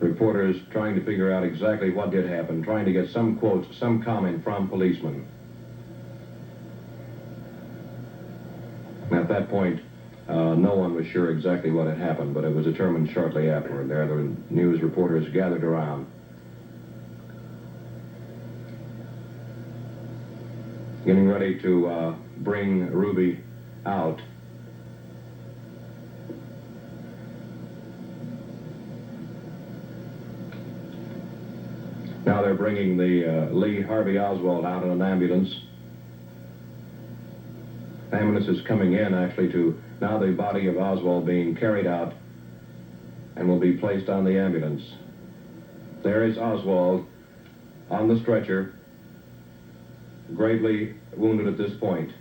Reporters trying to figure out exactly what did happen, trying to get some quotes, some comment from policemen. At that point, no one was sure exactly what had happened, but it was determined shortly afterward. There the news reporters gathered around. Getting ready to bring Ruby out. Now they're bringing the Lee Harvey Oswald out in an ambulance. Ambulance is coming in actually to now the body of Oswald being carried out and will be placed on the ambulance. There is Oswald on the stretcher, gravely wounded at this point.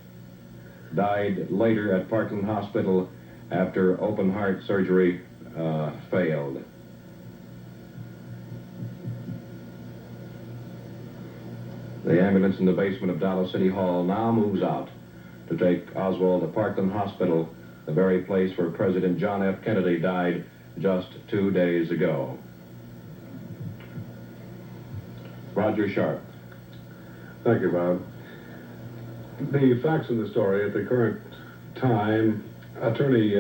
Died later at Parkland Hospital after open heart surgery failed. The ambulance in the basement of Dallas City Hall now moves out to take Oswald to Parkland Hospital, the very place where President John F. Kennedy died just 2 days ago. Roger Sharp. Thank you, Bob. The facts of the story at the current time, attorney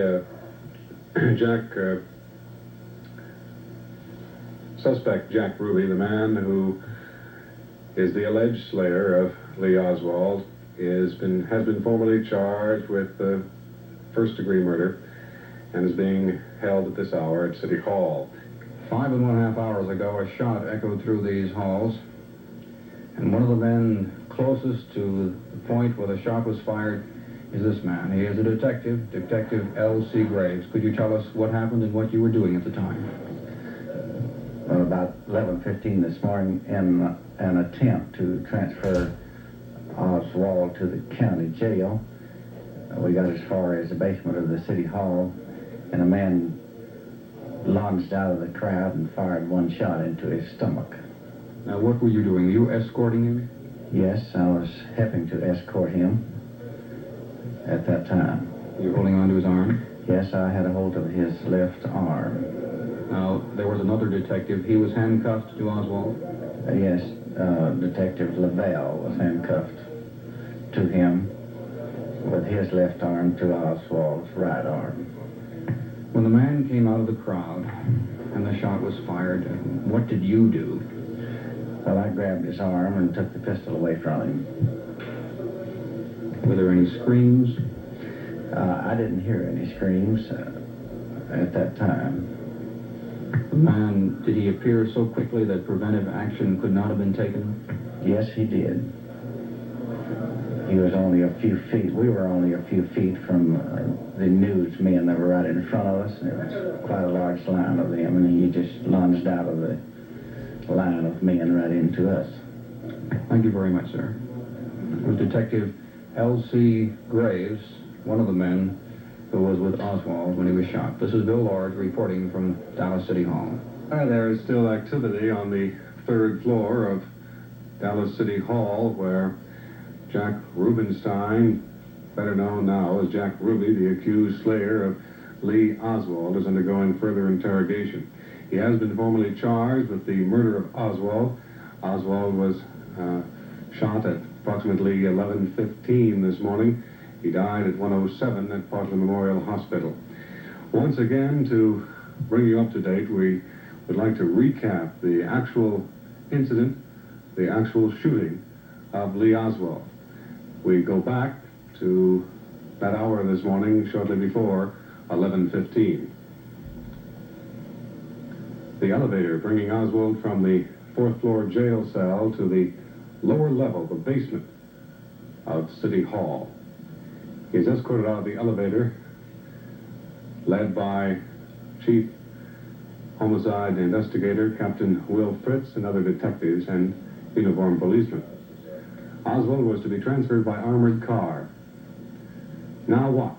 suspect Jack Ruby, the man who is the alleged slayer of Lee Oswald, has been formally charged with first-degree murder and is being held at this hour at City Hall. 5½ hours ago, a shot echoed through these halls, and one of the men closest to the point where the shot was fired is this man. He is a detective, Detective L.C. Graves. Could you tell us what happened and what you were doing at the time? Well, about 11:15 this morning, in an attempt to transfer Oswald to the county jail, we got as far as the basement of the city hall, and a man lunged out of the crowd and fired one shot into his stomach. Now, what were you doing? Were you escorting him? Yes, I was helping to escort him at that time. You were holding on to his arm? Yes, I had a hold of his left arm. Now, there was another detective. He was handcuffed to Oswald? Yes, Detective LaBelle was handcuffed to him with his left arm to Oswald's right arm. When the man came out of the crowd and the shot was fired, what did you do? Well, I grabbed his arm and took the pistol away from him. Were there any screams? I didn't hear any screams at that time. The man, did he appear so quickly that preventive action could not have been taken? Yes, he did. He was only a few feet. We were only a few feet from the newsmen that were right in front of us. There was quite a large line of them, and he just lunged out of the line of men right into us. Thank you very much, sir. It was Detective L.C. Graves, one of the men who was with Oswald when he was shot. This is Bill Lord reporting from Dallas City Hall. There is still activity on the third floor of Dallas City Hall where Jack Rubenstein, better known now as Jack Ruby, the accused slayer of Lee Oswald, is undergoing further interrogation. He has been formally charged with the murder of Oswald. Oswald was shot at approximately 11:15 this morning. He died at 1:07 at Portland Memorial Hospital. Once again, to bring you up to date, we would like to recap the actual incident, the actual shooting of Lee Oswald. We go back to that hour this morning, shortly before 11:15. The elevator bringing Oswald from the fourth floor jail cell to the lower level, the basement of City Hall. He is escorted out of the elevator, led by Chief Homicide Investigator Captain Will Fritz and other detectives and uniformed policemen. Oswald was to be transferred by armored car. Now watch.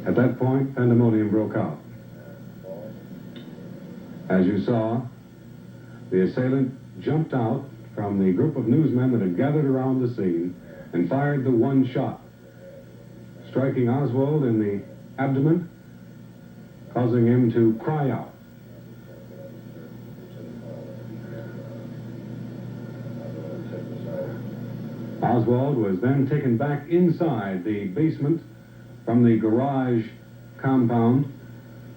At that point, pandemonium broke out. As you saw, the assailant jumped out from the group of newsmen that had gathered around the scene and fired the one shot, striking Oswald in the abdomen, causing him to cry out. Oswald was then taken back inside the basement from the garage compound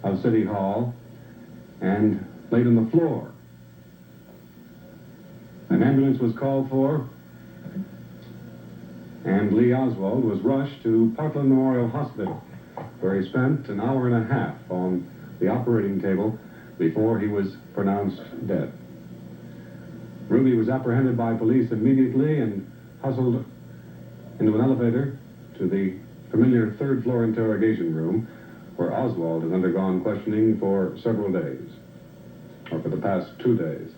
of City Hall and laid on the floor. An ambulance was called for, and Lee Oswald was rushed to Portland Memorial Hospital, where he spent an hour and a half on the operating table before he was pronounced dead. Ruby was apprehended by police immediately and hustled into an elevator to the familiar third-floor interrogation room, where Oswald has undergone questioning for several days, or for the past 2 days.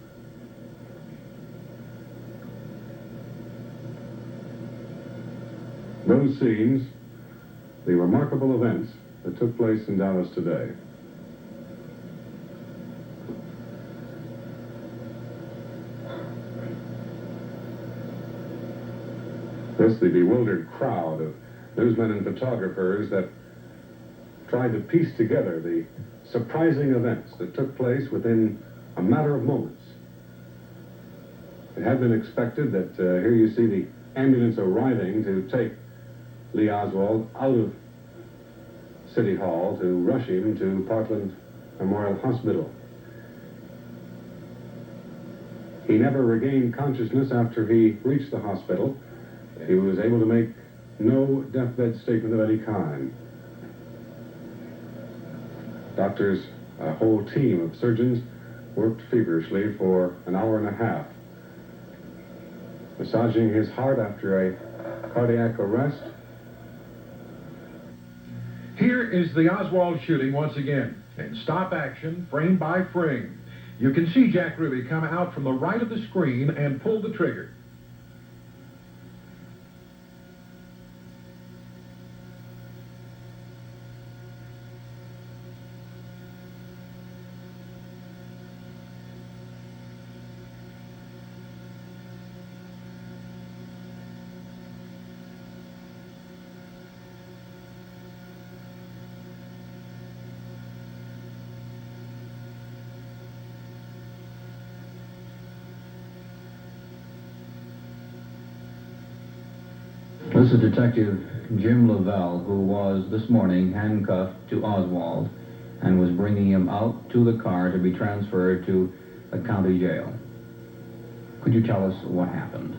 Those scenes, the remarkable events that took place in Dallas today. This, the bewildered crowd of newsmen and photographers that tried to piece together the surprising events that took place within a matter of moments. It had been expected that here you see the ambulance arriving to take Lee Oswald out of City Hall to rush him to Portland Memorial Hospital. He never regained consciousness after he reached the hospital. He was able to make no deathbed statement of any kind. Doctors, a whole team of surgeons, worked feverishly for an hour and a half massaging his heart after a cardiac arrest. Here is the Oswald shooting once again, in stop action, frame by frame. You can see Jack Ruby come out from the right of the screen and pull the trigger. This is Detective Jim Lavelle, who was this morning handcuffed to Oswald and was bringing him out to the car to be transferred to the county jail. Could you tell us what happened?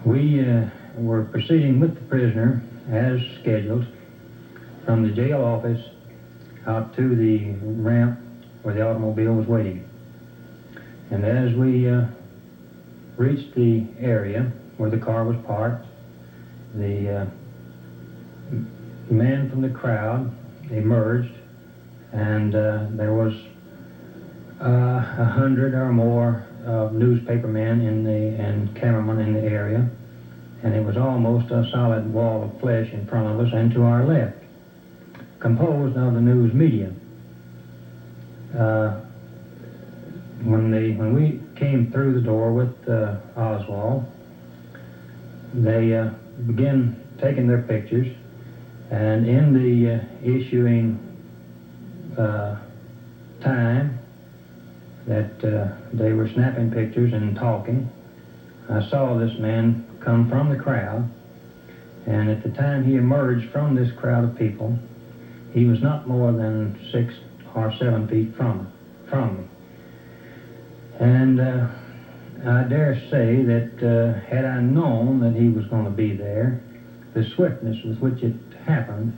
We were proceeding with the prisoner as scheduled from the jail office out to the ramp where the automobile was waiting. And as we reached the area where the car was parked, the man from the crowd emerged, and there was 100 or more newspapermen and cameramen in the area, and it was almost a solid wall of flesh in front of us and to our left, composed of the news media. When we came through the door with Oswald, they began taking their pictures, and in the issuing time that they were snapping pictures and talking, I saw this man come from the crowd, and at the time he emerged from this crowd of people, he was not more than 6 or 7 feet from me. And I dare say that had I known that he was going to be there, the swiftness with which it happened,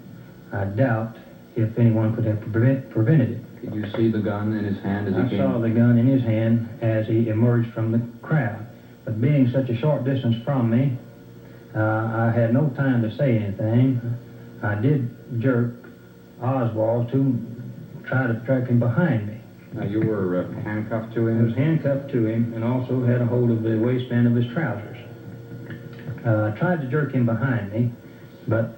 I doubt if anyone could have prevented it. Did you see the gun in his hand as he came? I saw the gun in his hand as he emerged from the crowd. But being such a short distance from me, I had no time to say anything. I did jerk Oswald to try to track him behind me. Now, you were handcuffed to him? I was handcuffed to him and also had a hold of the waistband of his trousers. I tried to jerk him behind me, but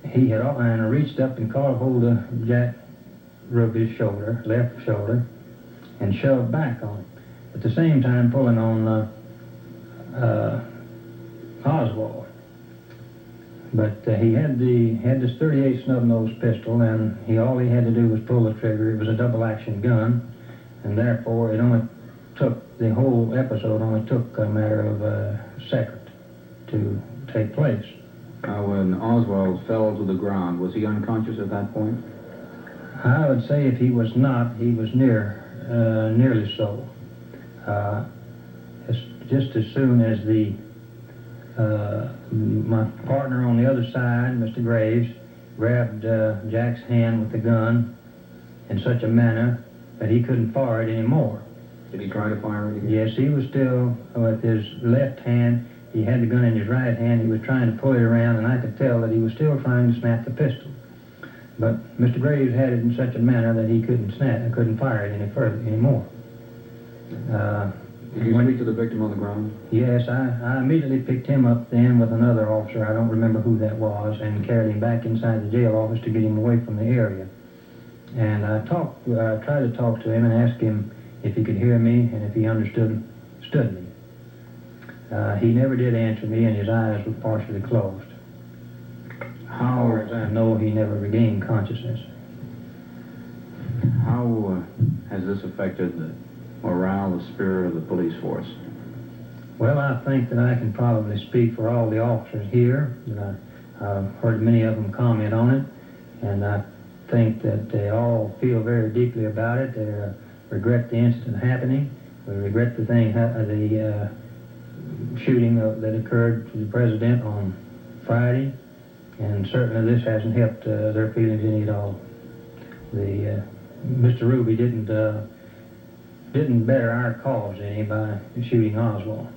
he had, and I reached up and caught a hold of Jack Ruby's shoulder, left shoulder, and shoved back on him. At the same time pulling on Oswald. But he had this .38 snub-nosed pistol, and all he had to do was pull the trigger. It was a double-action gun, and therefore the whole episode only took a matter of a second to take place. When Oswald fell to the ground, was he unconscious at that point? I would say if he was not, he was nearly so. Just as soon as my partner on the other side, Mr. Graves, grabbed Jack's hand with the gun in such a manner that he couldn't fire it anymore. Did he try to fire it again? Yes, he was still, with his left hand, he had the gun in his right hand, he was trying to pull it around, and I could tell that he was still trying to snap the pistol. But Mr. Graves had it in such a manner that he couldn't fire it any further anymore. Did you speak to the victim on the ground? Yes, I immediately picked him up then with another officer, I don't remember who that was, and carried him back inside the jail office to get him away from the area. And I tried to talk to him and ask him if he could hear me and if he understood me. He never did answer me, and his eyes were partially closed. How, as I know, he never regained consciousness. How has this affected the morale, the spirit of the police force? Well, I think that I can probably speak for all the officers here. I've heard many of them comment on it, and I think that they all feel very deeply about it. They regret the incident happening. We regret the shooting that occurred to the president on Friday, and certainly this hasn't helped their feelings any at all. Mr. Ruby didn't better our cause any by shooting Oswald.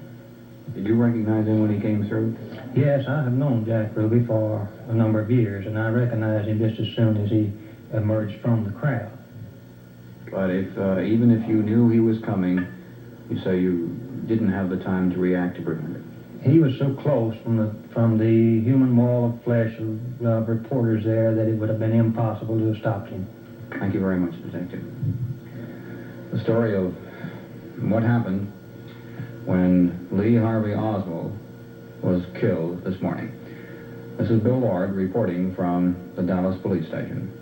Did you recognize him when he came through? Yes, I have known Jack Ruby for a number of years, and I recognized him just as soon as he emerged from the crowd. But if even if you knew he was coming, you say you didn't have the time to react to prevent it. He was so close from the human wall of flesh of reporters there that it would have been impossible to have stopped him. Thank you very much, Detective. The story of what happened when Lee Harvey Oswald was killed this morning. This is Bill Ward reporting from the Dallas Police Station.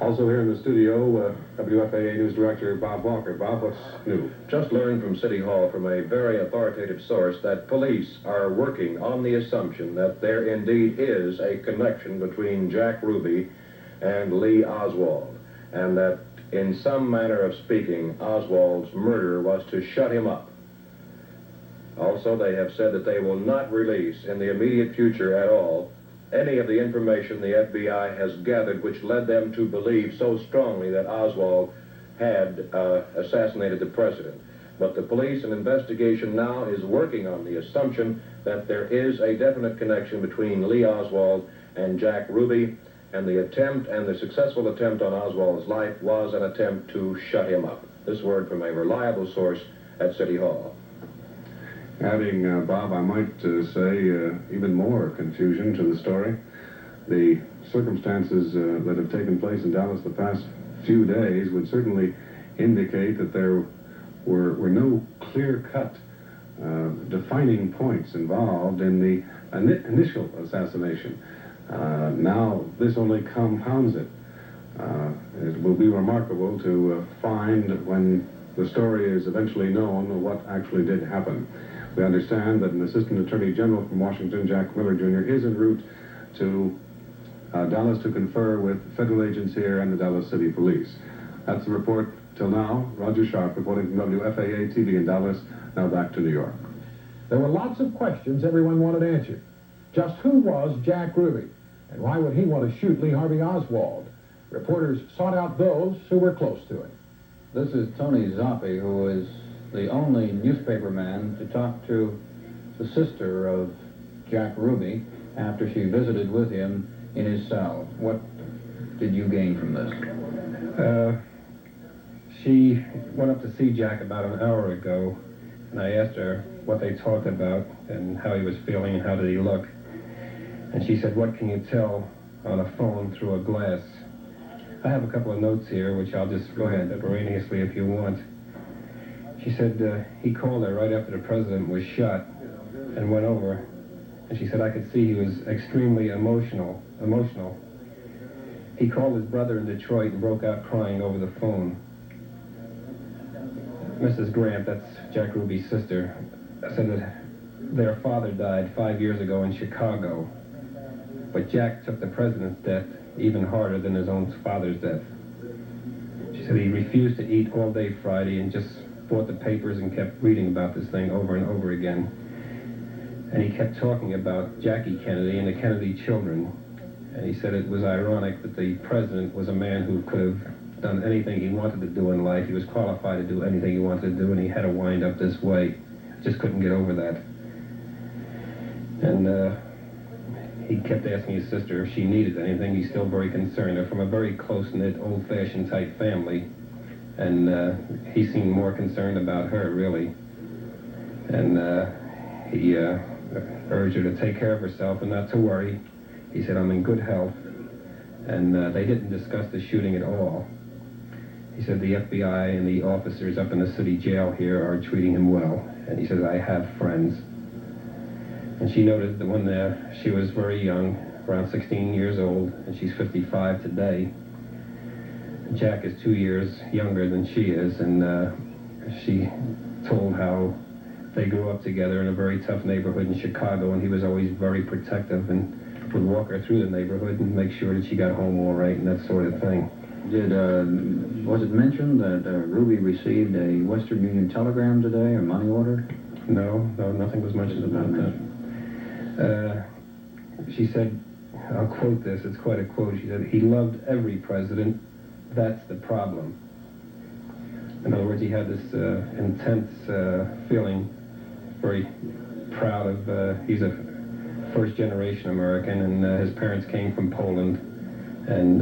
Also here in the studio, WFAA News Director Bob Walker. Bob, what's new? Just learned from City Hall from a very authoritative source that police are working on the assumption that there indeed is a connection between Jack Ruby and Lee Oswald, and that in some manner of speaking, Oswald's murder was to shut him up. Also, they have said that they will not release in the immediate future at all any of the information the FBI has gathered which led them to believe so strongly that Oswald had assassinated the president. But the police and investigation now is working on the assumption that there is a definite connection between Lee Oswald and Jack Ruby, and the attempt and the successful attempt on Oswald's life was an attempt to shut him up. This word from a reliable source at City Hall. Adding, Bob, I might say even more confusion to the story. The circumstances that have taken place in Dallas the past few days would certainly indicate that there were no clear-cut defining points involved in the initial assassination. Now, this only compounds it. It will be remarkable to find, when the story is eventually known, what actually did happen. We understand that an Assistant Attorney General from Washington, Jack Miller, Jr., is en route to Dallas to confer with federal agents here and the Dallas City Police. That's the report till now. Roger Sharp reporting from WFAA TV in Dallas. Now back to New York. There were lots of questions everyone wanted answered. Just who was Jack Ruby? And why would he want to shoot Lee Harvey Oswald? Reporters sought out those who were close to him. This is Tony Zoppi, who is the only newspaper man to talk to the sister of Jack Ruby after she visited with him in his cell. What did you gain from this? She went up to see Jack about an hour ago, and I asked her what they talked about and how he was feeling and how did he look. And she said, "What can you tell on a phone through a glass?" I have a couple of notes here, which I'll just go ahead extemporaneously if you want. She said he called her right after the president was shot and went over, and she said, "I could see he was extremely emotional. He called his brother in Detroit and broke out crying over the phone." Mrs. Grant, that's Jack Ruby's sister, said that their father died 5 years ago in Chicago, but Jack took the president's death even harder than his own father's death. She said he refused to eat all day Friday and just bought the papers and kept reading about this thing over and over again. And he kept talking about Jackie Kennedy and the Kennedy children. And he said it was ironic that the president was a man who could have done anything he wanted to do in life. He was qualified to do anything he wanted to do, and he had to wind up this way. Just couldn't get over that. And he kept asking his sister if she needed anything. He's still very concerned. They're from a very close-knit, old-fashioned type family. And he seemed more concerned about her, really. And he urged her to take care of herself and not to worry. He said, "I'm in good health." And they didn't discuss the shooting at all. He said the FBI and the officers up in the city jail here are treating him well. And he says, "I have friends." And she noted that when she was very young, around 16 years old, and she's 55 today. Jack is 2 years younger than she is, and she told how they grew up together in a very tough neighborhood in Chicago, and he was always very protective and would walk her through the neighborhood and make sure that she got home all right and that sort of thing. Was it mentioned that Ruby received a Western Union telegram today, or money order? No, nothing was mentioned about that. She said, I'll quote this, it's quite a quote, she said, "He loved every president, that's the problem." In other words, he had this intense feeling very proud of, he's a first-generation American, and his parents came from Poland, and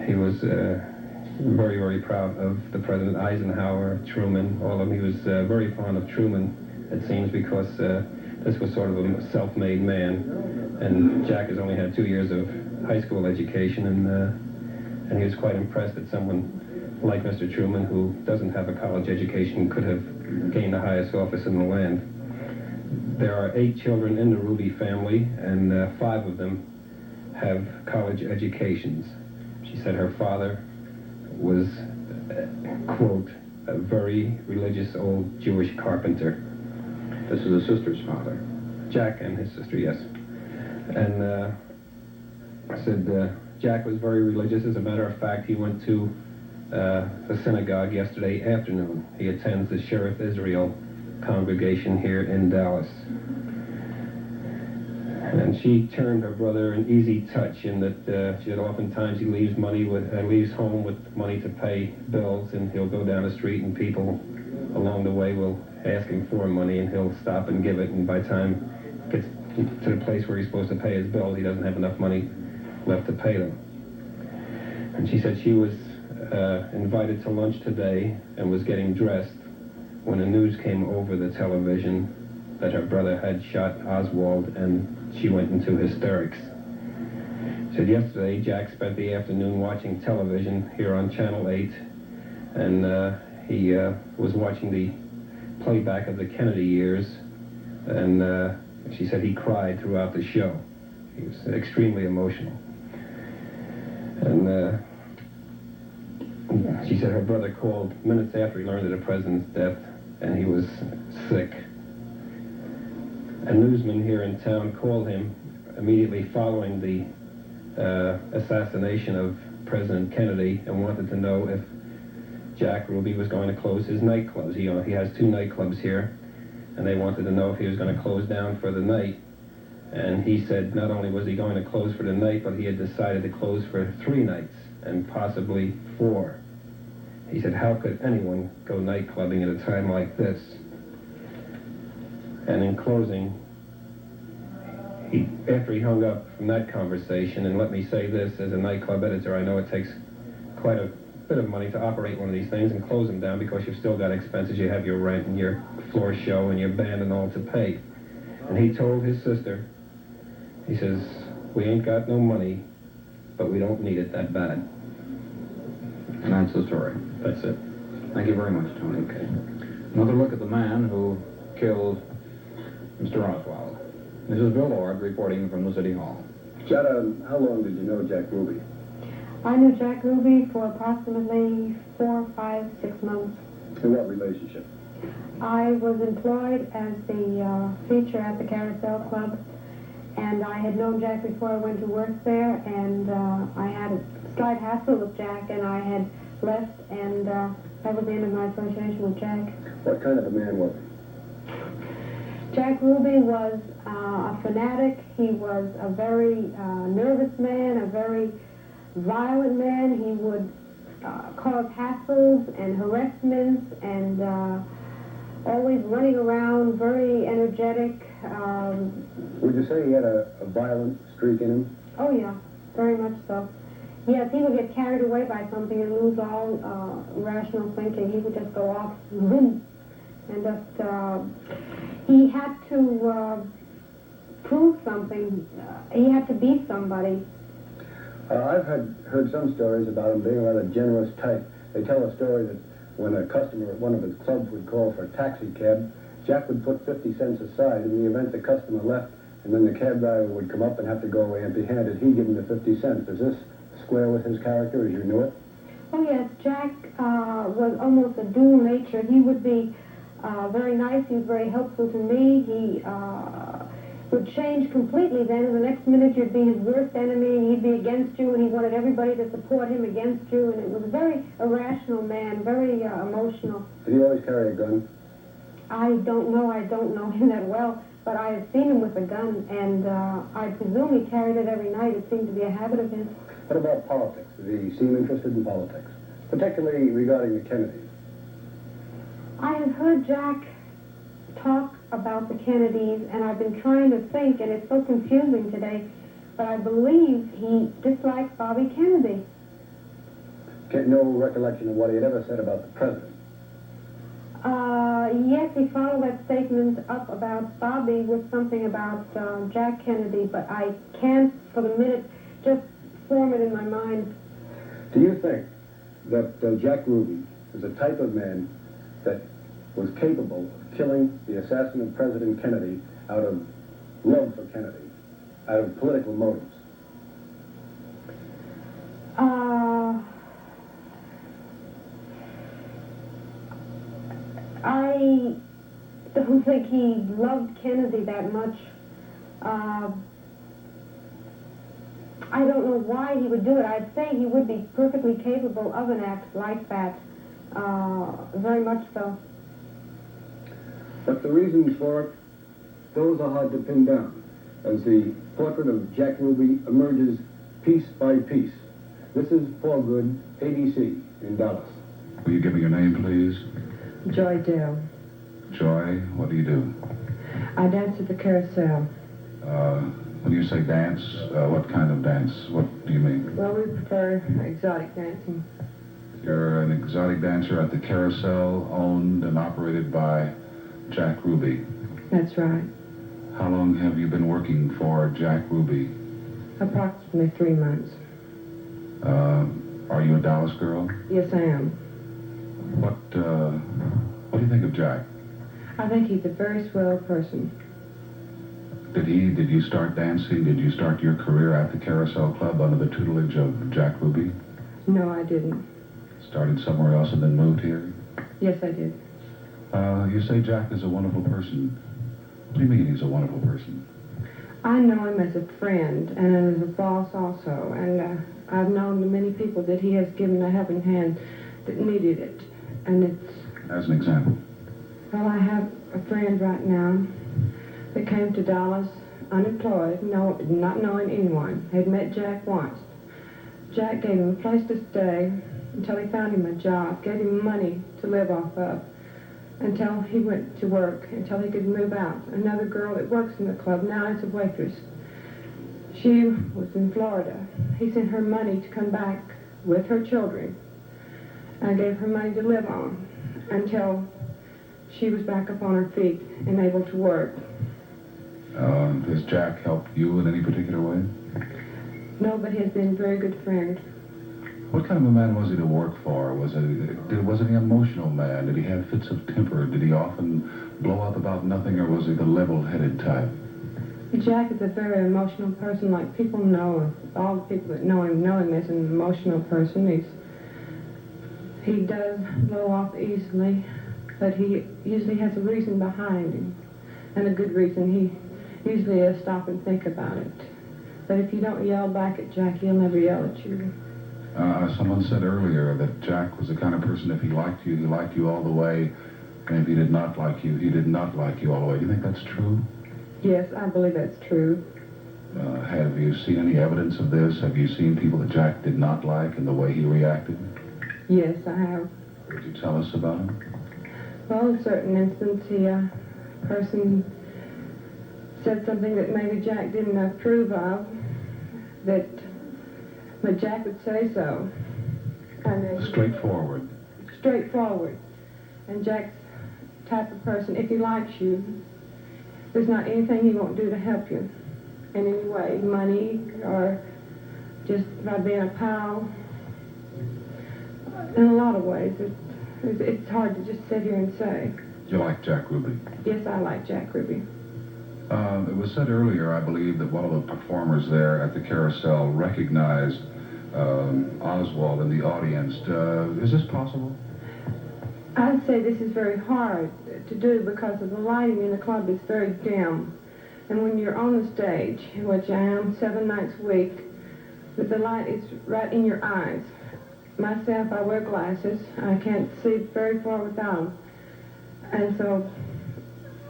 he was very, very proud of the President Eisenhower, Truman, all of them. He was very fond of Truman, it seems, because this was sort of a self-made man, and Jack has only had 2 years of high school education, and he was quite impressed that someone like Mr. Truman, who doesn't have a college education, could have gained the highest office in the land. There are 8 children in the Ruby family, and 5 of them have college educations. She said her father was, quote, a very religious old Jewish carpenter. This is his sister's father. Jack and his sister, yes. And I said Jack was very religious. As a matter of fact, he went to the synagogue yesterday afternoon. He attends the Sheriff Israel congregation here in Dallas. And she turned her brother an easy touch in that she said oftentimes he leaves home with money to pay bills, and he'll go down the street and people along the way will ask him for money, and he'll stop and give it, and by the time he gets to the place where he's supposed to pay his bills, he doesn't have enough money left to pay them. And she said she was invited to lunch today and was getting dressed when the news came over the television that her brother had shot Oswald, and she went into hysterics. She said yesterday Jack spent the afternoon watching television here on Channel 8, and he was watching the playback of the Kennedy years, and she said he cried throughout the show. He was extremely emotional. And she said her brother called minutes after he learned of the president's death, and he was sick. A newsman here in town called him immediately following the assassination of President Kennedy and wanted to know if Jack Ruby was going to close his nightclubs. He has 2 nightclubs here, and they wanted to know if he was going to close down for the night. And he said not only was he going to close for the night, but he had decided to close for 3 nights and possibly 4. He said, how could anyone go night clubbing at a time like this? And in closing, after he hung up from that conversation, and let me say this, as a nightclub editor, I know it takes quite a bit of money to operate one of these things and close them down, because you've still got expenses. You have your rent and your floor show and your band and all to pay. And he told his sister, he says, we ain't got no money, but we don't need it that bad. And that's the story. That's it. Thank you very much, Tony. Okay. Another look at the man who killed Mr. Oswald. This is Bill Ord reporting from the City Hall. Jetta, how long did you know Jack Ruby? I knew Jack Ruby for approximately 4, 5, 6 months. In what relationship? I was employed as the feature at the Carousel Club, and I had known Jack before I went to work there, and I had a slight hassle with Jack, and I had left, and that was the end of my association with Jack. What kind of a man was he? Jack Ruby was a fanatic. He was a very nervous man, a very violent man. He would cause hassles and harassments, and always running around, very energetic. Would you say he had a violent streak in him? Oh, yeah, very much so. Yes, he would get carried away by something and lose all rational thinking. He would just go off and just, he had to prove something. He had to be somebody. I've heard some stories about him being a rather generous type. They tell a story that when a customer at one of his clubs would call for a taxi cab, Jack would put 50 cents aside in the event the customer left, and then the cab driver would come up and have to go away empty-handed. He'd give him the 50 cents. Is this square with his character as you knew it? Oh, yes. Jack was almost a dual nature. He would be very nice. He was very helpful to me. He would change completely then, and the next minute you'd be his worst enemy, and he'd be against you, and he wanted everybody to support him against you, and it was a very irrational man, very emotional. Did he always carry a gun? I don't know him that well, but I have seen him with a gun, and I presume he carried it every night. It seemed to be a habit of his. What about politics? Did he seem interested in politics, particularly regarding the Kennedys? I have heard Jack talk about the Kennedys, and I've been trying to think, and it's so confusing today, but I believe he disliked Bobby Kennedy. Get no recollection of what he had ever said about the president. Yes, he followed that statement up about Bobby with something about Jack Kennedy, but I can't, for the minute, just form it in my mind. Do you think that Jack Ruby is a type of man that was capable of killing the assassin of President Kennedy out of love for Kennedy, out of political motives? I don't think he loved Kennedy that much. I don't know why he would do it. I'd say he would be perfectly capable of an act like that, very much so. But the reasons for it, those are hard to pin down, as the portrait of Jack Ruby emerges piece by piece. This is Paul Good, ABC, in Dallas. Will you give me your name, please? Joy Dale. Joy, what do you do? I dance at the Carousel. When you say dance, what kind of dance? What do you mean? Well, we prefer exotic dancing. You're an exotic dancer at the Carousel, owned and operated by Jack Ruby. That's right. How long have you been working for Jack Ruby? Approximately 3 months. Are you a Dallas girl? Yes, I am. What do you think of Jack? I think he's a very swell person. Did you start dancing? Did you start your career at the Carousel Club under the tutelage of Jack Ruby? No, I didn't. Started somewhere else and then moved here? Yes, I did. You say Jack is a wonderful person. What do you mean he's a wonderful person? I know him as a friend and as a boss also, and I've known many people that he has given a helping hand that needed it, and it's... As an example? Well, I have a friend right now that came to Dallas unemployed, not knowing anyone, had met Jack once. Jack gave him a place to stay until he found him a job, gave him money to live off of, until he went to work, until he could move out. Another girl that works in the club now is a waitress. She was in Florida. He sent her money to come back with her children and gave her money to live on until she was back up on her feet and able to work. Does Jack help you in any particular way? No, but he has been a very good friend. What kind of a man was he to work for? Was he an emotional man? Did he have fits of temper? Did he often blow up about nothing, or was he the level-headed type? Jack is a very emotional person, like people know. All the people that know him as an emotional person. He does blow off easily, but he usually has a reason behind him, and a good reason. He usually will stop and think about it. But if you don't yell back at Jack, he'll never yell at you. Someone said earlier that Jack was the kind of person, if he liked you all the way, and if he did not like you, he did not like you all the way. Do you think that's true? Yes, I believe that's true. Have you seen any evidence of this? Have you seen people that Jack did not like and the way he reacted? Yes, I have. Could you tell us about him? Well, in certain instances, a person said something that maybe Jack didn't approve of, but Jack would say so. And Straightforward. Straightforward. And Jack's type of person, if he likes you, there's not anything he won't do to help you in any way, money or just by being a pal. In a lot of ways, it's hard to just sit here and say. You like Jack Ruby? Yes, I like Jack Ruby. It was said earlier, I believe, that one of the performers there at the Carousel recognized Oswald in the audience. Is this possible? I'd say this is very hard to do because of the lighting in the club is very dim. And when you're on the stage, which I am 7 nights a week, the light is right in your eyes. Myself, I wear glasses. I can't see very far without them. And so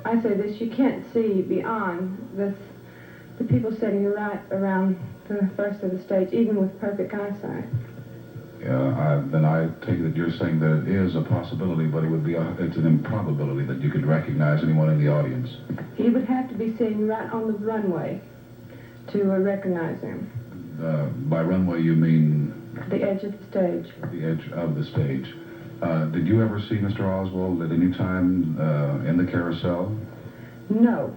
I say this, you can't see beyond the people sitting right around the first of the stage, even with perfect eyesight. Then I take it that you're saying that it is a possibility, but it's an improbability that you could recognize anyone in the audience. He would have to be sitting right on the runway to recognize him. By runway, you mean? The edge of the stage. The edge of the stage. Did you ever see Mr. Oswald at any time in the Carousel? No.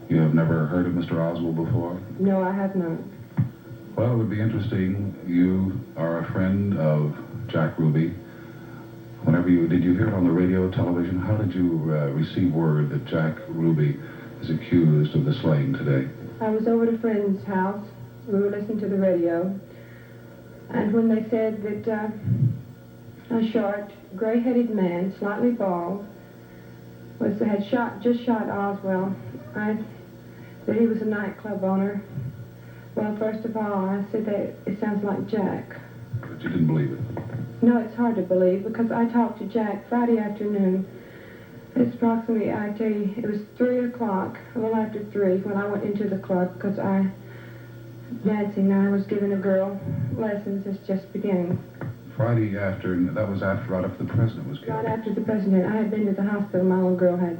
You have never heard of Mr. Oswald before? No, I have not. Well, it would be interesting. You are a friend of Jack Ruby. Did you hear it on the radio, television? How did you receive word that Jack Ruby is accused of the slaying today? I was over at a friend's house. We were listening to the radio. And when they said that a short, gray-headed man, slightly bald, just shot Oswald, that he was a nightclub owner. Well, first of all, I said that it sounds like Jack. But you didn't believe it? No, it's hard to believe because I talked to Jack Friday afternoon. It's approximately, I tell you, it was 3 o'clock, a little after 3, when I went into the club because Nancy and I was giving a girl lessons. It's just beginning. Friday afternoon, that was right after the president was killed. Right after the president. I had been to the hospital. My little girl had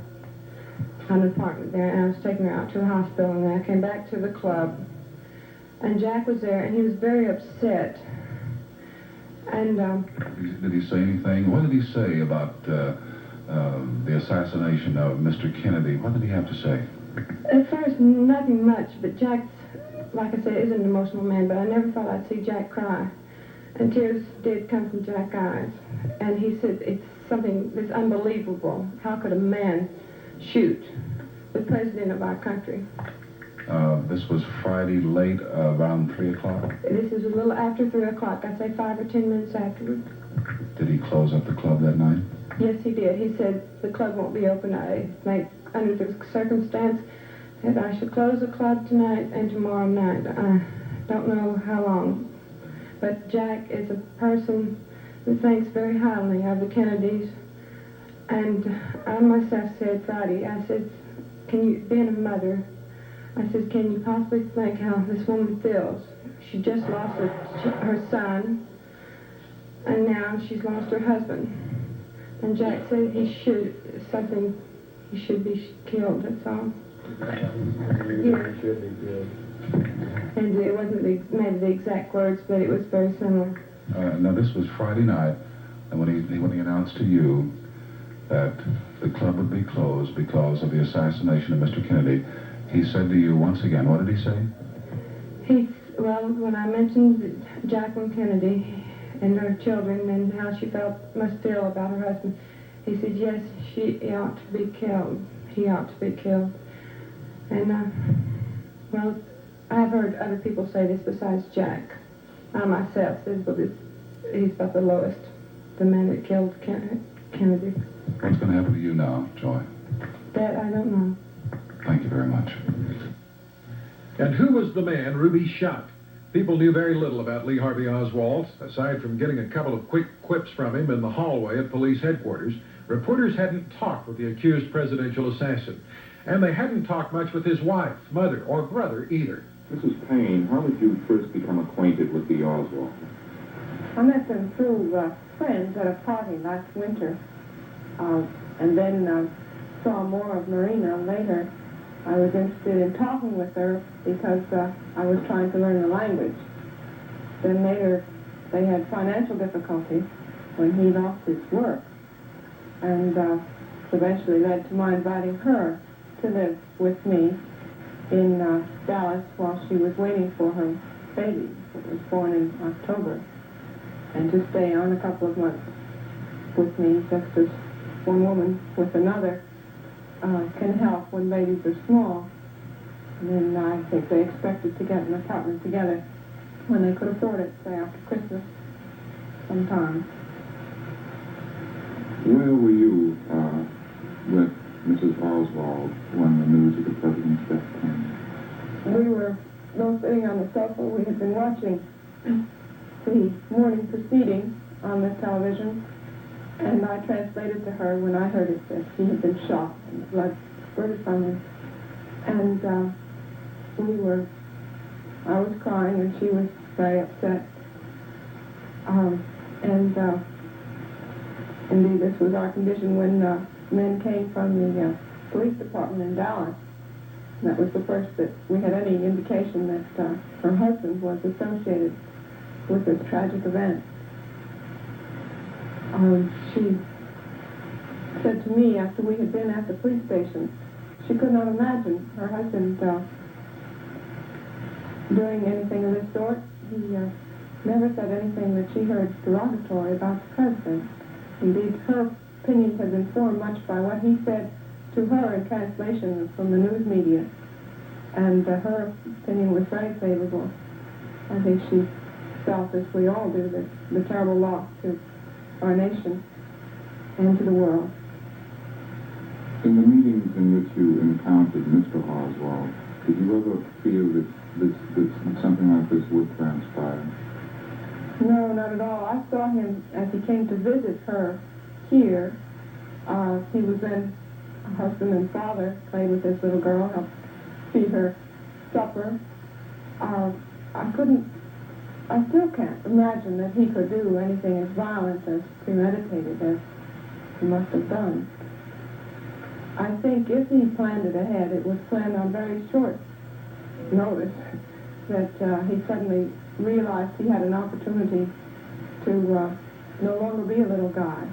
an apartment there, and I was taking her out to the hospital, and then I came back to the club. And Jack was there, and he was very upset. And did he say anything? What did he say about the assassination of Mr. Kennedy? What did he have to say? At first, nothing much, but Jack, like I said, is an emotional man, but I never thought I'd see Jack cry. And tears did come from Jack's eyes. And he said, it's something that's unbelievable. How could a man shoot the president of our country? This was Friday late, around 3 o'clock? This is a little after 3 o'clock. I'd say 5 or 10 minutes afterward. Did he close up the club that night? Yes, he did. He said the club won't be open. Under the circumstance that I should close the club tonight and tomorrow night. I don't know how long. But Jack is a person that thinks very highly of the Kennedys. And I myself said Friday, I said, being a mother, I said, can you possibly think how this woman feels? She just lost her son, and now she's lost her husband. And Jack said he should be killed, that's all. Yeah. And it wasn't maybe the exact words, but it was very similar. Now, this was Friday night, and when he announced to you that the club would be closed because of the assassination of Mr. Kennedy, he said to you once again, what did he say? Well, when I mentioned Jacqueline Kennedy and her children and how she must feel about her husband, he said, yes, he ought to be killed. He ought to be killed. And, well, I've heard other people say this besides Jack. I myself said, well, he's about the lowest, the man that killed Kennedy. What's going to happen to you now, Joy? That I don't know. Thank you very much. And who was the man Ruby shot? People knew very little about Lee Harvey Oswald. Aside from getting a couple of quick quips from him in the hallway at police headquarters, reporters hadn't talked with the accused presidential assassin. And they hadn't talked much with his wife, mother, or brother either. Mrs. Payne, how did you first become acquainted with Lee Oswald? I met them through friends at a party last winter, and then saw more of Marina later. I was interested in talking with her because I was trying to learn the language. Then later, they had financial difficulties when he lost his work, and eventually led to my inviting her to live with me in Dallas while she was waiting for her baby, that was born in October, and to stay on a couple of months with me, just as one woman with another can help when babies are small. And then I think they expected to get an apartment together when they could afford it, say after Christmas sometime. Where were you with Mrs. Oswald when the news of the president's death came? We were both sitting on the sofa. We had been watching the morning proceedings on the television, and I translated to her when I heard it that he had been shot and blood spurted from him. And I was crying and she was very upset. Indeed, this was our condition when men came from the police department in Dallas. And that was the first that we had any indication that her husband was associated with this tragic event. She said to me after we had been at the police station, she could not imagine her husband doing anything of this sort. He never said anything that she heard derogatory about the president. Indeed, her opinions had been formed much by what he said to her in translation from the news media. And her opinion was very favorable. I think she felt, as we all do, that the terrible loss to our nation and to the world. In the meetings in which you encountered Mr. Oswald, did you ever feel that something like this would transpire? No, not at all. I saw him as he came to visit her here. He was then a husband and father, played with this little girl, helped feed her supper. I still can't imagine that he could do anything as violent, as premeditated as he must have done. I think if he planned it ahead, it was planned on very short notice, that he suddenly realized he had an opportunity to no longer be a little guy,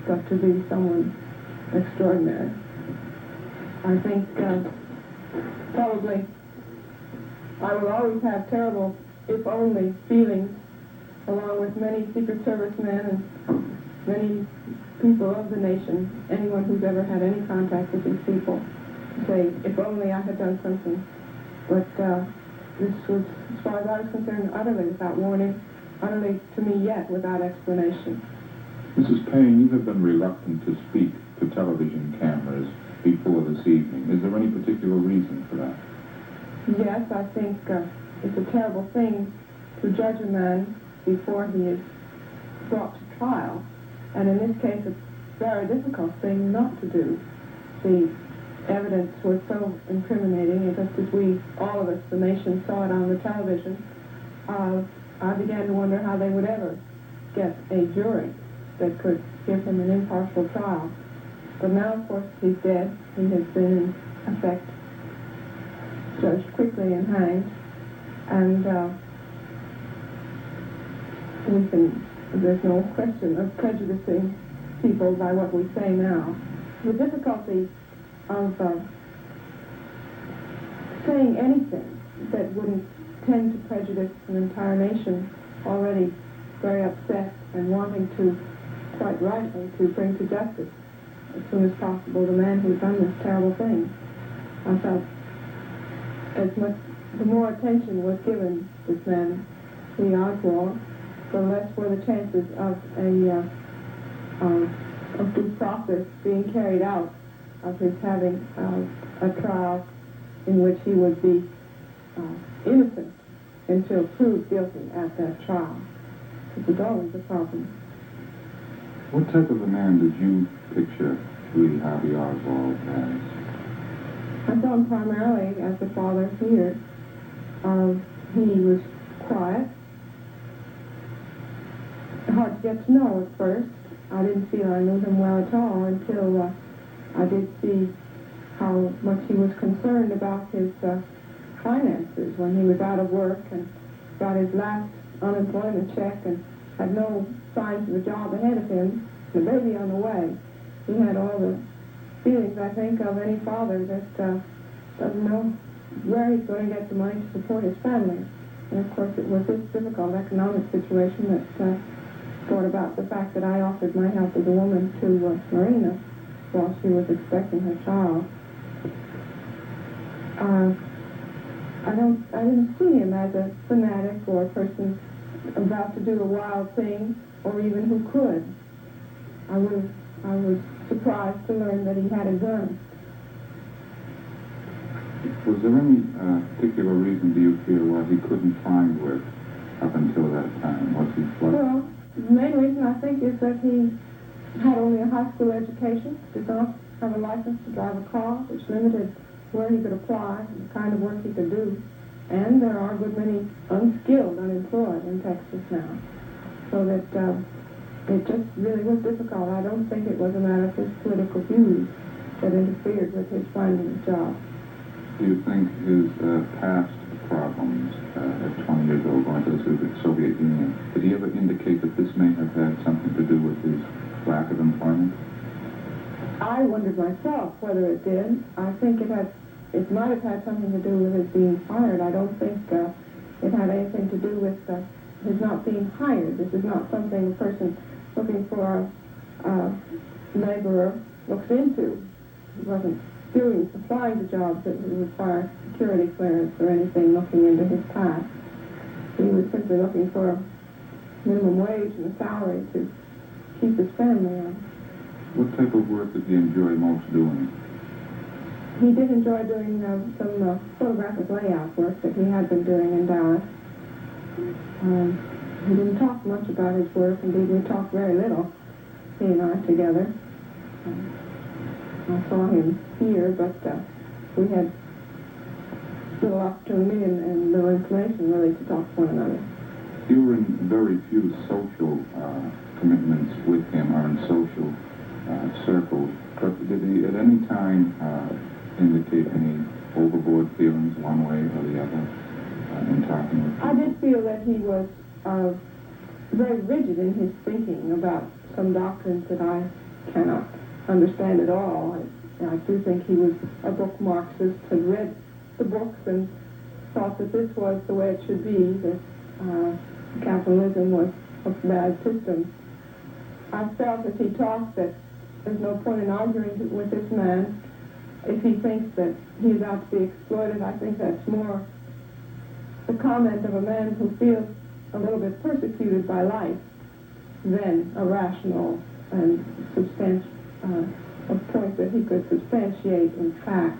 but to be someone extraordinary. I think probably I will always have terrible if-only feelings, along with many Secret Service men and many people of the nation, anyone who's ever had any contact with these people, to say, if only I had done something. But this was, as far as I was concerned, utterly without warning, utterly, to me yet, without explanation. Mrs. Payne, you have been reluctant to speak to television cameras before this evening. Is there any particular reason for that? Yes, I think it's a terrible thing to judge a man before he is brought to trial. And in this case, it's a very difficult thing not to do. The evidence was so incriminating, and just as we, all of us, the nation, saw it on the television, I began to wonder how they would ever get a jury that could give him an impartial trial. But now, of course, he's dead. He has been, in effect, judged quickly and hanged. And there's no question of prejudicing people by what we say now. The difficulty of saying anything that wouldn't tend to prejudice an entire nation already very upset and wanting to, quite rightly, to bring to justice as soon as possible the man who's done this terrible thing. I felt the more attention was given this man, Lee Oswald, the less were the chances of due process being carried out, of his having a trial in which he would be innocent until proved guilty at that trial. It was always a problem. What type of a man did you picture Lee Harvey Oswald as? I saw him primarily as the father here. He was quiet, hard to get to know at first. I didn't feel I knew him well at all until I did see how much he was concerned about his finances when he was out of work and got his last unemployment check and had no signs of a job ahead of him, the baby on the way. He had all the feelings, I think, of any father that doesn't know where he's going to get the money to support his family. And of course it was this difficult economic situation that brought about the fact that I offered my help as a woman to Marina while she was expecting her child. I didn't see him as a fanatic or a person about to do a wild thing, or even who could. I was surprised to learn that he had a gun. Was there any particular reason, do you feel, why he couldn't find work up until that time? Was he flooded? Well, the main reason, I think, is that he had only a high school education, did not have a license to drive a car, which limited where he could apply and the kind of work he could do. And there are a good many unskilled unemployed in Texas now. So that it just really was difficult. I don't think it was a matter of his political views that interfered with his finding a job. Do you think his past problems at 20 years old going to the Soviet Union, did he ever indicate that this may have had something to do with his lack of employment? I wondered myself whether it did. I think it might have had something to do with his being fired. I don't think it had anything to do with his not being hired. This is not something a person looking for a laborer looks into. He wasn't applying to jobs that would require security clearance or anything looking into his past. He was simply looking for a minimum wage and a salary to keep his family on. What type of work did he enjoy most doing? He did enjoy doing some photographic layout work that he had been doing in Dallas. He didn't talk much about his work. Indeed, we talked very little, he and I together. I saw him here, but we had little opportunity and little inclination really to talk to one another. You were in very few social commitments with him or in social circles, but did he at any time indicate any overboard feelings one way or the other in talking with you? I did feel that he was very rigid in his thinking about some doctrines that I cannot understand at all. I do think he was a book Marxist, had read the books and thought that this was the way it should be, that capitalism was a bad system. I felt as he talked that there's no point in arguing with this man. If he thinks that he's out to be exploited, I think that's more the comment of a man who feels a little bit persecuted by life than a rational and a point that he could substantiate in fact.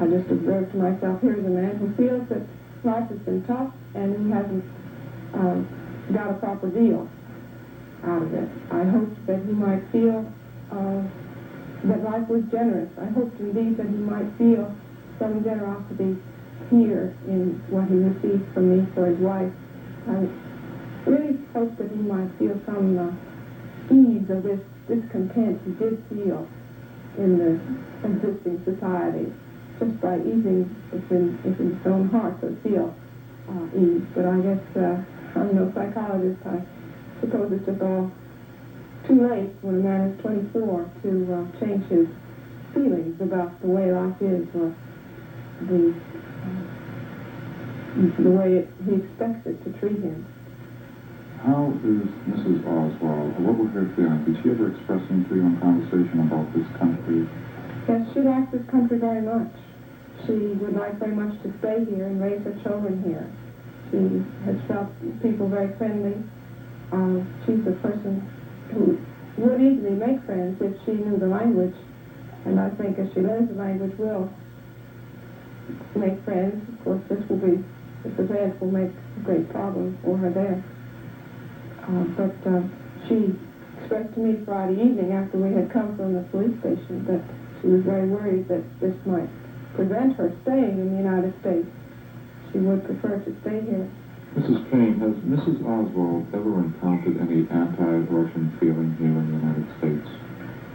I just observed to myself, here's a man who feels that life has been tough and he hasn't got a proper deal out of it. I hoped that he might feel that life was generous. I hoped indeed that he might feel some generosity here in what he received from me for his wife. I really hoped that he might feel some ease of this discontent he did feel in the existing society, just by easing it in his own heart to feel ease. But I guess I'm no psychologist. I suppose it's just all too late when a man is 24 to change his feelings about the way life is or the way he expects it to treat him. How is Mrs. Oswald? What were her feelings? Did she ever express them to you in conversation about this country? Yes, she likes this country very much. She would like very much to stay here and raise her children here. She has felt people very friendly. She's a person who would easily make friends if she knew the language. And I think as she learns the language, will make friends. Of course, this event will make a great problem for her there. But she expressed to me Friday evening after we had come from the police station that she was very worried that this might prevent her staying in the United States. She would prefer to stay here. Mrs. Payne, has Mrs. Oswald ever encountered any anti-Russian feeling here in the United States?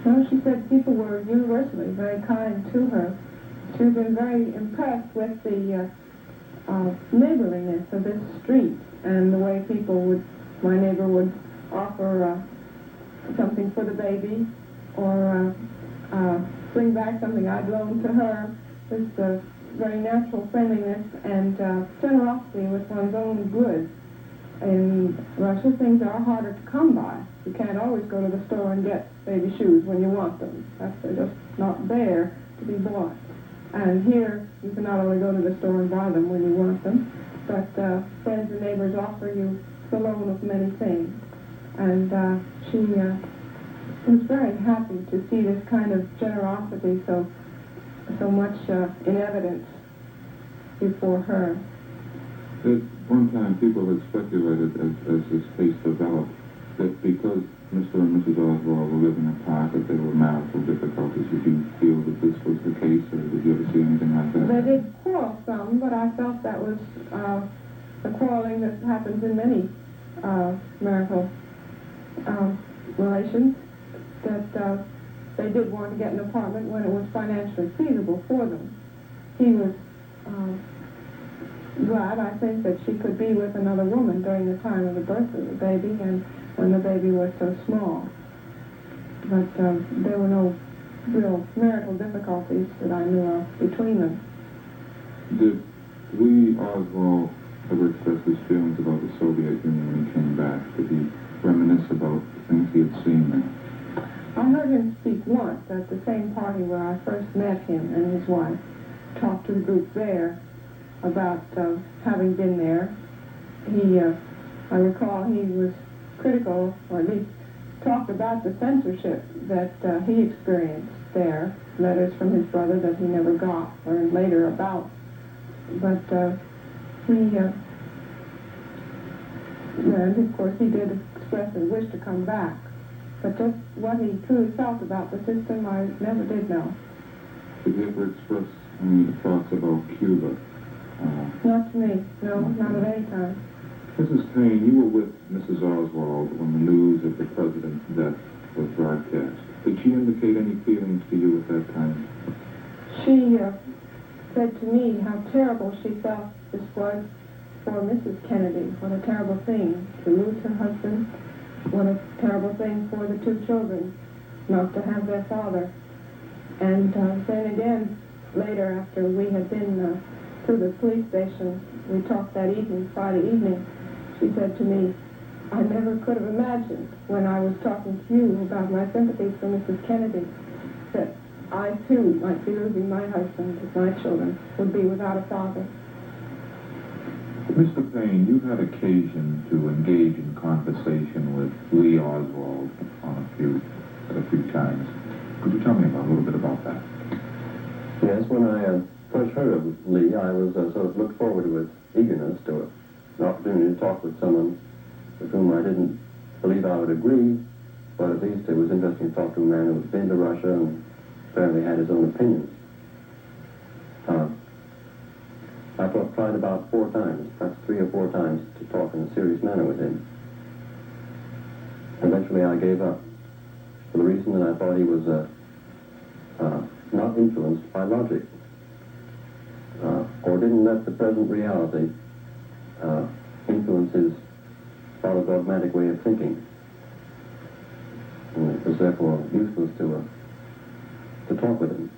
No, she said people were universally very kind to her. She's been very impressed with the neighborliness of this street and the way my neighbor would offer something for the baby or bring back something I'd loaned to her. This very natural friendliness and generosity with one's own goods. In Russia, things are harder to come by. You can't always go to the store and get baby shoes when you want them. They're just not there to be bought. And here, you can not only go to the store and buy them when you want them, but friends and neighbors offer you the loan of many things. And she was very happy to see this kind of generosity so much in evidence before her. At one time, people had speculated as this case developed that because Mr. and Mrs. Oswald were living apart, that there were marital difficulties. Did you feel that this was the case, or did you ever see anything like that? They did quarrel some, but I felt that was the quarreling that happens in many marital relations, that they did want to get an apartment when it was financially feasible for them. He was glad, I think, that she could be with another woman during the time of the birth of the baby and when the baby was so small. But there were no real marital difficulties that I knew of between them. Did Lee Oswald ever express his feelings about the Soviet Union when he came back? Did he reminisce about the things he had seen there? I heard him speak once at the same party where I first met him and his wife. Talked to the group there about having been there. I recall he was critical, or at least talked about the censorship that he experienced there, letters from his brother that he never got, learned later about. But and of course he did express a wish to come back. But just what he truly felt about the system, I never did know. Did he ever express any thoughts about Cuba? Not to me, no, not at any time. Mrs. Payne, you were with Mrs. Oswald when the news of the president's death was broadcast. Did she indicate any feelings to you at that time? She said to me how terrible she felt this was for Mrs. Kennedy. What a terrible thing to lose her husband. What a terrible thing for the two children not to have their father. And then again, later after we had been to the police station, we talked that evening, Friday evening, she said to me, I never could have imagined when I was talking to you about my sympathies for Mrs. Kennedy that I too might be losing my husband as my children would be without a father. Mr. Payne, you've had occasion to engage in conversation with Lee Oswald at a few times. Could you tell me a little bit about that? Yes, when I first heard of Lee, I was sort of looked forward with eagerness to an opportunity to talk with someone with whom I didn't believe I would agree, but at least it was interesting to talk to a man who had been to Russia and apparently had his own opinions. I tried about 4 times, perhaps 3 or 4 times, to talk in a serious manner with him. Eventually I gave up for the reason that I thought he was not influenced by logic, or didn't let the present reality influence his rather dogmatic way of thinking. And it was therefore useless to talk with him.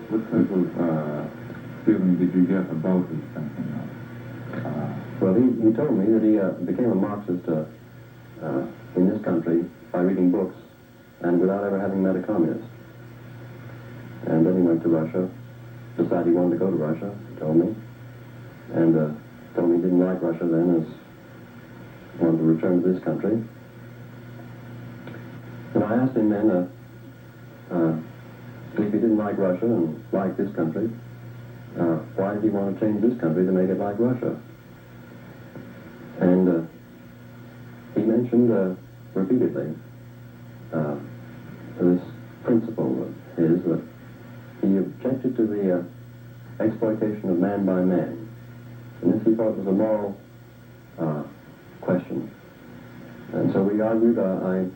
What type of feeling did you get about his thinking? Well, he told me that he became a Marxist in this country by reading books and without ever having met a communist. And then he went to Russia, decided he wanted to go to Russia, he told me, and told me he didn't like Russia then, as wanted to return to this country. And I asked him then if he didn't like Russia and liked this country, why did he want to change this country to make it like Russia? And he mentioned repeatedly this principle of his that he objected to the exploitation of man by man. And this he thought was a moral question. And so we argued. I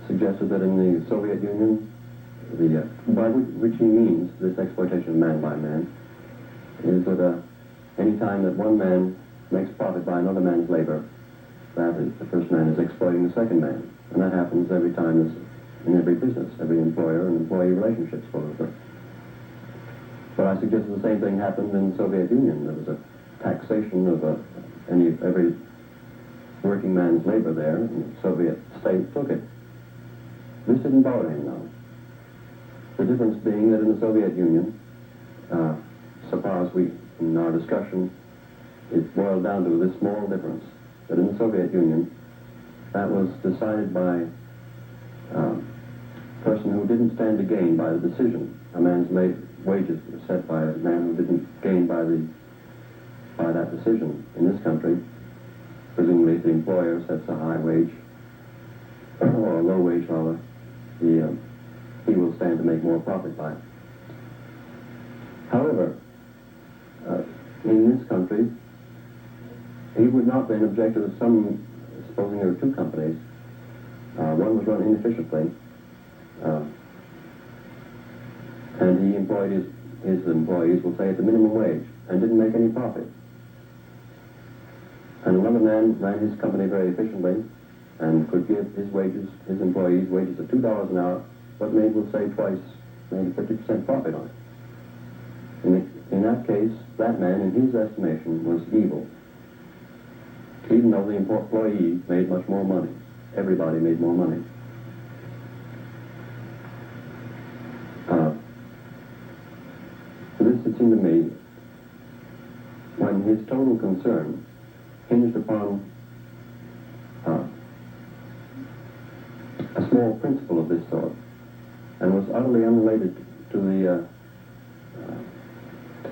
suggested that in the Soviet Union, by which he means this exploitation of man by man, is that any time that one man makes profit by another man's labor, that is, the first man is exploiting the second man. And that happens every time in every business, every employer and employee relationship supposedly. But I suggested the same thing happened in the Soviet Union. There was a taxation of every working man's labor there, and the Soviet state took it. This didn't bother him, though. The difference being that in the Soviet Union, so far as in our discussion, it boiled down to this small difference, that in the Soviet Union, that was decided by a person who didn't stand to gain by the decision. A man's wages were set by a man who didn't gain by that decision. In this country, presumably if the employer sets a high wage, or a low wage rather, he will stand to make more profit by it. However, in this country, he would not then object to some, supposing there were two companies, one was run inefficiently, and he employed his employees, we'll say, at the minimum wage, and didn't make any profit. And another man ran his company very efficiently, and could give his wages, his employees, wages of $2 an hour, but made, we'll say, twice, maybe 50% profit on it. In that case, that man, in his estimation, was evil. Even though the employee made much more money. Everybody made more money. This, it seemed to me, when his total concern hinged upon a small principle of this sort, and was utterly unrelated to the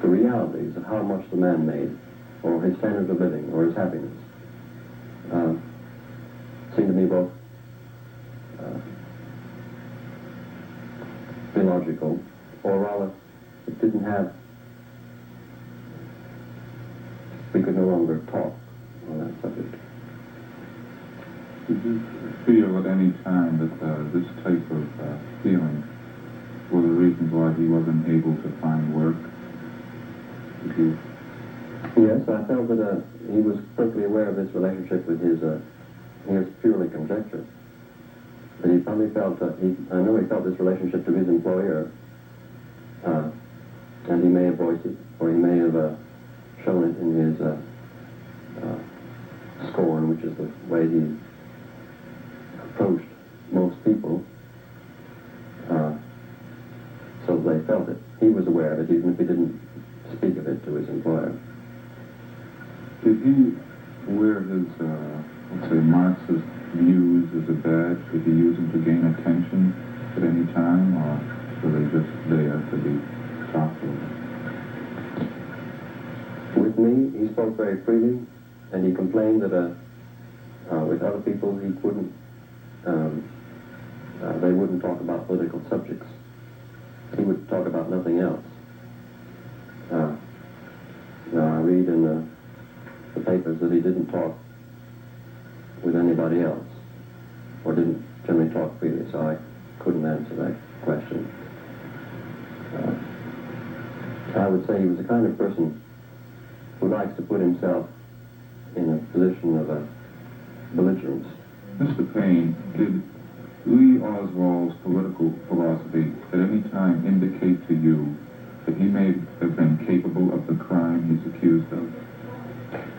realities of how much the man made, or his standard of living, or his happiness, seemed to me both illogical, or rather, it didn't have, we could no longer talk on that subject. Did you feel at any time that this type of feeling were the reasons why he wasn't able to find work? Did you? Yes, I felt that he was perfectly aware of this relationship with his, here's purely conjecture, but he probably felt, I know he felt this relationship to his employer, and he may have voiced it, or he may have shown it in his scorn, which is the way he approached most people, so they felt it. He was aware of it, even if he didn't speak of it to his employer. Did he wear his, let's say, Marxist views as a badge? Did he use them to gain attention at any time, or were they just there to be talked over? With me, he spoke very freely, and he complained that with other people he couldn't, they wouldn't talk about political subjects. He would talk about nothing else. Now I read in the papers that he didn't talk with anybody else, or didn't generally talk freely, so I couldn't answer that question. I would say he was the kind of person who likes to put himself in a position of belligerence. Mr. Payne, did Lee Oswald's political philosophy at any time indicate to you that he may have been capable of the crime he's accused of?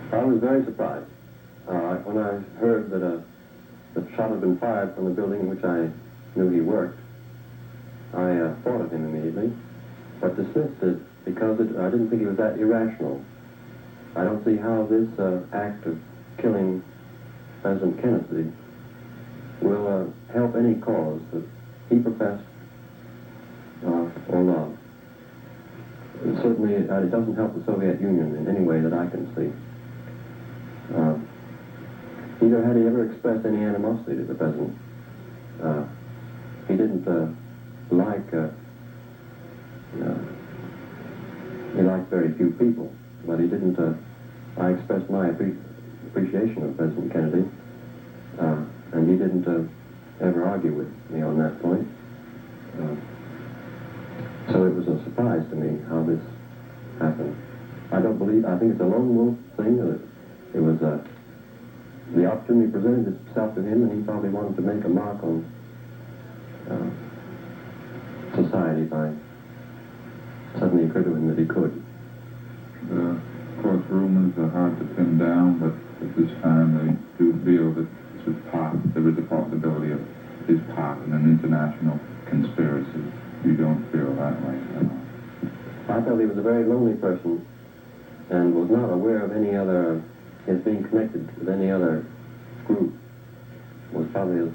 I was very surprised. When I heard that a shot had been fired from the building in which I knew he worked, I thought of him immediately, but dismissed it because I didn't think it was that irrational. I don't see how this act of killing President Kennedy will help any cause that he professed or loved. And certainly it doesn't help the Soviet Union in any way that I can see. Neither had he ever expressed any animosity to the president. He didn't like, he liked very few people, but he didn't, I expressed my appreciation of President Kennedy, and he didn't ever argue with me on that point. So it was a surprise to me how this happened. I think it's a lone wolf thing. It was, the opportunity presented itself to him, and he probably wanted to make a mark on society by suddenly occurred to him that he could. Of course, rumors are hard to pin down, but at this time they do feel that this was there is a possibility of his part in an international conspiracy. You don't feel that way, no? I felt he was a very lonely person and was not aware of any other, his being connected with any other group, was probably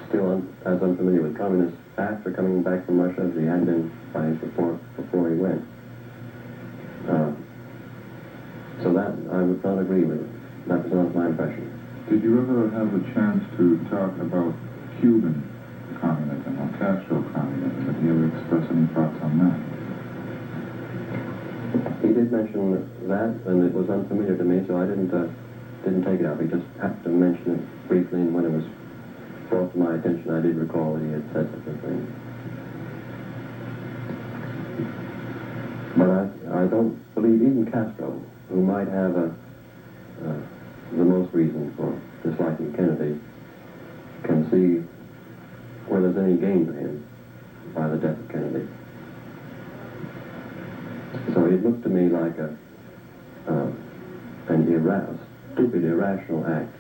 still as unfamiliar with communists after coming back from Russia as he had been by his report before he went. So that I would not agree with. That was not my impression. Did you ever have a chance to talk about Cuban communism or Castro communism? Did you ever express any thoughts on that? He did mention that, and it was unfamiliar to me, so I didn't didn't take it out. He just happened to mention it briefly, and when it was brought to my attention, I did recall that he had said such a thing. But I don't believe even Castro, who might have the most reason for disliking Kennedy, can see where there's any gain for him by the death of Kennedy. So it looked to me like an stupid, irrational act.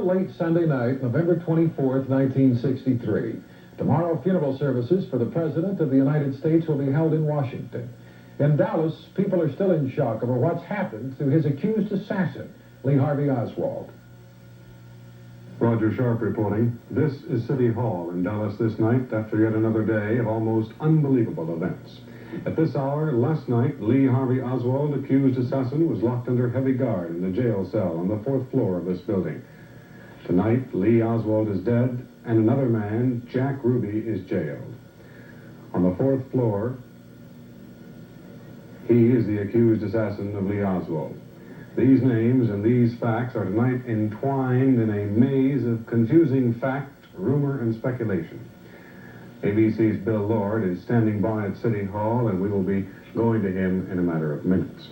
Late Sunday night, November 24th, 1963. Tomorrow, funeral services for the President of the United States will be held in Washington. In Dallas, people are still in shock over what's happened to his accused assassin, Lee Harvey Oswald. Roger Sharp reporting. This is City Hall in Dallas this night after yet another day of almost unbelievable events. At this hour last night, Lee Harvey Oswald, accused assassin, was locked under heavy guard in the jail cell on the 4th floor of this building. Tonight, Lee Oswald is dead, and another man, Jack Ruby, is jailed. On the 4th floor, he is the accused assassin of Lee Oswald. These names and these facts are tonight entwined in a maze of confusing fact, rumor, and speculation. ABC's Bill Lord is standing by at City Hall, and we will be going to him in a matter of minutes.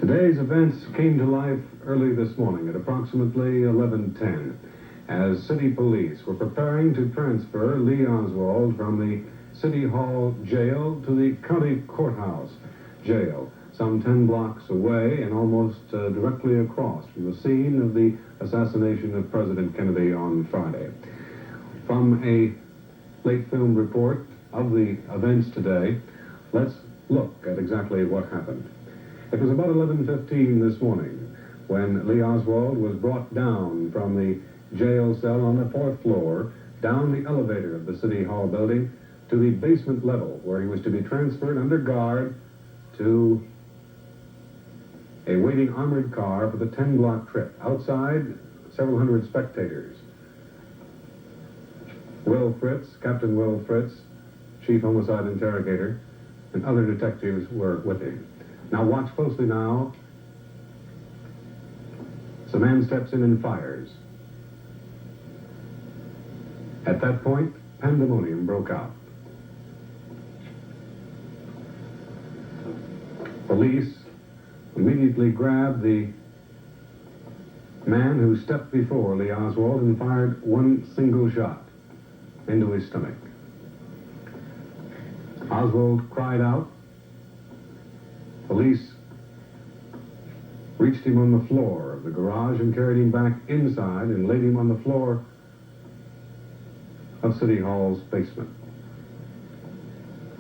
Today's events came to life early this morning at approximately 11:10 as city police were preparing to transfer Lee Oswald from the City Hall jail to the county courthouse jail, some 10 blocks away and almost directly across from the scene of the assassination of President Kennedy on Friday. From a late film report of the events today, let's look at exactly what happened. It was about 11:15 this morning when Lee Oswald was brought down from the jail cell on the 4th floor, down the elevator of the City Hall building to the basement level where he was to be transferred under guard to a waiting armored car for the 10-block trip. Outside, several hundred spectators. Will Fritz, Captain Will Fritz, chief homicide interrogator, and other detectives were with him. Now watch closely now. The man steps in and fires. At that point, pandemonium broke out. Police immediately grabbed the man who stepped before Lee Oswald and fired one single shot into his stomach. Oswald cried out. Police reached him on the floor of the garage and carried him back inside and laid him on the floor of City Hall's basement.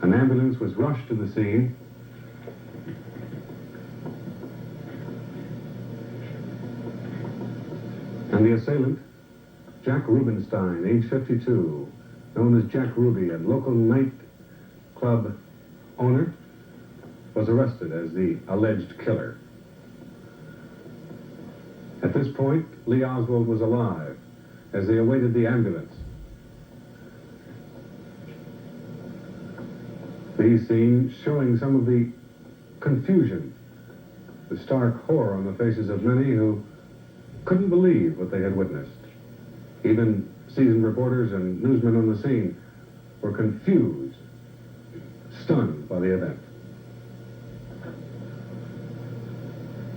An ambulance was rushed to the scene. And the assailant, Jack Rubenstein, age 52, known as Jack Ruby, a local nightclub owner, was arrested as the alleged killer. At this point, Lee Oswald was alive as they awaited the ambulance. These scenes showing some of the confusion, the stark horror on the faces of many who couldn't believe what they had witnessed. Even seasoned reporters and newsmen on the scene were confused, stunned by the event.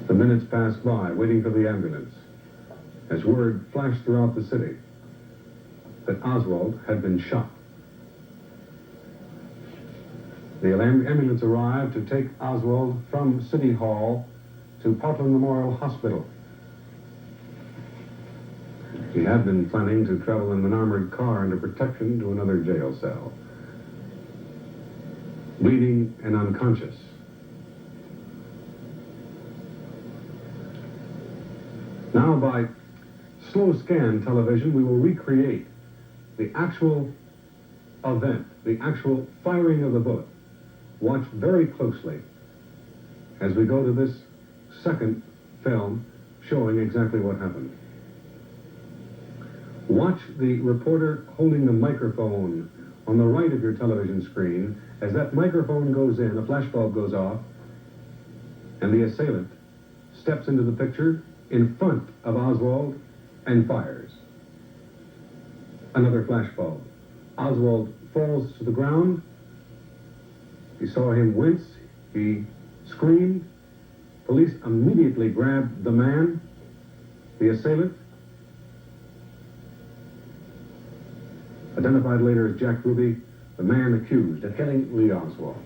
The minutes passed by, waiting for the ambulance, as word flashed throughout the city that Oswald had been shot. The ambulance arrived to take Oswald from City Hall to Portland Memorial Hospital. He had been planning to travel in an armored car under protection to another jail cell. Bleeding and unconscious. Now, by slow scan television, we will recreate the actual event, the actual firing of the bullet. Watch very closely as we go to this second film showing exactly what happened. Watch the reporter holding the microphone on the right of your television screen. As that microphone goes in, a flashbulb goes off, and the assailant steps into the picture in front of Oswald and fires. Another flashbulb. Oswald falls to the ground. He saw him wince. He screamed. Police immediately grabbed the man, the assailant, identified later as Jack Ruby, the man accused of killing Lee Oswald.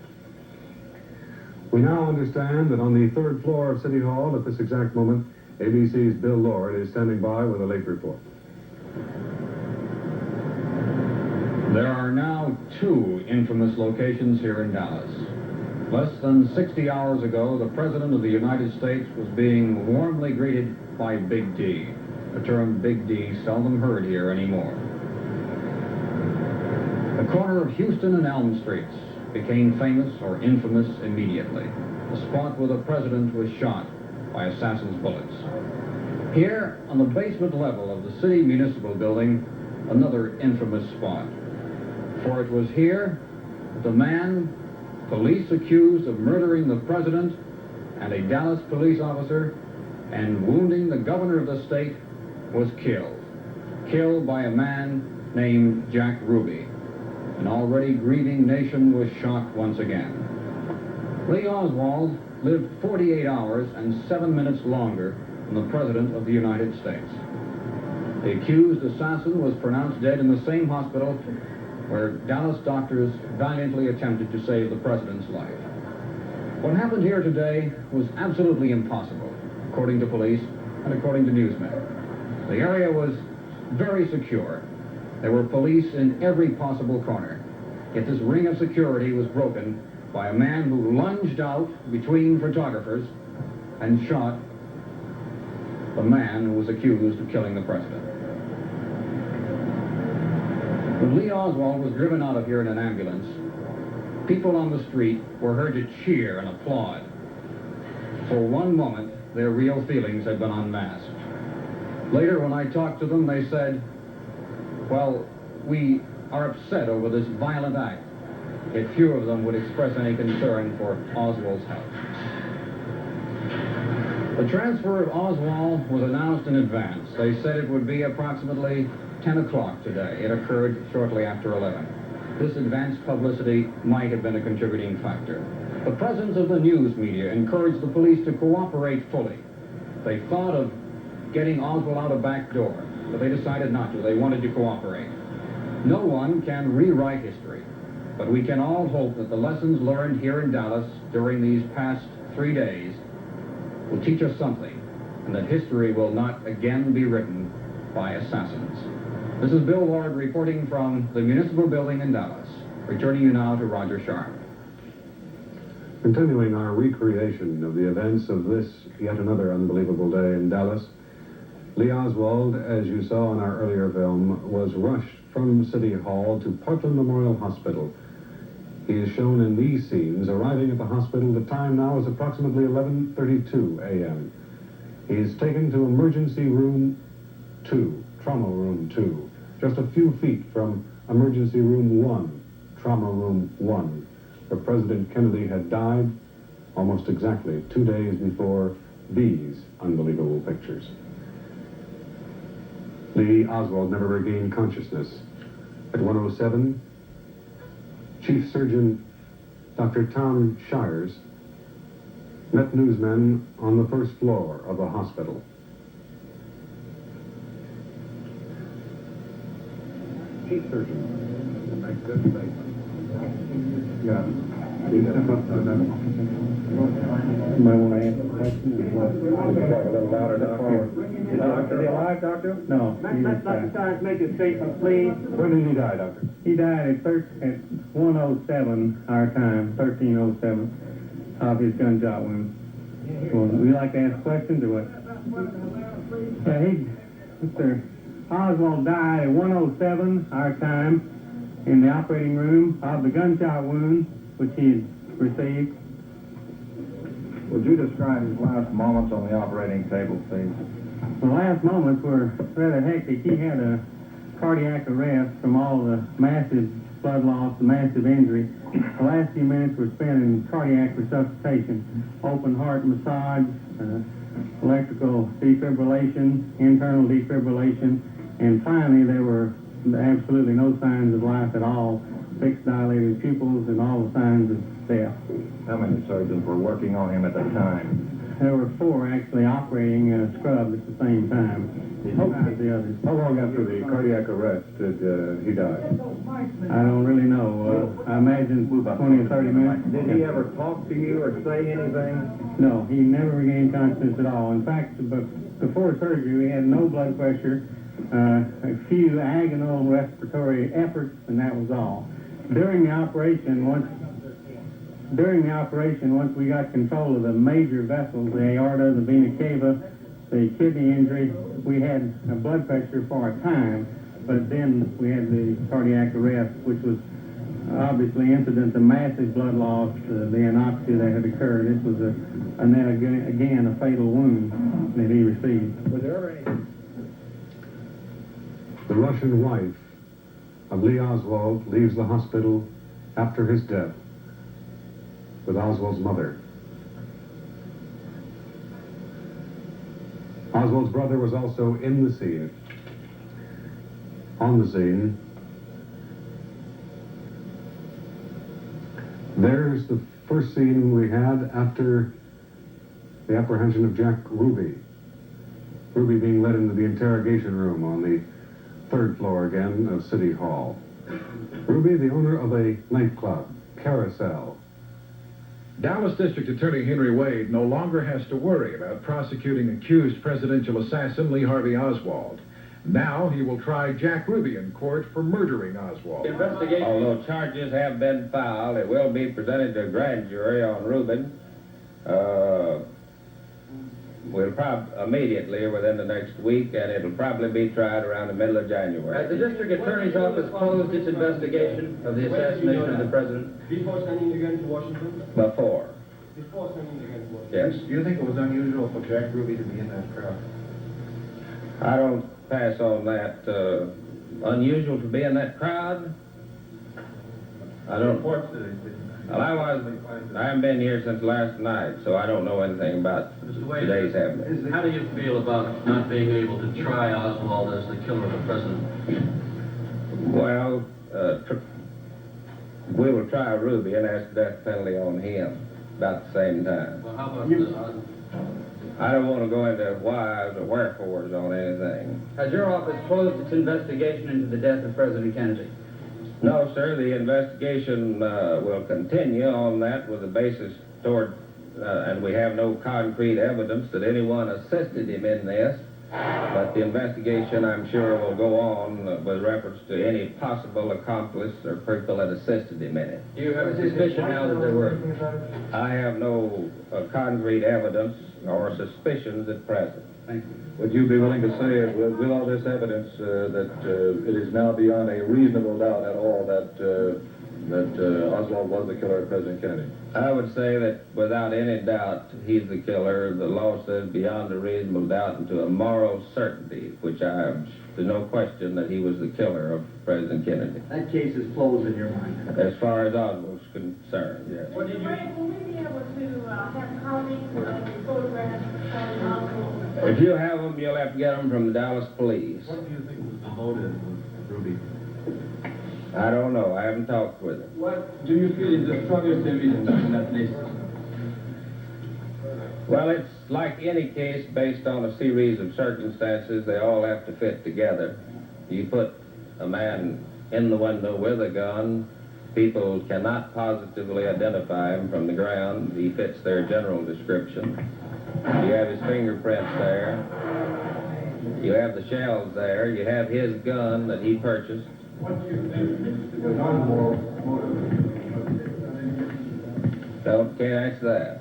We now understand that on the third floor of City Hall at this exact moment, ABC's Bill Lord is standing by with a late report. There are now 2 infamous locations here in Dallas. Less than 60 hours ago, the President of the United States was being warmly greeted by Big D. The term Big D seldom heard here anymore. The corner of Houston and Elm Streets became famous or infamous immediately. The spot where the President was shot by assassin's bullets. Here, on the basement level of the City Municipal Building, another infamous spot. For it was here that the man police accused of murdering the President and a Dallas police officer and wounding the governor of the state was killed. Killed by a man named Jack Ruby. An already grieving nation was shocked once again. Lee Oswald lived 48 hours and 7 minutes longer than the President of the United States. The accused assassin was pronounced dead in the same hospital where Dallas doctors valiantly attempted to save the President's life. What happened here today was absolutely impossible, according to police and according to newsmen. The area was very secure. There were police in every possible corner. Yet this ring of security was broken by a man who lunged out between photographers and shot the man who was accused of killing the President. When Lee Oswald was driven out of here in an ambulance, people on the street were heard to cheer and applaud. For one moment, their real feelings had been unmasked. Later, when I talked to them, they said, well, we are upset over this violent act. Yet few of them would express any concern for Oswald's health. The transfer of Oswald was announced in advance. They said it would be approximately 10 o'clock today. It occurred shortly after 11. This advanced publicity might have been a contributing factor. The presence of the news media encouraged the police to cooperate fully. They thought of getting Oswald out a back door, but they decided not to. They wanted to cooperate. No one can rewrite history, but we can all hope that the lessons learned here in Dallas during these past 3 days will teach us something, and that history will not again be written by assassins. This is Bill Ward reporting from the Municipal Building in Dallas. Returning you now to Roger Sharp. Continuing our recreation of the events of this yet another unbelievable day in Dallas, Lee Oswald, as you saw in our earlier film, was rushed from City Hall to Portland Memorial Hospital. He is shown in these scenes arriving at the hospital. The time now is approximately 11:32 a.m. He is taken to emergency room 2, trauma room 2, just a few feet from emergency room 1, trauma room 1, where President Kennedy had died almost exactly 2 days before these unbelievable pictures. Lee Oswald never regained consciousness. At 1:07, Chief Surgeon Dr. Tom Shires met newsmen on the first floor of the hospital. Chief Surgeon, make good statement. Yeah. Might want to answer the question. Talk a little louder, Doctor. Is he alive, Doctor? No. Let Dr. Starnes make his statement, please. When did he die, Doctor? He died at 1:07 our time, 13:07, of his gunshot wound. Well, would you like to ask questions or what? Yeah, Mr. Oswald died at 1:07 our time in the operating room of the gunshot wound which he received. Would you describe his last moments on the operating table, please? The last moments were rather hectic. He had a cardiac arrest from all the massive blood loss, the massive injury. The last few minutes were spent in cardiac resuscitation, open heart massage, electrical defibrillation, internal defibrillation, and finally there were absolutely no signs of life at all, fixed dilated pupils and all the signs of death. How many surgeons were working on him at the time? There were 4 actually operating scrubbed at the same time. How long after the cardiac arrest did he die? I don't really know. I imagine 20 or 30 minutes. Did he ever talk to you or say anything? No, he never regained consciousness at all. In fact, before surgery, we had no blood pressure, a few agonal respiratory efforts, and that was all. During the operation, once we got control of the major vessels, the aorta, the vena cava, the kidney injury, we had a blood pressure for a time, but then we had the cardiac arrest, which was obviously incident to massive blood loss, the anopsia that had occurred. This was and then again a fatal wound that he received. Was there ever any... The Russian wife of Lee Oswald leaves the hospital after his death with Oswald's mother. Oswald's brother was also in the scene. On the scene. There's the first scene we had after the apprehension of Jack Ruby. Ruby being led into the interrogation room on the 3rd floor again of City Hall. Ruby, the owner of a nightclub, Carousel. Dallas District Attorney Henry Wade no longer has to worry about prosecuting accused presidential assassin Lee Harvey Oswald. Now he will try Jack Ruby in court for murdering Oswald. Although charges have been filed, it will be presented to a grand jury on Rubin. We'll probably immediately within the next week, and it'll probably be tried around the middle of January. Has the district attorney's office closed its investigation of the assassination of the president? Before sending again to Washington? Before. Before sending again to Washington? Yes. Do you think it was unusual for Jack Ruby to be in that crowd? I don't pass on that. Unusual to be in that crowd? I don't. Well, I haven't been here since last night, so I don't know anything about today's happening. How do you feel about not being able to try Oswald as the killer of the president? Well, we will try Ruby and ask the death penalty on him about the same time. Well, how about I don't want to go into whys or wherefores on anything. Has your office closed its investigation into the death of President Kennedy? No, sir. The investigation will continue on that with a basis toward, and we have no concrete evidence that anyone assisted him in this. But the investigation, I'm sure, will go on with reference to any possible accomplice or people that assisted him in it. Do you have a suspicion now that there were? I have no concrete evidence or suspicions at present. Thank you. Would you be willing to say, with all this evidence, that it is now beyond a reasonable doubt at all that Oswald was the killer of President Kennedy? I would say that without any doubt he's the killer. The law says beyond a reasonable doubt and to a moral certainty, which there's no question that he was the killer of President Kennedy. That case is closed in your mind. As far as Oswald's concerned, yes. Will we be able to have copies of the photographs of Oswald? If you have them, you'll have to get them from the Dallas police. What do you think was the motive of Ruby? I don't know. I haven't talked with him. What do you feel is the strongest evidence in that list? Well, it's like any case based on a series of circumstances. They all have to fit together. You put a man in the window with a gun, People cannot positively identify him from the ground. He fits their general description. You have his fingerprints there. You have the shells there. You have his gun that he purchased. No, can't answer that.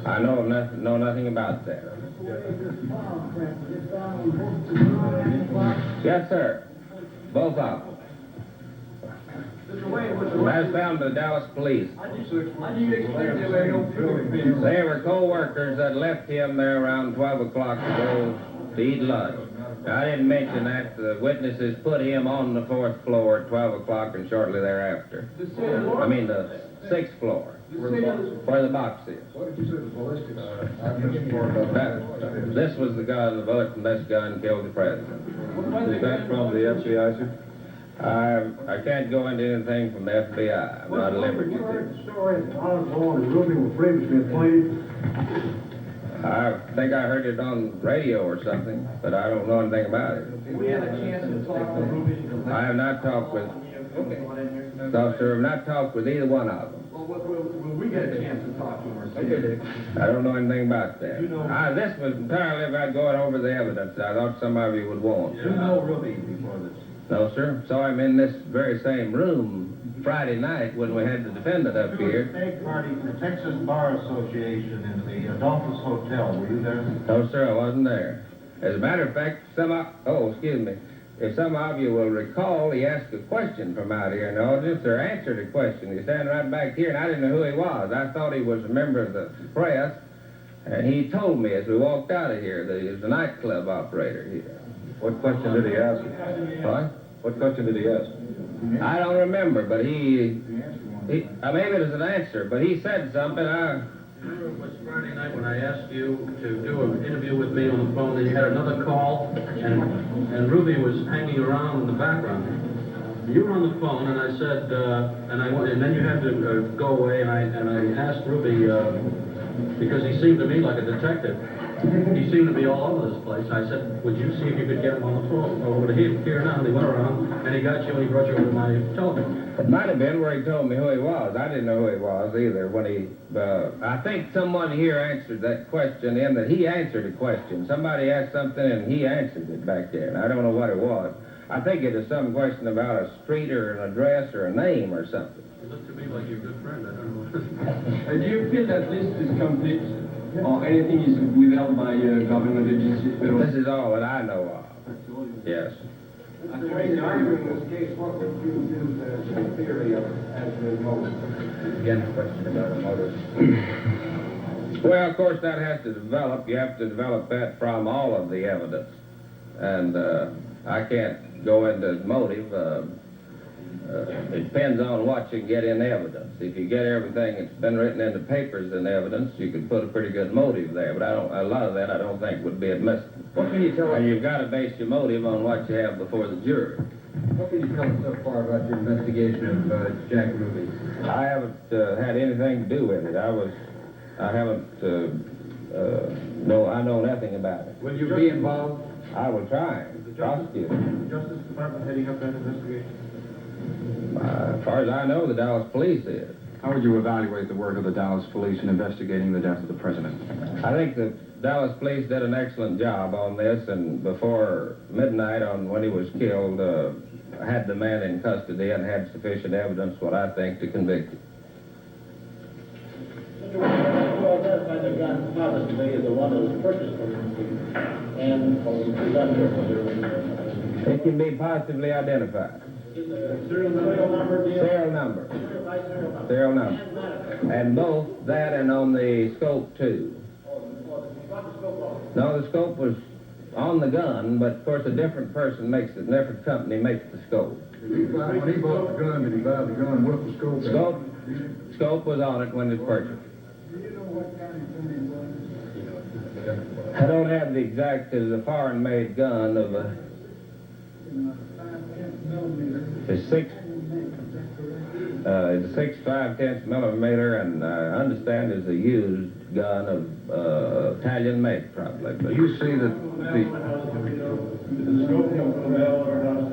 I know nothing about that. Yes, sir. Both of them. That's found by the Dallas police. They were co-workers that left him there around 12 o'clock to go to eat lunch. I didn't mention that. The witnesses put him on the 4th floor at 12 o'clock and shortly thereafter. I mean the 6th floor, where the box is. This was the gun, the bullet from this gun killed the president. Is that from the FBI, sir? I can't go into anything from the FBI. I'm not at liberty to. Oswald and Ruby were previously appointed. I think I heard it on radio or something, but I don't know anything about it. We had a chance to talk to Ruby. I have not talked with, no, sir, I've not talked with either one of them. Well, will we get a chance to talk to him? Okay. I don't know anything about that. This was entirely about going over the evidence. I thought some of you would want. You know Ruby before this? No, sir. Saw him in this very same room Friday night when we had the defendant up here. Stag party for the Texas Bar Association in the Adolphus Hotel. Were you there? No, sir, I wasn't there. As a matter of fact, if some of you will recall, he asked a question from out here in the audience, or answered a question. He was standing right back here, and I didn't know who he was. I thought he was a member of the press, and he told me as we walked out of here that he was a nightclub operator here. What question did he ask? What? What question did he ask? I don't remember, but maybe it was an answer, but he said something. Remember it was Friday night when I asked you to do an interview with me on the phone, then you had another call, and Ruby was hanging around in the background. You were on the phone, and I said, and then you had to go away, and I asked Ruby, because he seemed to me like a detective. He seemed to be all over this place. I said, would you see if you could get him on the phone over to here now? And he went around, and he got you, and he brought you over to my telephone. It might have been where he told me who he was. I didn't know who he was either. When I think someone here answered that question in that he answered a question. Somebody asked something, and he answered it back there, and I don't know what it was. I think it is some question about a street or an address or a name or something. It looked to me like your good friend. I don't know. Do you feel that list is complete? Or anything is withheld by government agencies? This is all that I know of. Yes. After arguing this case, what would you use as a theory of as the motive? Again, a question about a motive. Well, of course, that has to develop. You have to develop that from all of the evidence. And I can't go into motive. It depends on what you get in evidence. If you get everything that's been written in the papers in evidence, you can put a pretty good motive there. But a lot of that I don't think would be admissible. What can you tell us? And you've got to base your motive on what you have before the jury. What can you tell us so far about your investigation of Jack Ruby? I haven't had anything to do with it. I know nothing about it. Will you be involved? I will try. Prosecute. The Justice Department heading up that investigation? As far as I know, the Dallas police is. How would you evaluate the work of the Dallas police in investigating the death of the president? I think the Dallas police did an excellent job on this, and before midnight on when he was killed, had the man in custody and had sufficient evidence, what I think, to convict him. The gun positively is the one that was purchased from him, and it can be positively identified. Serial number. Serial number. And both that and on the scope, too. No, the scope was on the gun, but of course a different person makes it, a different company makes the scope. When he bought the gun, did he buy the gun with the scope? Scope was on it when it was purchased. I don't have the exact, it's a foreign-made gun of a... It's a 6 5/10 millimeter, and I understand is a used gun of Italian make, probably. But You see that the scope from the bell or not?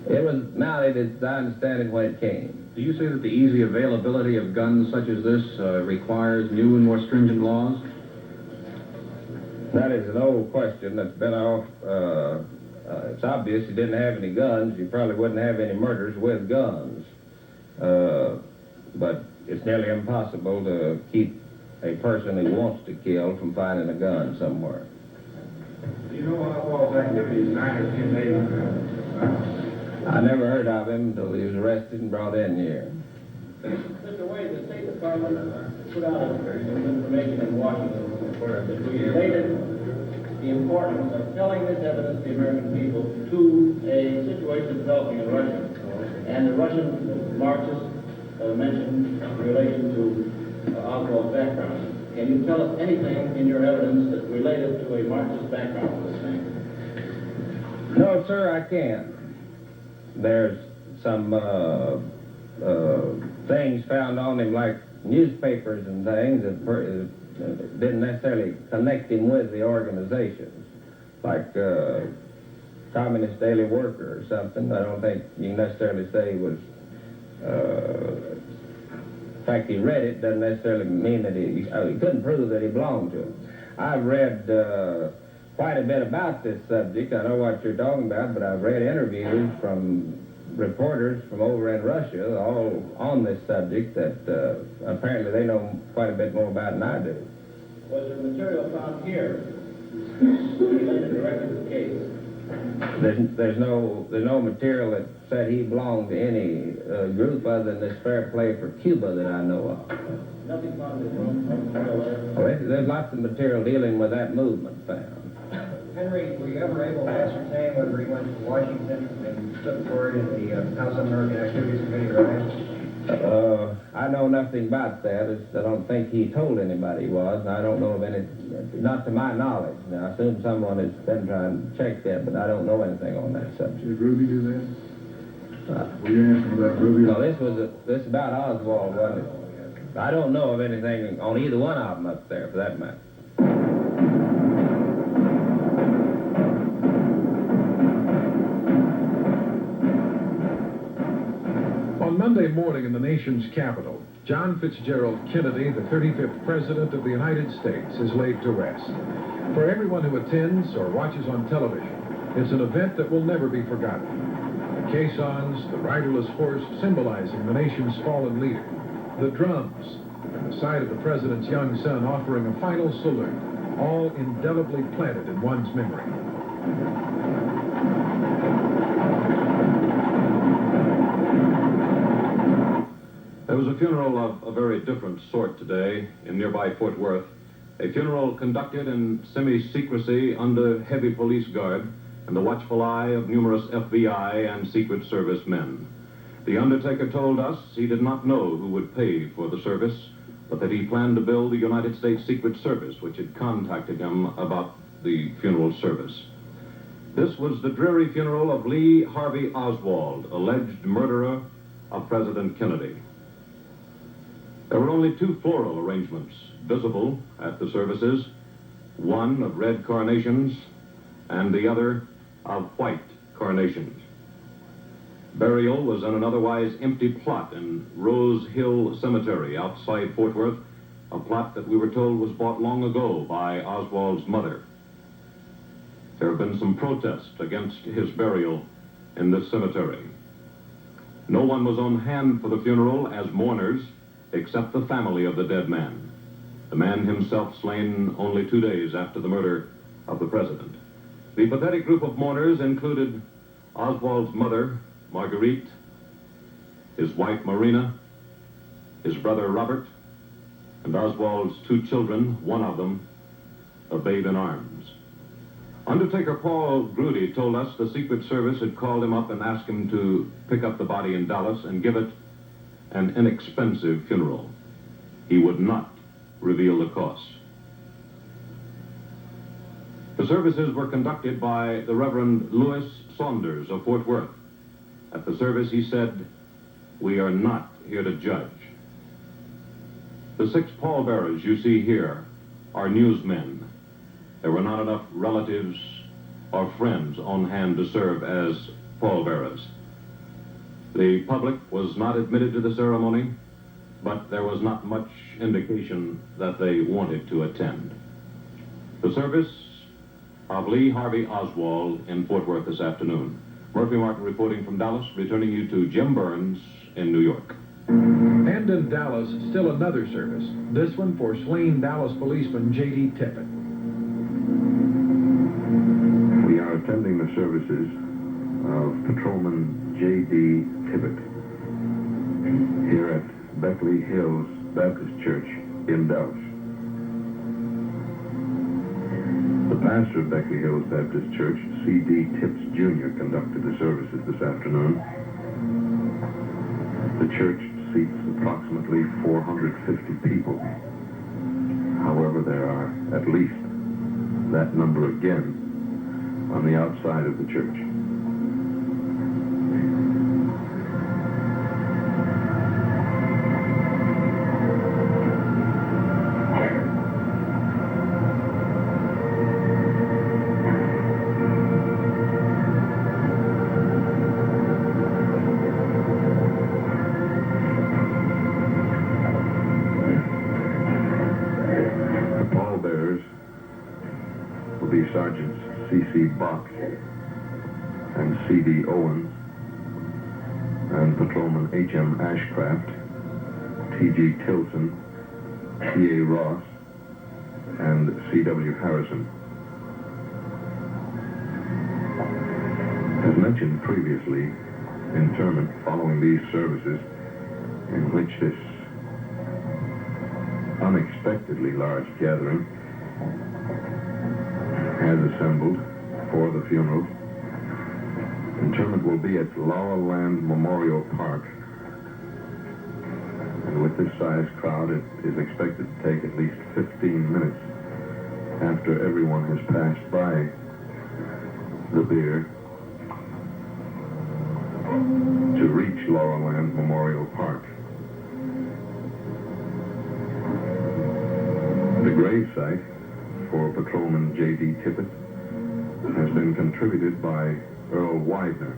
It was mounted, as I understand it, when it came. Do you say that the easy availability of guns such as this requires new and more stringent laws? That is an old question that's been off. It's obvious you didn't have any guns. You probably wouldn't have any murders with guns. But it's nearly impossible to keep a person who wants to kill from finding a gun somewhere. Do you know Oswald's activities 9 or 10 days ago? I never heard of him until he was arrested and brought in here. Mr. Wade, the State Department put out information in Washington where it related the importance of telling this evidence to the American people to a situation developing in Russia. And the Russian Marxists mentioned in relation to Oswald's background. Can you tell us anything in your evidence that related to a Marxist background of this thing? No, sir, I can't. There's some things found on him, like newspapers and things that didn't necessarily connect him with the organizations, like Communist Daily Worker or something. I don't think you can necessarily say he was... in fact, he read it doesn't necessarily mean that he couldn't prove that he belonged to it. I've read quite a bit about this subject. I know what you're talking about, but I've read interviews from reporters from over in Russia all on this subject that apparently they know quite a bit more about than I do. Was there material found here related directly to the case? There's no material that said he belonged to any group other than this Fair Play for Cuba that I know of. Nothing found in the room? Well, there's lots of material dealing with that movement found. Henry, were you ever able to ascertain whether he went to Washington and took part in the House Un-American Activities Committee riots? I know nothing about that. I don't think he told anybody he was, and I don't know of any, not to my knowledge. Now, I assume someone has been trying to check that, but I don't know anything on that subject. Did Ruby do that? Were you asking about Ruby? No, this is about Oswald, wasn't it? I don't know of anything on either one of them up there, for that matter. On Monday morning in the nation's capital, John Fitzgerald Kennedy, the 35th President of the United States, is laid to rest. For everyone who attends or watches on television, it's an event that will never be forgotten. The caissons, the riderless horse symbolizing the nation's fallen leader, the drums, and the sight of the President's young son offering a final salute, all indelibly planted in one's memory. There was a funeral of a very different sort today in nearby Fort Worth. A funeral conducted in semi-secrecy under heavy police guard and the watchful eye of numerous FBI and Secret Service men. The undertaker told us he did not know who would pay for the service, but that he planned to bill the United States Secret Service, which had contacted him about the funeral service. This was the dreary funeral of Lee Harvey Oswald, alleged murderer of President Kennedy. There were only two floral arrangements visible at the services, one of red carnations and the other of white carnations. Burial was in an otherwise empty plot in Rose Hill Cemetery outside Fort Worth, a plot that we were told was bought long ago by Oswald's mother. There have been some protests against his burial in this cemetery. No one was on hand for the funeral as mourners, except the family of the dead man, the man himself slain only 2 days after the murder of the president. The pathetic group of mourners included Oswald's mother, Marguerite, his wife, Marina, his brother, Robert, and Oswald's two children, one of them a babe in arms. Undertaker Paul Grudy told us the Secret Service had called him up and asked him to pick up the body in Dallas and give it an inexpensive funeral. He would not reveal the cost. The services were conducted by the Reverend Louis Saunders of Fort Worth. At the service, he said, "We are not here to judge." The 6 pallbearers you see here are newsmen. There were not enough relatives or friends on hand to serve as pallbearers. The public was not admitted to the ceremony, but there was not much indication that they wanted to attend. The service of Lee Harvey Oswald in Fort Worth this afternoon. Murphy Martin reporting from Dallas, returning you to Jim Burns in New York. And in Dallas, still another service, this one for slain Dallas policeman J.D. Tippit. We are attending the services of Patrolman J.D. Tippit here at Beckley Hills Baptist Church in Dallas. The pastor of Beckley Hills Baptist Church, C.D. Tipps Jr., conducted the services this afternoon. The church seats approximately 450 people. However, there are at least that number again on the outside of the church. Sergeants C.C. Bach and C.D. Owens, and Patrolman H.M. Ashcraft, T.G. Tilson, T.A. Ross, and C.W. Harrison. As mentioned previously, interment following these services, in which this unexpectedly large gathering has assembled for the funeral. Interment will be at Laurel Land Memorial Park. And with this size crowd, it is expected to take at least 15 minutes after everyone has passed by the bier to reach Laurel Land Memorial Park. The gravesite for Patrolman J.D. Tippit has been contributed by Earl Widener.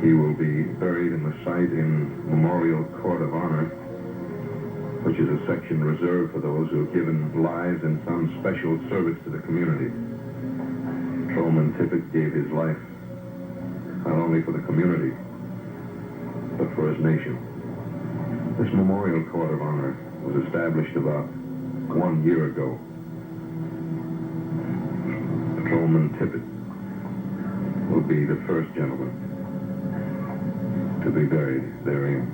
He will be buried in the site in Memorial Court of Honor, which is a section reserved for those who have given lives in some special service to the community. Patrolman Tippit gave his life not only for the community, but for his nation. This Memorial Court of Honor was established about 1 year ago. Patrolman Tippit will be the first gentleman to be buried therein.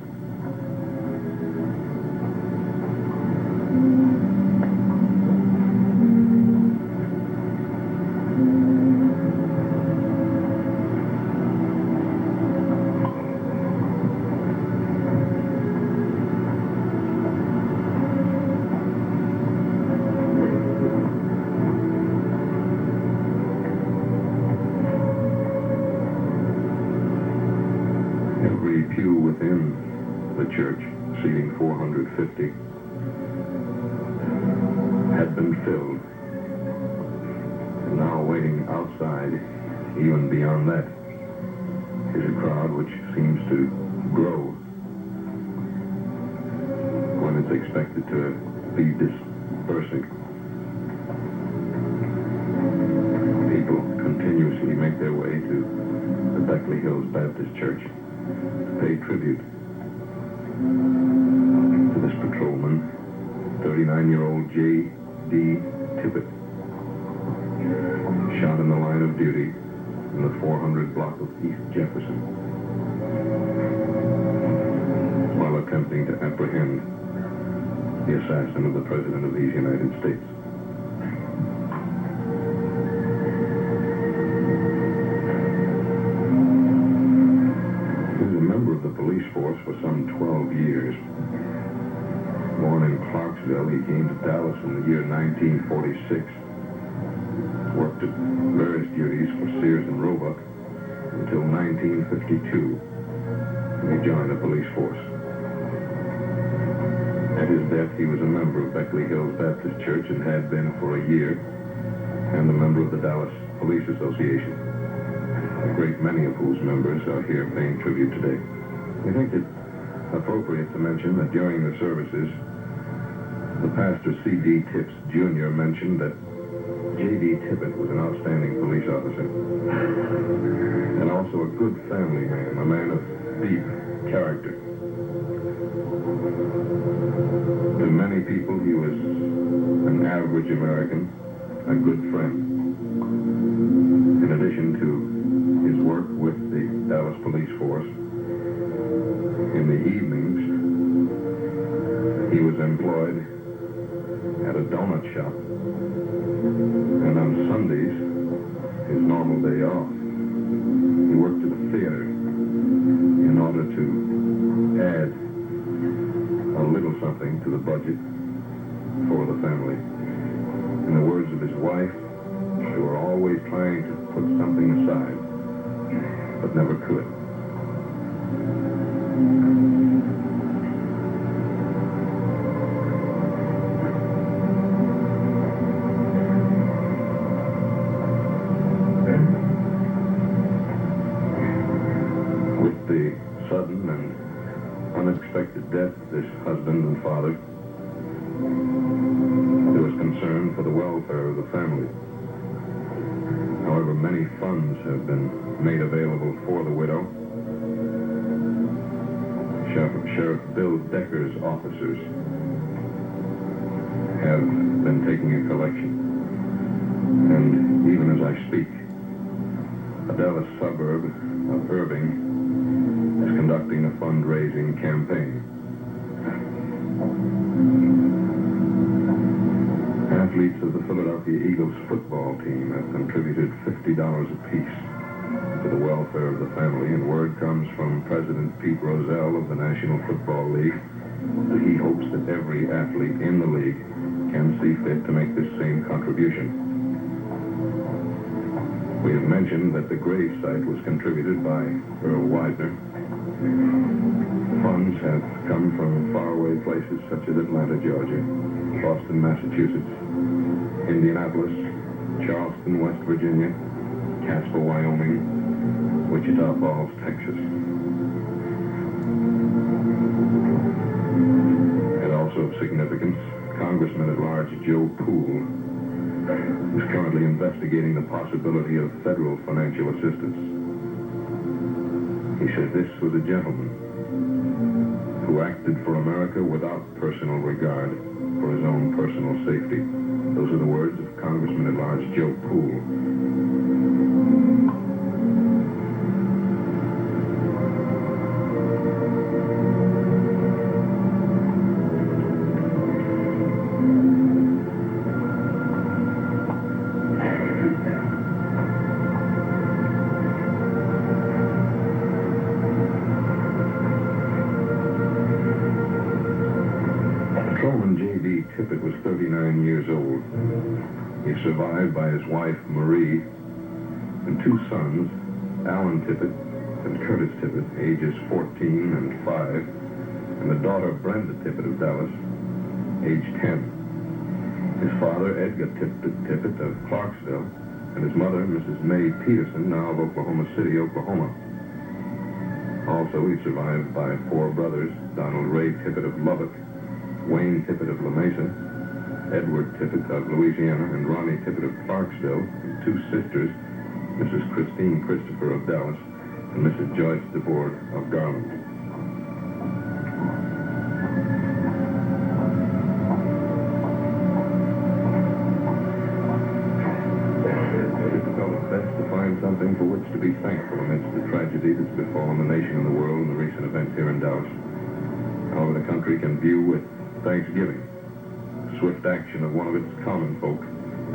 Pew within the church, seating 450, had been filled. And now waiting outside, even beyond that, is a crowd which seems to grow when it's expected to be dispersing. People continuously make their way to the Beckley Hills Baptist Church to pay tribute to this patrolman, 39-year-old J.D. Tippit, shot in the line of duty in the 400 block of East Jefferson while attempting to apprehend the assassin of the President of these United States. Police force for some 12 years. Born in Clarksville, he came to Dallas in the year 1946. Worked at various duties for Sears and Roebuck until 1952, when he joined the police force. At his death, he was a member of Beckley Hills Baptist Church and had been for a year. and a member of the Dallas Police Association, a great many of whose members are here paying tribute today. We think it appropriate to mention that during the services, the pastor C.D. Tipps Jr. mentioned that J.D. Tippit was an outstanding police officer and also a good family man, a man of deep character. To many people, he was an average American, a good friend. In addition to his work with the Dallas Police Force, in the evenings, he was employed at a donut shop. And on Sundays, his normal day off, he worked at a theater in order to add a little something to the budget for the family. In the words of his wife, they were always trying to put something aside, but never could. With the sudden and unexpected death of this husband and father, there was concern for the welfare of the family. However, many funds have been made available for the widow. Sheriff Bill Decker's officers have been taking a collection. And even as I speak, a Dallas suburb of Irving is conducting a fundraising campaign. Athletes of the Philadelphia Eagles football team have contributed $50 apiece to the welfare of the family, and word comes from President Pete Rozelle of the National Football League that he hopes that every athlete in the league can see fit to make this same contribution. We have mentioned that the grave site was contributed by Earl Widener. Funds have come from faraway places such as Atlanta, Georgia, Boston, Massachusetts, Indianapolis, Charleston, West Virginia, Casper, Wyoming, Wichita Falls, Texas. And also of significance, Congressman at Large Joe Poole is currently investigating the possibility of federal financial assistance. He said this was a gentleman who acted for America without personal regard for his own personal safety. Those are the words of Congressman at Large Joe Poole. Tippit was 39 years old. He is survived by his wife, Marie, and two sons, Alan Tippit and Curtis Tippit, ages 14 and 5, and the daughter, Brenda Tippit of Dallas, age 10. His father, Edgar Tippit of Clarksville, and his mother, Mrs. May Peterson, now of Oklahoma City, Oklahoma. Also, he's survived by four brothers, Donald Ray Tippit of Lubbock, Wayne Tippit of La Mesa, Edward Tippit of Louisiana, and Ronnie Tippit of Clarksville, and two sisters, Mrs. Christine Christopher of Dallas and Mrs. Joyce DeBoard of Garland. It's difficult at best to find something for which to be thankful amidst the tragedy that's befallen the nation and the world in the recent events here in Dallas. However, the country can view with thanksgiving the swift action of one of its common folk,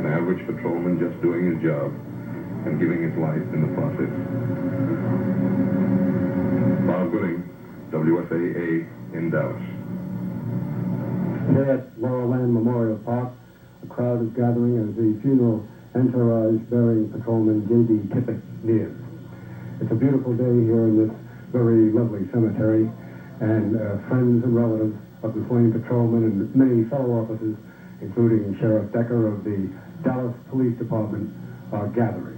an average patrolman just doing his job and giving his life in the process. Bob Gooding, WFAA in Dallas. Here at Laurel Land Memorial Park, a crowd is gathering as the funeral entourage bearing Patrolman J.D. Tippit nears. It's a beautiful day here in this very lovely cemetery, and friends and relatives of the slain patrolman and many fellow officers, including Sheriff Decker of the Dallas Police Department are gathering.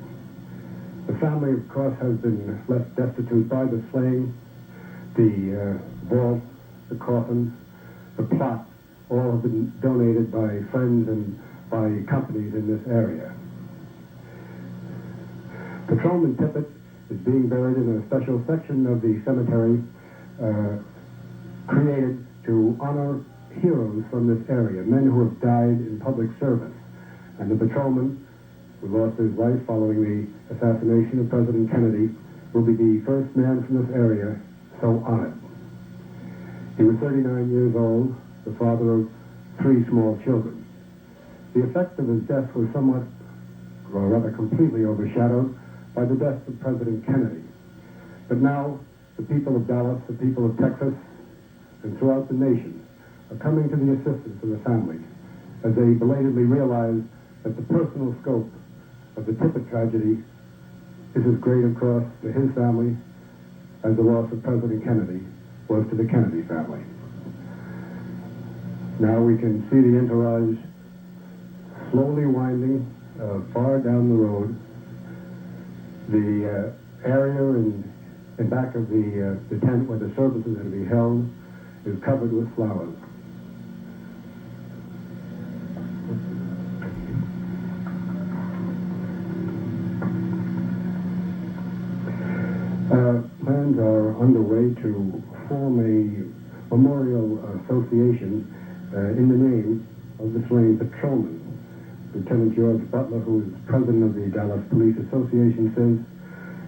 The family, of course, has been left destitute by the slaying. The vault, the coffin, the plot, all have been donated by friends and by companies in this area. Patrolman Tippit is being buried in a special section of the cemetery created to honor heroes from this area, men who have died in public service. And the patrolman who lost his life following the assassination of President Kennedy will be the first man from this area so honored. He was 39 years old, the father of 3 small children. The effect of his death was somewhat, or rather completely overshadowed by the death of President Kennedy. But now, the people of Dallas, the people of Texas, and throughout the nation are coming to the assistance of the family as they belatedly realize that the personal scope of the Tippit tragedy is as great a cost to his family as the loss of President Kennedy was to the Kennedy family. Now we can see the entourage slowly winding far down the road. The area in back of the tent where the services are to be held is covered with flowers. Plans are underway to form a memorial association in the name of the slain patrolman. Lieutenant George Butler, who is president of the Dallas Police Association, says,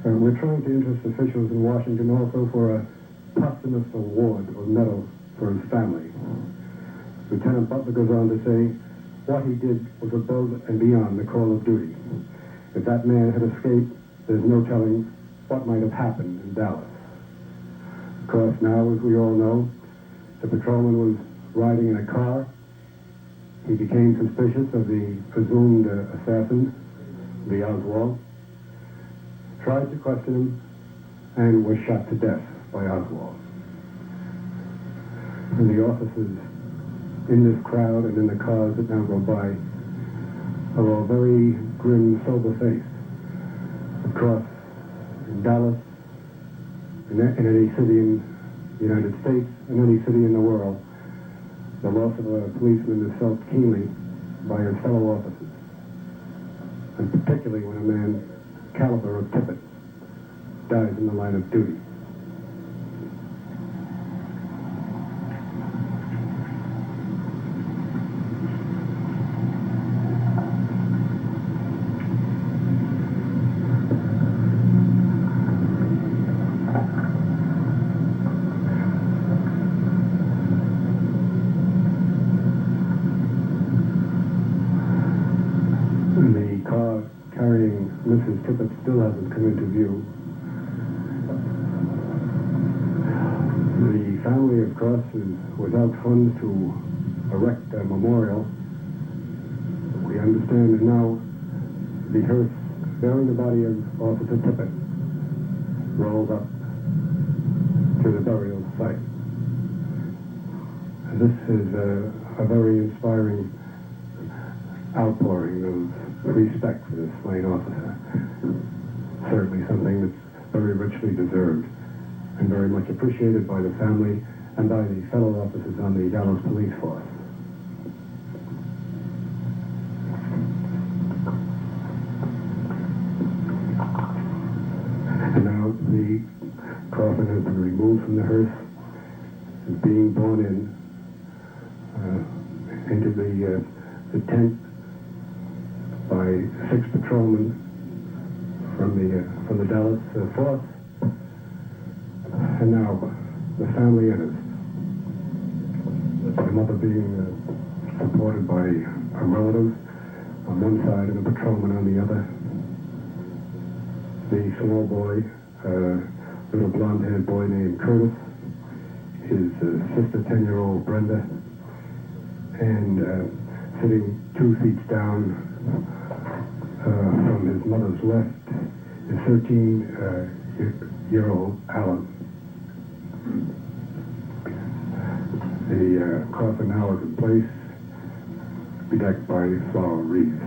we're trying to interest officials in Washington also for a posthumous award or medal for his family. Lieutenant Butler goes on to say, what he did was above and beyond the call of duty. If that man had escaped, there's no telling what might have happened in Dallas. Of course, now, as we all know, the patrolman was riding in a car. He became suspicious of the presumed assassin, Lee Oswald, tried to question him, and was shot to death by Oswald. And the officers in this crowd and in the cars that now go by are all very grim, sober-faced. Of course, in Dallas, in any city in the United States, in any city in the world, the loss of a policeman is felt keenly by his fellow officers, and particularly when a man caliber of Tippit dies in the line of duty. Mrs. Tippit still hasn't come into view. The family, of course, is without funds to erect a memorial. We understand that now the hearse bearing the body of Officer Tippit rolled up to the burial site. And this is a very inspiring outpouring of respect for this slain officer. Certainly something that's very richly deserved and very much appreciated by the family and by the fellow officers on the Dallas Police Force. And now the coffin has been removed from the hearse, is being borne into the tent by 6 patrolmen from the Dallas force, and now the family enters. The mother being supported by a relative on one side and a patrolman on the other. The small boy, little blonde-haired boy named Curtis, his sister, 10-year-old Brenda, and sitting 2 seats down from his mother's left is 13-year-old Alan. The coffin now is in place, bedecked by flower wreaths.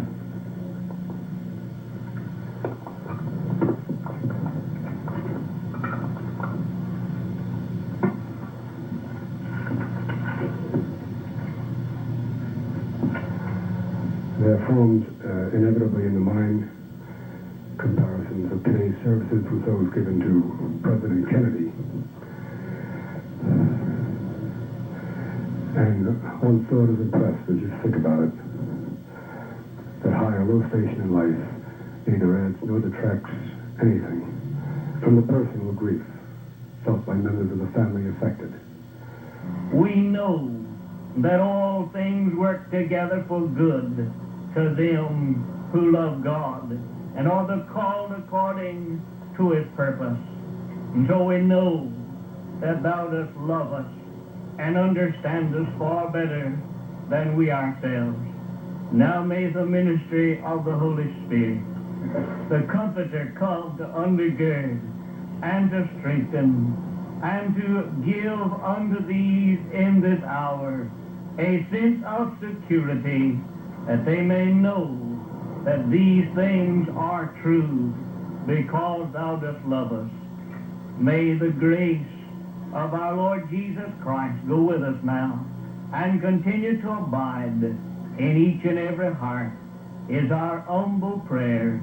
performed inevitably in the mind comparisons of today's services with those given to President Kennedy. And one thought is impressed as you think about it, that high or low station in life neither adds nor detracts anything from the personal grief felt by members of the family affected. We know that all things work together for good to them who love God and are the called according to his purpose. And so we know that thou dost love us and understand us far better than we ourselves. Now may the ministry of the Holy Spirit, the Comforter, come to undergird and to strengthen and to give unto these in this hour a sense of security, that they may know that these things are true because thou dost love us. May the grace of our Lord Jesus Christ go with us now and continue to abide in each and every heart is our humble prayer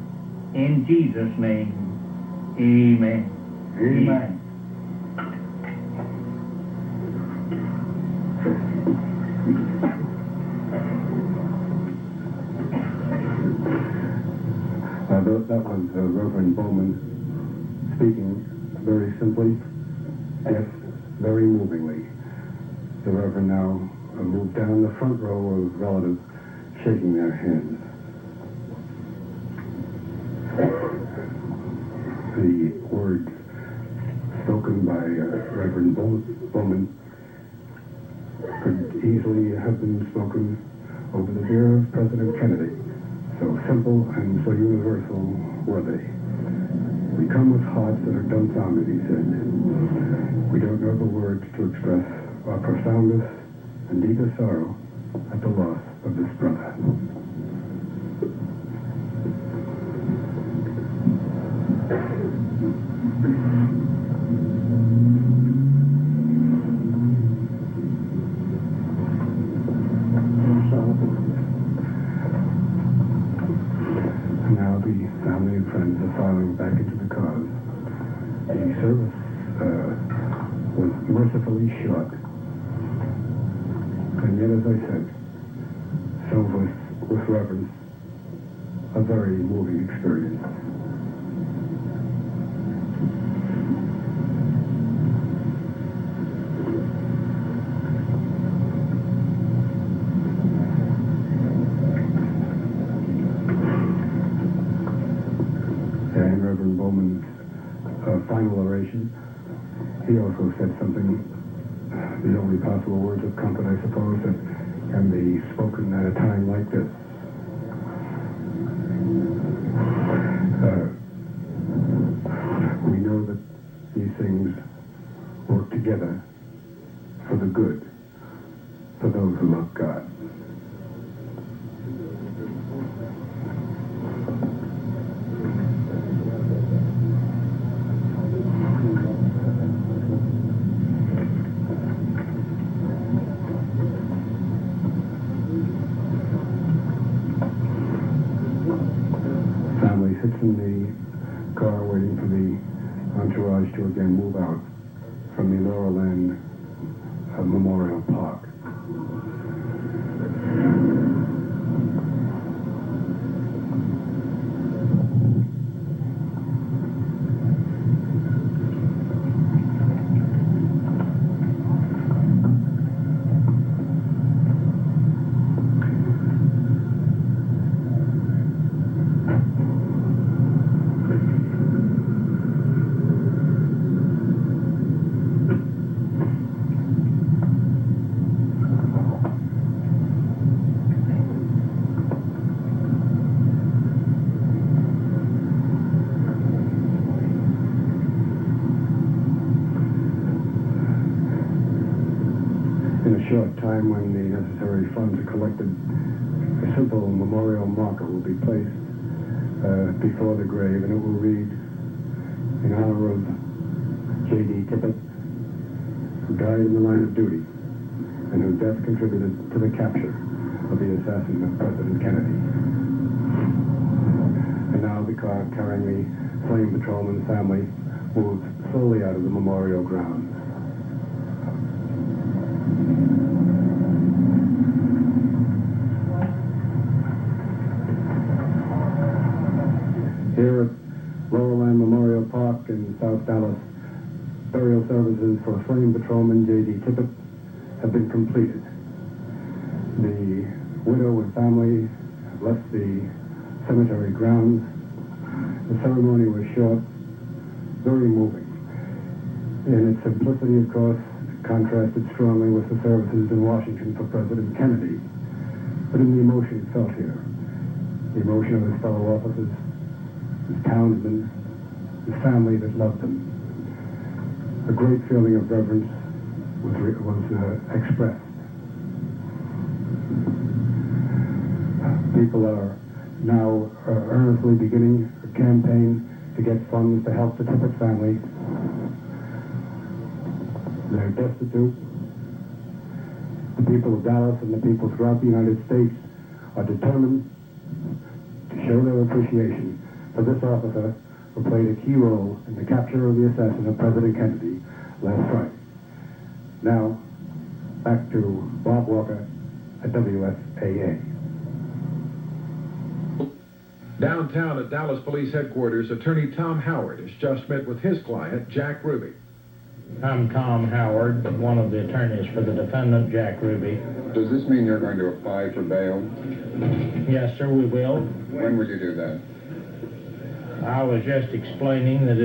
in Jesus' name. Amen. Amen. That was Reverend Bowman speaking very simply, yet very movingly. The Reverend now moved down the front row of relatives, shaking their hands. The words spoken by Reverend Bowman could easily have been spoken over the bier of President Kennedy. So simple and so universal were they. We come with hearts that are dumbfounded, he said. We don't know the words to express our profoundest and deepest sorrow at the loss of this brother. Now the family and friends are filing back into the cars. The service was mercifully short. And yet, as I said, so with reverence, a very moving experience. And Reverend Bowman's final oration, he also said something, the only possible words of comfort, I suppose, that can be spoken at a time like this. We know that these things work together for the good, for those who love God. Family sits in the car waiting for the entourage to again move out from the Laurel Land Memorial Park. In a short time, when the necessary funds are collected, a simple memorial marker will be placed before the grave, and it will read, in honor of J.D. Tippit, who died in the line of duty, and whose death contributed to the capture of the assassin of President Kennedy. now the car carrying the slain patrolman's family moves slowly out of the memorial grounds. Here at Lowerland Memorial Park in South Dallas, burial services for slain patrolman J.D. Tippit have been completed. The widow and family have left the cemetery grounds. The ceremony was short, very moving. In its simplicity, of course, it contrasted strongly with the services in Washington for President Kennedy, but in the emotion felt here, the emotion of his fellow officers, his townsmen, his family that loved him. A great feeling of reverence was expressed. People are now earnestly beginning a campaign to get funds to help the Tippit family. They're destitute. The people of Dallas and the people throughout the United States are determined to show their appreciation for this officer who played a key role in the capture of the assassin of President Kennedy last Friday. Now, back to Bob Walker at WFAA. Downtown at Dallas Police Headquarters, Attorney Tom Howard has just met with his client, Jack Ruby. I'm Tom Howard, one of the attorneys for the defendant, Jack Ruby. Does this mean you're going to apply for bail? Yes, sir, we will. When will you do that? I was just explaining that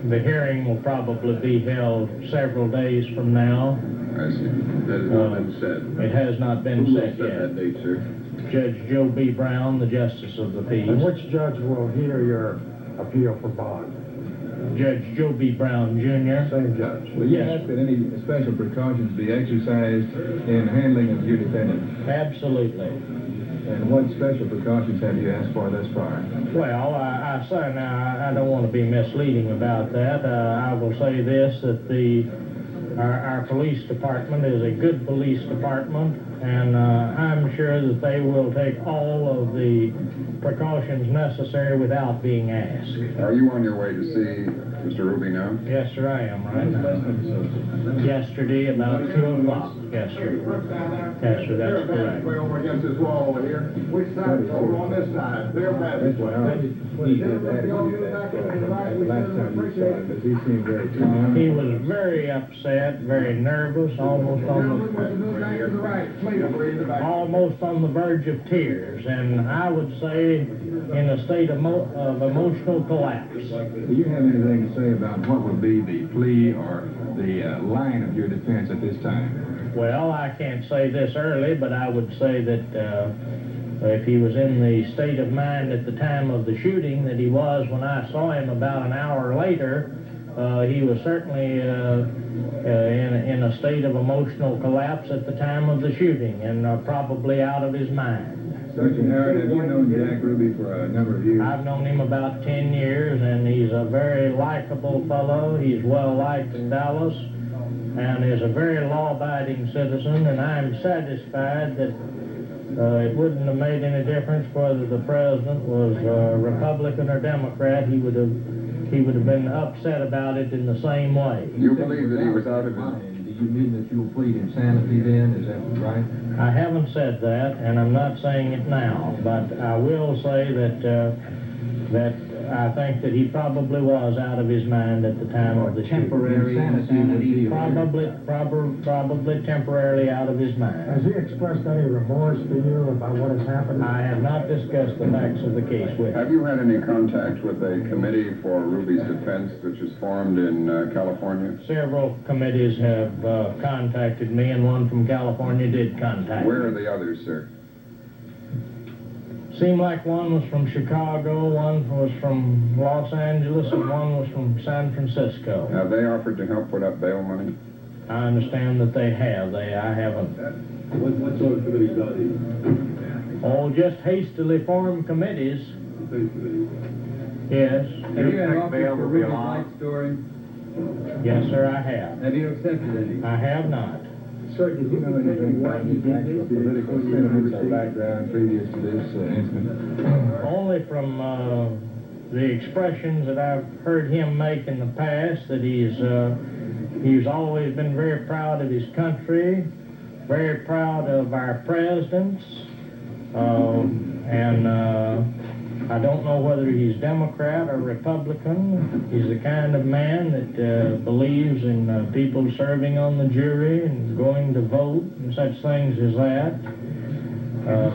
the hearing will probably be held several days from now. I see. That has not been said. It has not been said yet. That date, sir? Judge Joe B. Brown, the Justice of the Peace. And which judge will hear your appeal for bond? Judge Joe B. Brown, Jr. Same judge. Will you ask that any special precautions be exercised in handling of your defendant? Absolutely. And what special precautions have you asked for thus far? Well, I say now, I don't want to be misleading about that. I will say this, that our police department is a good police department, and I'm sure that they will take all of the precautions necessary without being asked. Are you on your way to see Mr. Ruby now? Yes, sir, I am right now. Yesterday, about 2 o'clock. Yes, sir. Yes, sir, that's correct. Way over against this wall over here. Which side? Over on this side. They're passing. He did that last time you saw him, but he seemed very calm. He was very upset, very nervous, almost on the verge of tears, and I would say in a state of emotional collapse. Do you have anything to say about what would be the plea or the line of your defense at this time? Well, I can't say this early, but I would say that if he was in the state of mind at the time of the shooting that he was when I saw him about an hour later, he was certainly in a state of emotional collapse at the time of the shooting and probably out of his mind. Sergeant Howard, have you known Jack Ruby for a number of years? I've known him about 10 years, and he's a very likable fellow. He's well liked in Dallas and is a very law-abiding citizen, and I'm satisfied that it wouldn't have made any difference whether the president was Republican or Democrat. He would have been upset about it in the same way. You believe that he was out of his mind? Do you mean that you'll plead insanity then? Is that right? I haven't said that, and I'm not saying it now, but I will say that I think that he probably was out of his mind at the time of the temporary insanity. Probably temporarily out of his mind. Has he expressed any remorse to you about what has happened? I have not discussed the facts of the case with him. Have you had any contact with a committee for Ruby's defense which was formed in California? Several committees have contacted me, and one from California did contact me. Where are the others, sir? Seemed like one was from Chicago, one was from Los Angeles, and one was from San Francisco. Have they offered to help put up bail money? I understand that they have. I haven't. What sort of committees are these? Oh, just hastily formed committees. Yes. Have you had offer for Ruby's life story? Yes, sir, I have. Have you accepted any? I have not. Sir, did you know anything about his actual political sentiments or background previous to this incident? Only from the expressions that I've heard him make in the past, that he's always been very proud of his country, very proud of our presidents, and I don't know whether he's Democrat or Republican. He's the kind of man that believes in people serving on the jury and going to vote and such things as that.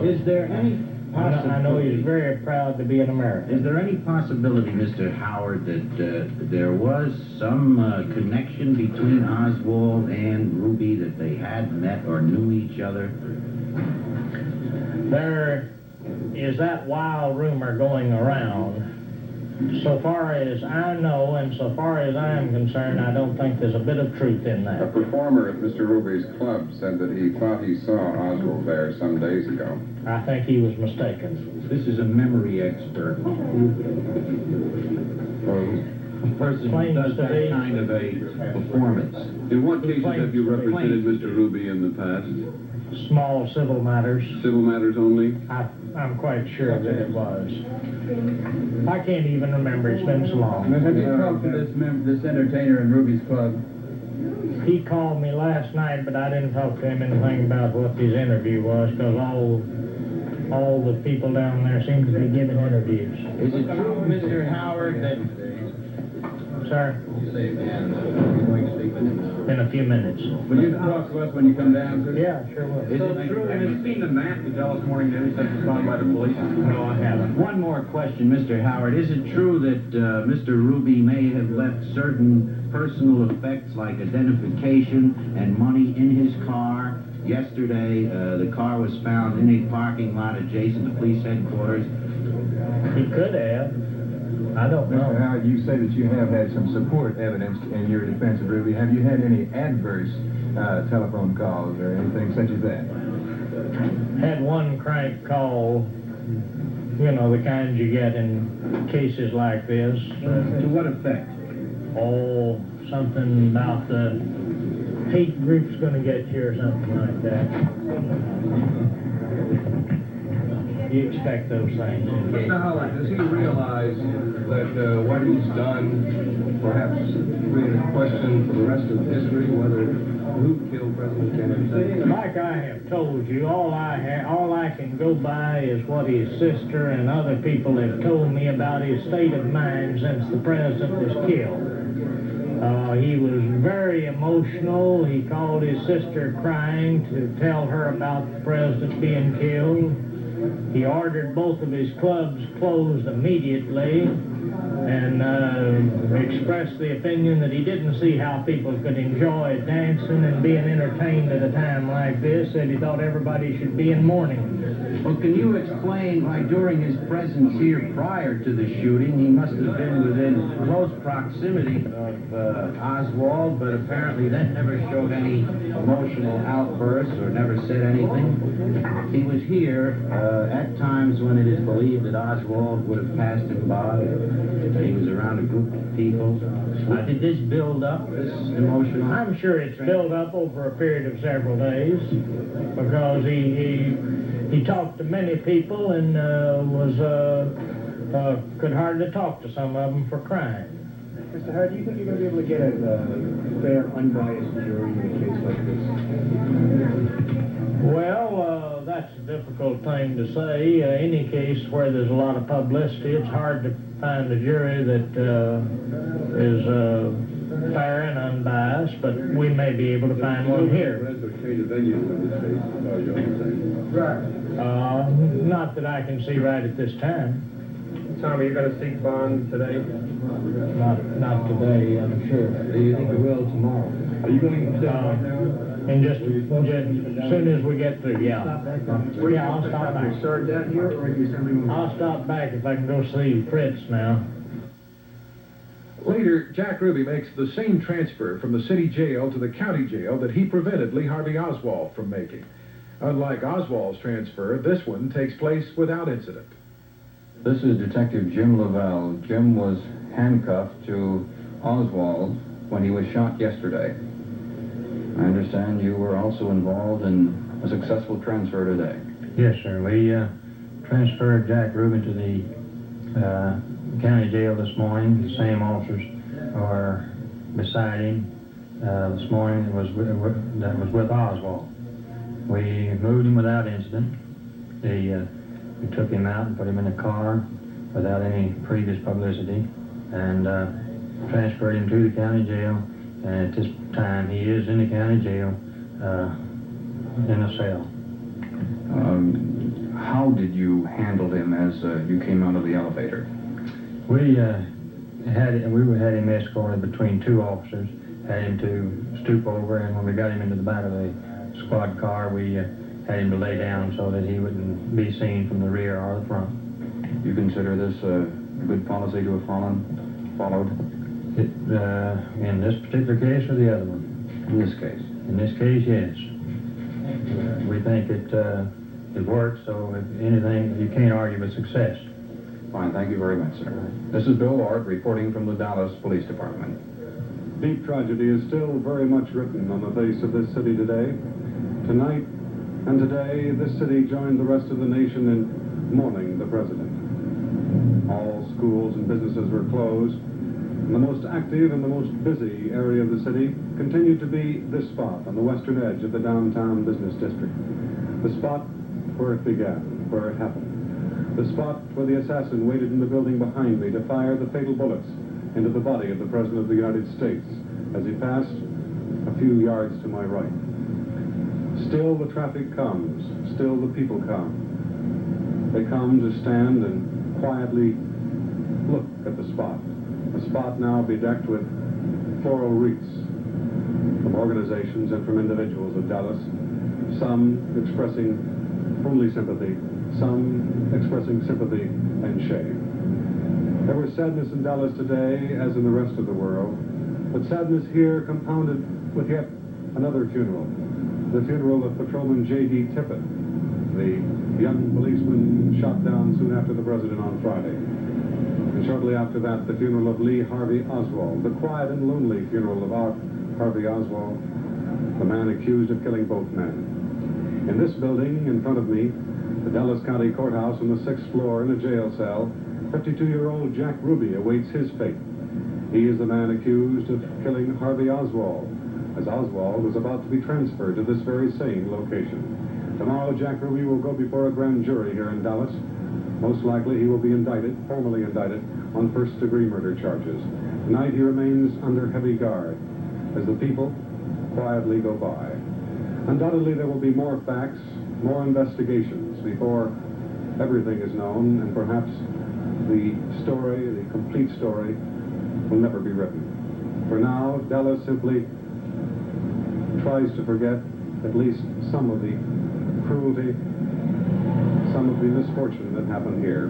Is there any possibility? I know he's very proud to be an American. Is there any possibility, Mr. Howard, that there was some connection between Oswald and Ruby, that they had met or knew each other? There is that wild rumor going around. So far as I know, and so far as I am concerned, I don't think there's a bit of truth in A that. performer at Mr. Ruby's club said that he thought he saw Oswald there some days ago. I think he was mistaken. This is a memory expert. Or a person who does that kind of a performance. In what cases have you represented Mr. Ruby in the past? Small civil matters. Civil matters only? I'm quite sure that it was. I can't even remember. It's been so long. Have you talked to this entertainer in Ruby's club? He called me last night, but I didn't talk to him anything about what his interview was, because all the people down there seem to be giving interviews. Is it true, Mr. Howard, that... Sir? You say again, you're going to speak with him. In a few minutes. Will you talk to us when you come down, sir? Yeah, sure will. Is it true? Have you seen the map the Dallas Morning News said was found by the police? No, I haven't. One more question, Mr. Howard. Is it true that Mr. Ruby may have left certain personal effects like identification and money in his car? Yesterday, the car was found in a parking lot adjacent to police headquarters. He could have. I don't know. Mr. Howard, you say that you have had some support evidence in your defense of Ruby. Have you had any adverse telephone calls or anything such as that? Had one crank call, you know, the kinds you get in cases like this. To what effect? Oh, something about the hate group's going to get you or something like that. You expect those things. Mr. Howard, does he realize that what he's done perhaps created a question for the rest of history, whether who killed President Kennedy? Like I have told you, all I can go by is what his sister and other people have told me about his state of mind since the president was killed. He was very emotional. He called his sister crying to tell her about the president being killed. He ordered both of his clubs closed immediately and expressed the opinion that he didn't see how people could enjoy dancing and being entertained at a time like this, and he thought everybody should be in mourning. Well, can you explain why during his presence here prior to the shooting, he must have been within close proximity of Oswald, but apparently that never showed any emotional outbursts or never said anything? He was here at times when it is believed that Oswald would have passed him by, that he was around a group of people. Did this build up, this emotional? I'm sure it's built up over a period of several days, because he talked to many people and could hardly talk to some of them for crying. Mr. Howard, do you think you're going to be able to get a fair, unbiased jury in a case like this? Well, that's a difficult thing to say. Any case where there's a lot of publicity, it's hard to find a jury that is fair and unbiased, but we may be able to find one here. Not that I can see right at this time. Tommy, you're going to seek bond today? Not today, I'm sure. Do you think you will tomorrow? Are you going to stay right now? And just as soon as we get through, yeah. Yeah, I'll stop back. Start down here, or are you sending them? I'll stop back if I can go see Fritz now. Later, Jack Ruby makes the same transfer from the city jail to the county jail that he prevented Lee Harvey Oswald from making. Unlike Oswald's transfer, this one takes place without incident. This is Detective Jim Lavelle. Jim was handcuffed to Oswald when he was shot yesterday. I understand you were also involved in a successful transfer today. Yes, sir. We transferred Jack Rubin to the county jail this morning. The same officers are beside him. This morning that was with Oswald. We moved him without incident. We took him out and put him in a car without any previous publicity and transferred him to the county jail. And at this time, he is in the county jail in a cell. How did you handle him as you came out of the elevator? We had him escorted between two officers, had him to stoop over, and when we got him into the back of the squad car, we had him to lay down so that he wouldn't be seen from the rear or the front. You consider this a good policy to have followed? In this particular case or the other one? In this case? In this case, yes. We think it works, so if anything, you can't argue with success. Fine, thank you very much, sir. This is Bill Walt reporting from the Dallas Police Department. Deep tragedy is still very much written on the face of this city today. Tonight and today, this city joined the rest of the nation in mourning the president. All schools and businesses were closed. And the most active and the most busy area of the city continued to be this spot on the western edge of the downtown business district. The spot where it began, where it happened. The spot where the assassin waited in the building behind me to fire the fatal bullets into the body of the President of the United States as he passed a few yards to my right. Still the traffic comes, still the people come. They come to stand and quietly look at the spot. A spot now bedecked with floral wreaths from organizations and from individuals of Dallas, some expressing only sympathy, some expressing sympathy and shame. There was sadness in Dallas today, as in the rest of the world, but sadness here compounded with yet another funeral, the funeral of Patrolman J.D. Tippit, the young policeman shot down soon after the president on Friday. And shortly after that, the funeral of Lee Harvey Oswald, the quiet and lonely funeral of Harvey Oswald, the man accused of killing both men. In this building, in front of me, the Dallas County Courthouse on the 6th floor in a jail cell, 52-year-old Jack Ruby awaits his fate. He is the man accused of killing Harvey Oswald, as Oswald was about to be transferred to this very same location. Tomorrow, Jack Ruby will go before a grand jury here in Dallas. Most likely, he will be indicted, formally indicted, on first-degree murder charges. Tonight, he remains under heavy guard as the people quietly go by. Undoubtedly, there will be more facts, more investigations before everything is known, and perhaps the story, the complete story, will never be written. For now, Dallas simply tries to forget at least some of the cruelty, some of the misfortune that happened here.